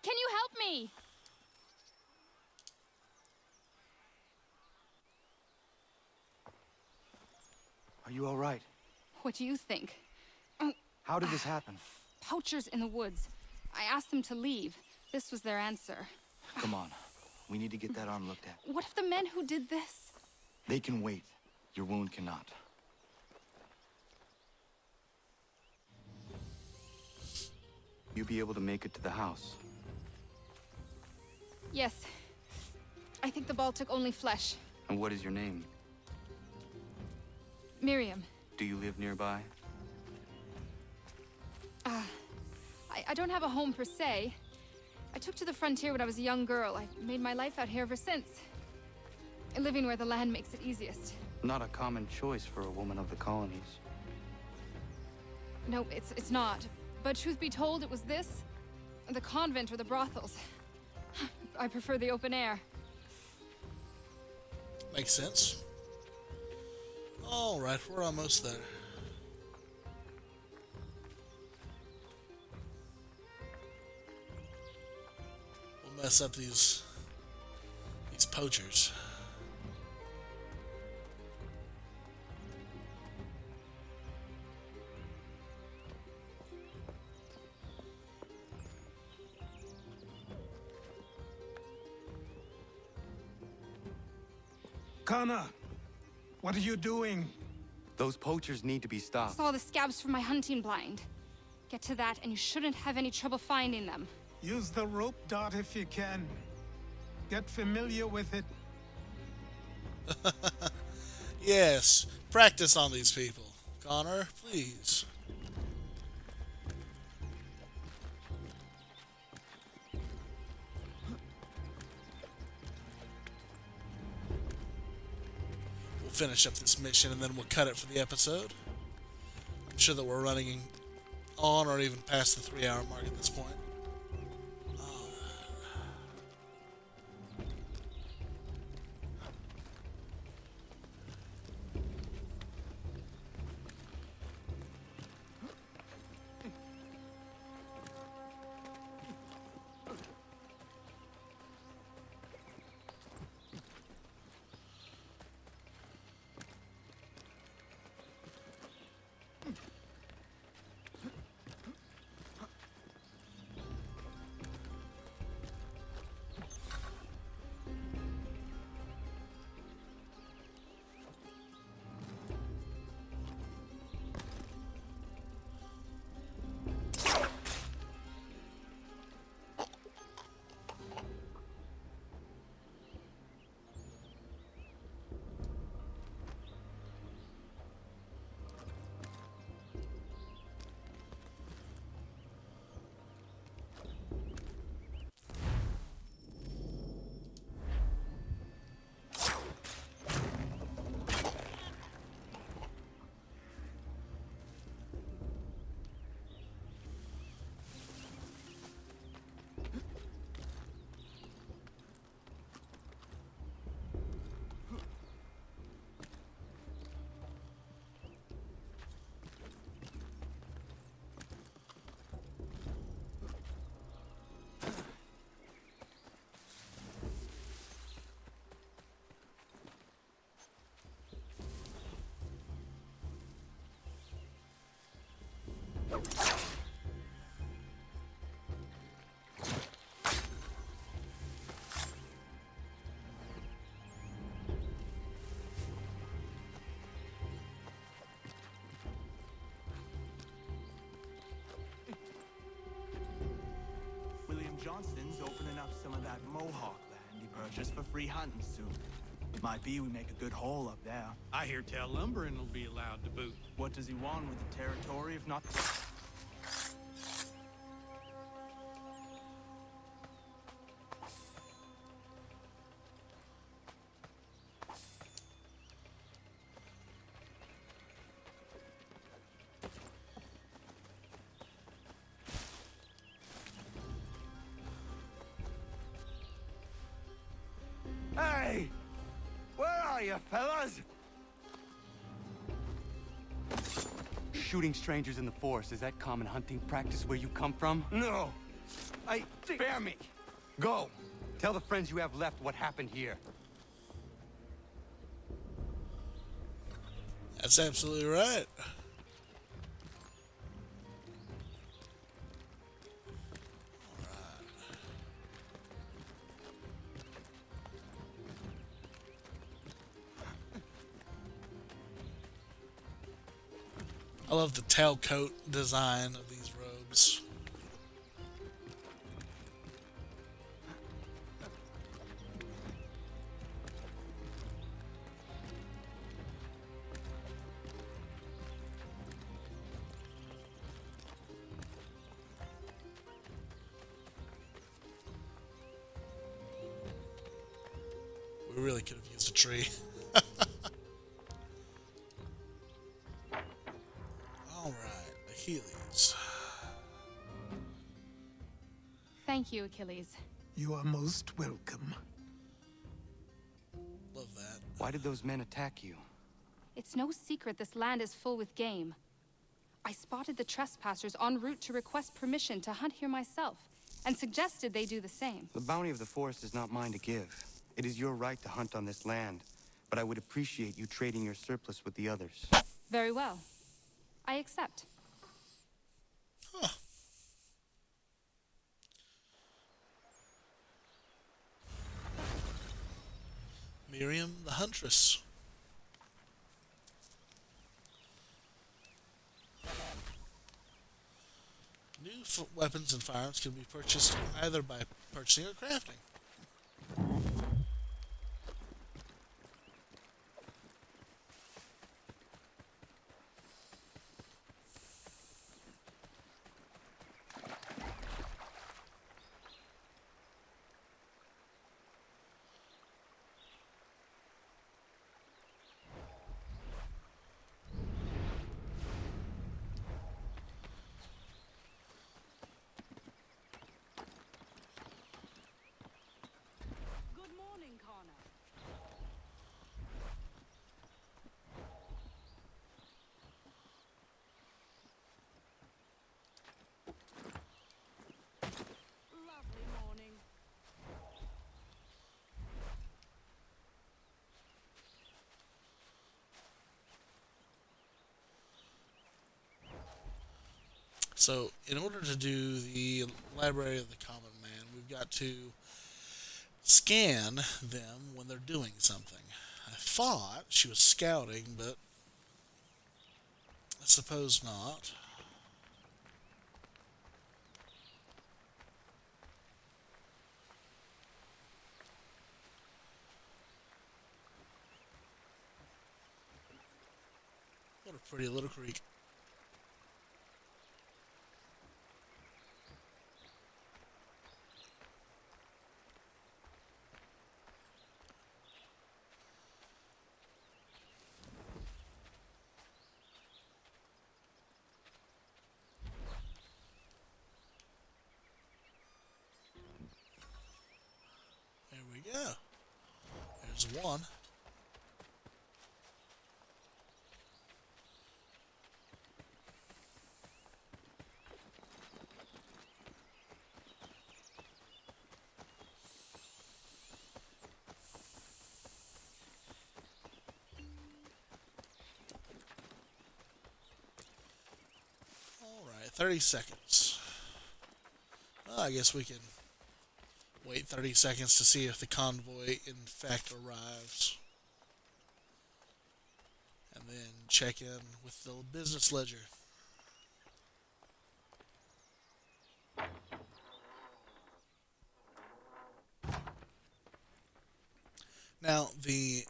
Can you help me? Are you all right? What do you think? How did this happen? Poachers in the woods. I asked them to leave. This was their answer. Come on. We need to get that arm looked at. What if the men who did this? They can wait. Your wound cannot. You be able to make it to the house? Yes. I think the ball took only flesh. And what is your name? Miriam. Do you live nearby? I don't have a home per se. I took to the frontier when I was a young girl. I've made my life out here ever since. Living where the land makes it easiest. Not a common choice for a woman of the colonies. No, it's not. But truth be told, it was this, the convent or the brothels. I prefer the open air. Makes sense. Alright, we're almost there. We'll mess up these poachers. Connor, what are you doing? Those poachers need to be stopped. Saw the scabs from my hunting blind. Get to that, and you shouldn't have any trouble finding them. Use the rope dart if you can. Get familiar with it. Yes, practice on these people. Connor, please. We'll finish up this mission and then we'll cut it for the episode. I'm sure that we're running on or even past the 3-hour mark at this point. Johnston's opening up some of that Mohawk land he purchased for free hunting soon. It might be we make a good haul up there. I hear tell lumbering will be allowed to boot. What does he want with the territory if not... are you, fellas? Shooting strangers in the forest, is that common hunting practice where you come from? No. Spare me. Go. Tell the friends you have left what happened here. That's absolutely right. I love the tailcoat design of these robes. We really could have used a tree. Alright, Achilles. Thank you, Achilles. You are most welcome. Love that. Why did those men attack you? It's no secret this land is full with game. I spotted the trespassers en route to request permission to hunt here myself, and suggested they do the same. The bounty of the forest is not mine to give. It is your right to hunt on this land, but I would appreciate you trading your surplus with the others. Very well. I accept. Huh. Miriam the Huntress. New weapons and firearms can be purchased either by purchasing or crafting. So, in order to do the Library of the Common Man, we've got to scan them when they're doing something. I thought she was scouting, but I suppose not. What a pretty little creek. There we go. There's one. Alright, 30 seconds. Well, I guess we can wait 30 seconds to see if the convoy in fact arrives. And then check in with the business ledger. Now, the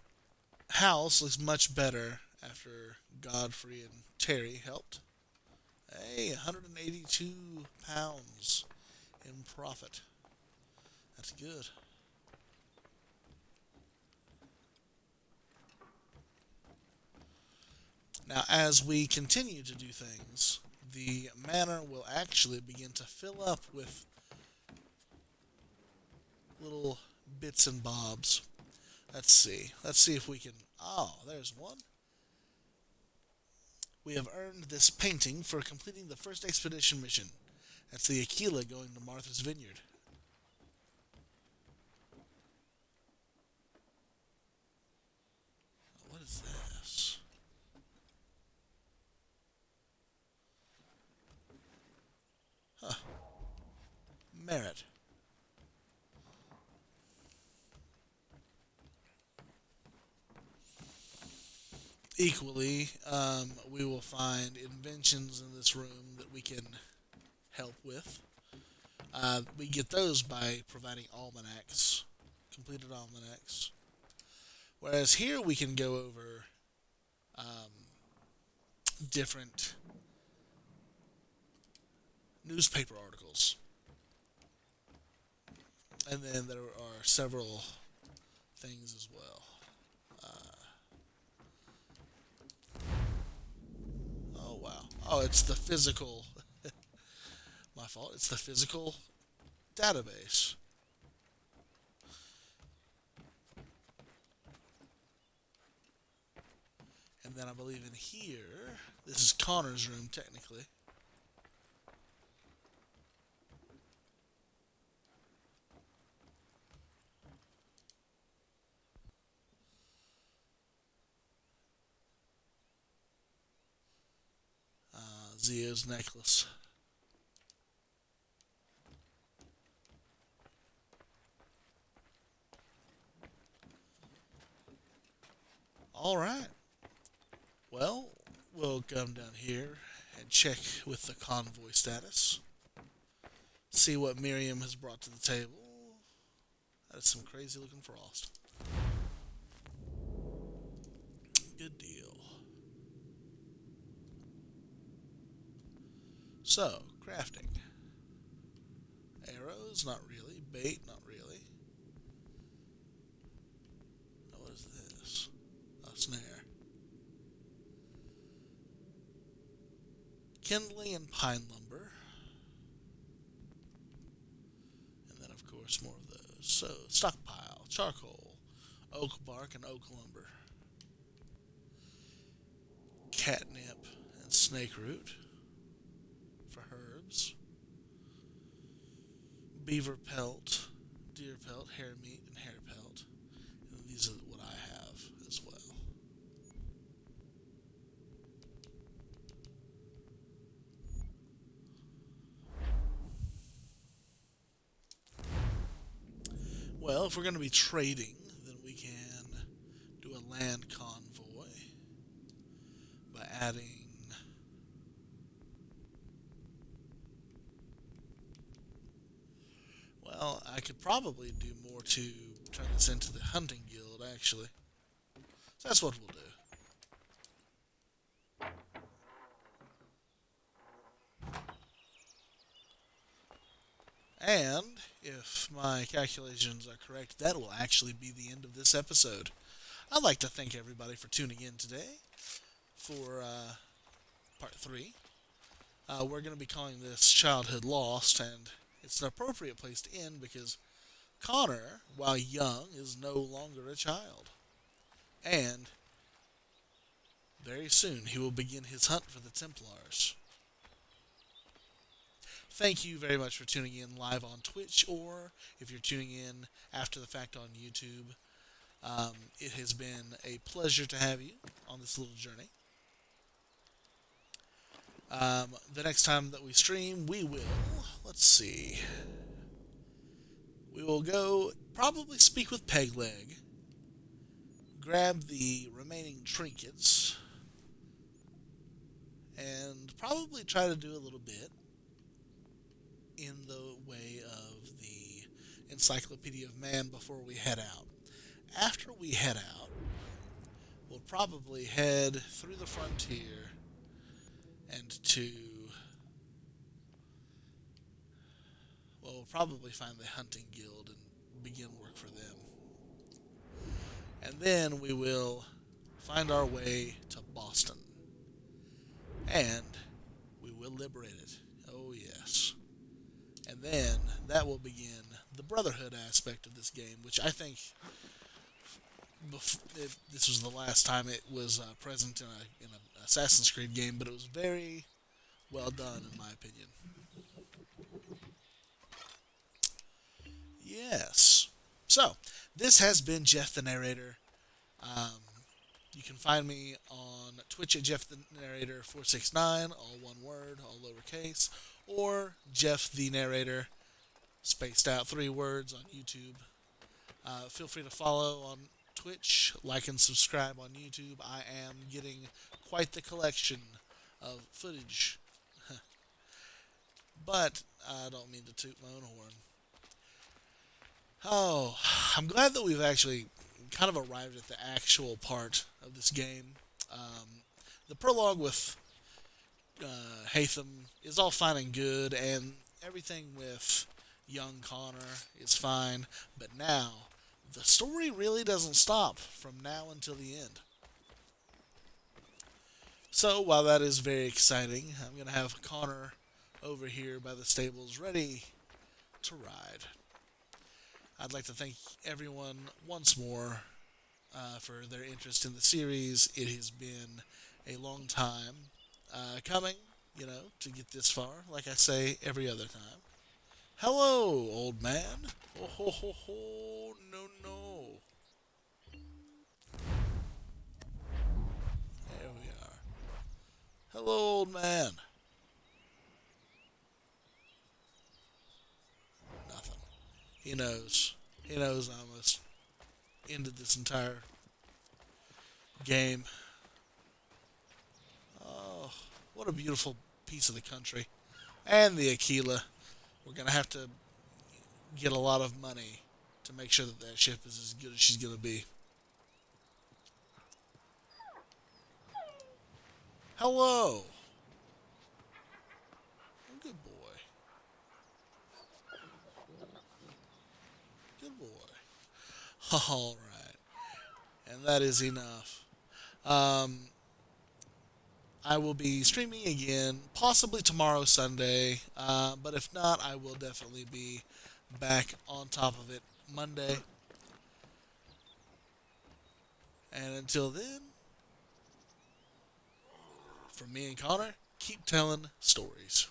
house looks much better after Godfrey and Terry helped. Hey, 182 pounds in profit. That's good. Now, as we continue to do things, the manor will actually begin to fill up with little bits and bobs. Let's see. Let's see if we can... Oh, there's one. We have earned this painting for completing the first expedition mission. That's the Aquila going to Martha's Vineyard. What is this? Huh. Merit. Equally, we will find inventions in this room that we can help with. We get those by providing almanacs, completed almanacs. Whereas here we can go over different newspaper articles. And then there are several things as well. Oh, wow. Oh, it's the physical... My fault. It's the physical database. And then I believe in here, this is Connor's room, technically. Zio's necklace. All right. Well, we'll come down here and check with the convoy status. See what Miriam has brought to the table. That is some crazy looking frost. Good deal. So, crafting. Arrows, not really. Bait, not really. Now, what is this? A snare. Kindling and pine lumber. And then, of course, more of those. So, stockpile, charcoal, oak bark, and oak lumber. Catnip and snake root for herbs. Beaver pelt, deer pelt, hare meat, and hare pelt. And these are what I have as well. Well, if we're going to be trading, then we can do a land convoy by adding well, I could probably do more to turn this into the hunting guild, actually. So that's what we'll do. And, if my calculations are correct, that will actually be the end of this episode. I'd like to thank everybody for tuning in today for part 3. We're going to be calling this Childhood Lost, and it's an appropriate place to end because Connor, while young, is no longer a child. And very soon he will begin his hunt for the Templars. Thank you very much for tuning in live on Twitch, or if you're tuning in after the fact on YouTube. It has been a pleasure to have you on this little journey. The next time that we stream, we will, let's see, we will go probably speak with Pegleg, grab the remaining trinkets, and probably try to do a little bit in the way of the Encyclopedia of Man before we head out. After we head out, we'll probably head through the frontier and to... well, we'll probably find the hunting guild and begin work for them. And then we will find our way to Boston. And we will liberate it. Oh, yes. And then that will begin the Brotherhood aspect of this game, which I think this was the last time it was present in an Assassin's Creed game, but it was very well done in my opinion. Yes. So, this has been Jeff the Narrator. You can find me on Twitch at Jeff the Narrator 469, all one word, all lowercase, or Jeff the Narrator, spaced out 3 words on YouTube. Feel free to follow on Twitch, like and subscribe on YouTube. I am getting quite the collection of footage. But I don't mean to toot my own horn. Oh, I'm glad that we've actually kind of arrived at the actual part of this game. The prologue with Hatham is all fine and good, and everything with young Connor is fine, but now the story really doesn't stop from now until the end. So while that is very exciting, I'm going to have Connor over here by the stables ready to ride. I'd like to thank everyone once more for their interest in the series. It has been a long time coming, to get this far, like I say every other time. Hello, old man. Oh, ho, ho, ho. No. There we are. Hello, old man. Nothing. He knows. He knows I almost ended this entire game. Oh, what a beautiful piece of the country. And the Aquila. We're going to have to get a lot of money to make sure that ship is as good as she's going to be. Hello. Good boy. Good boy. All right. And that is enough. I will be streaming again, possibly tomorrow, Sunday. But if not, I will definitely be back on top of it Monday. And until then, from me and Connor, keep telling stories.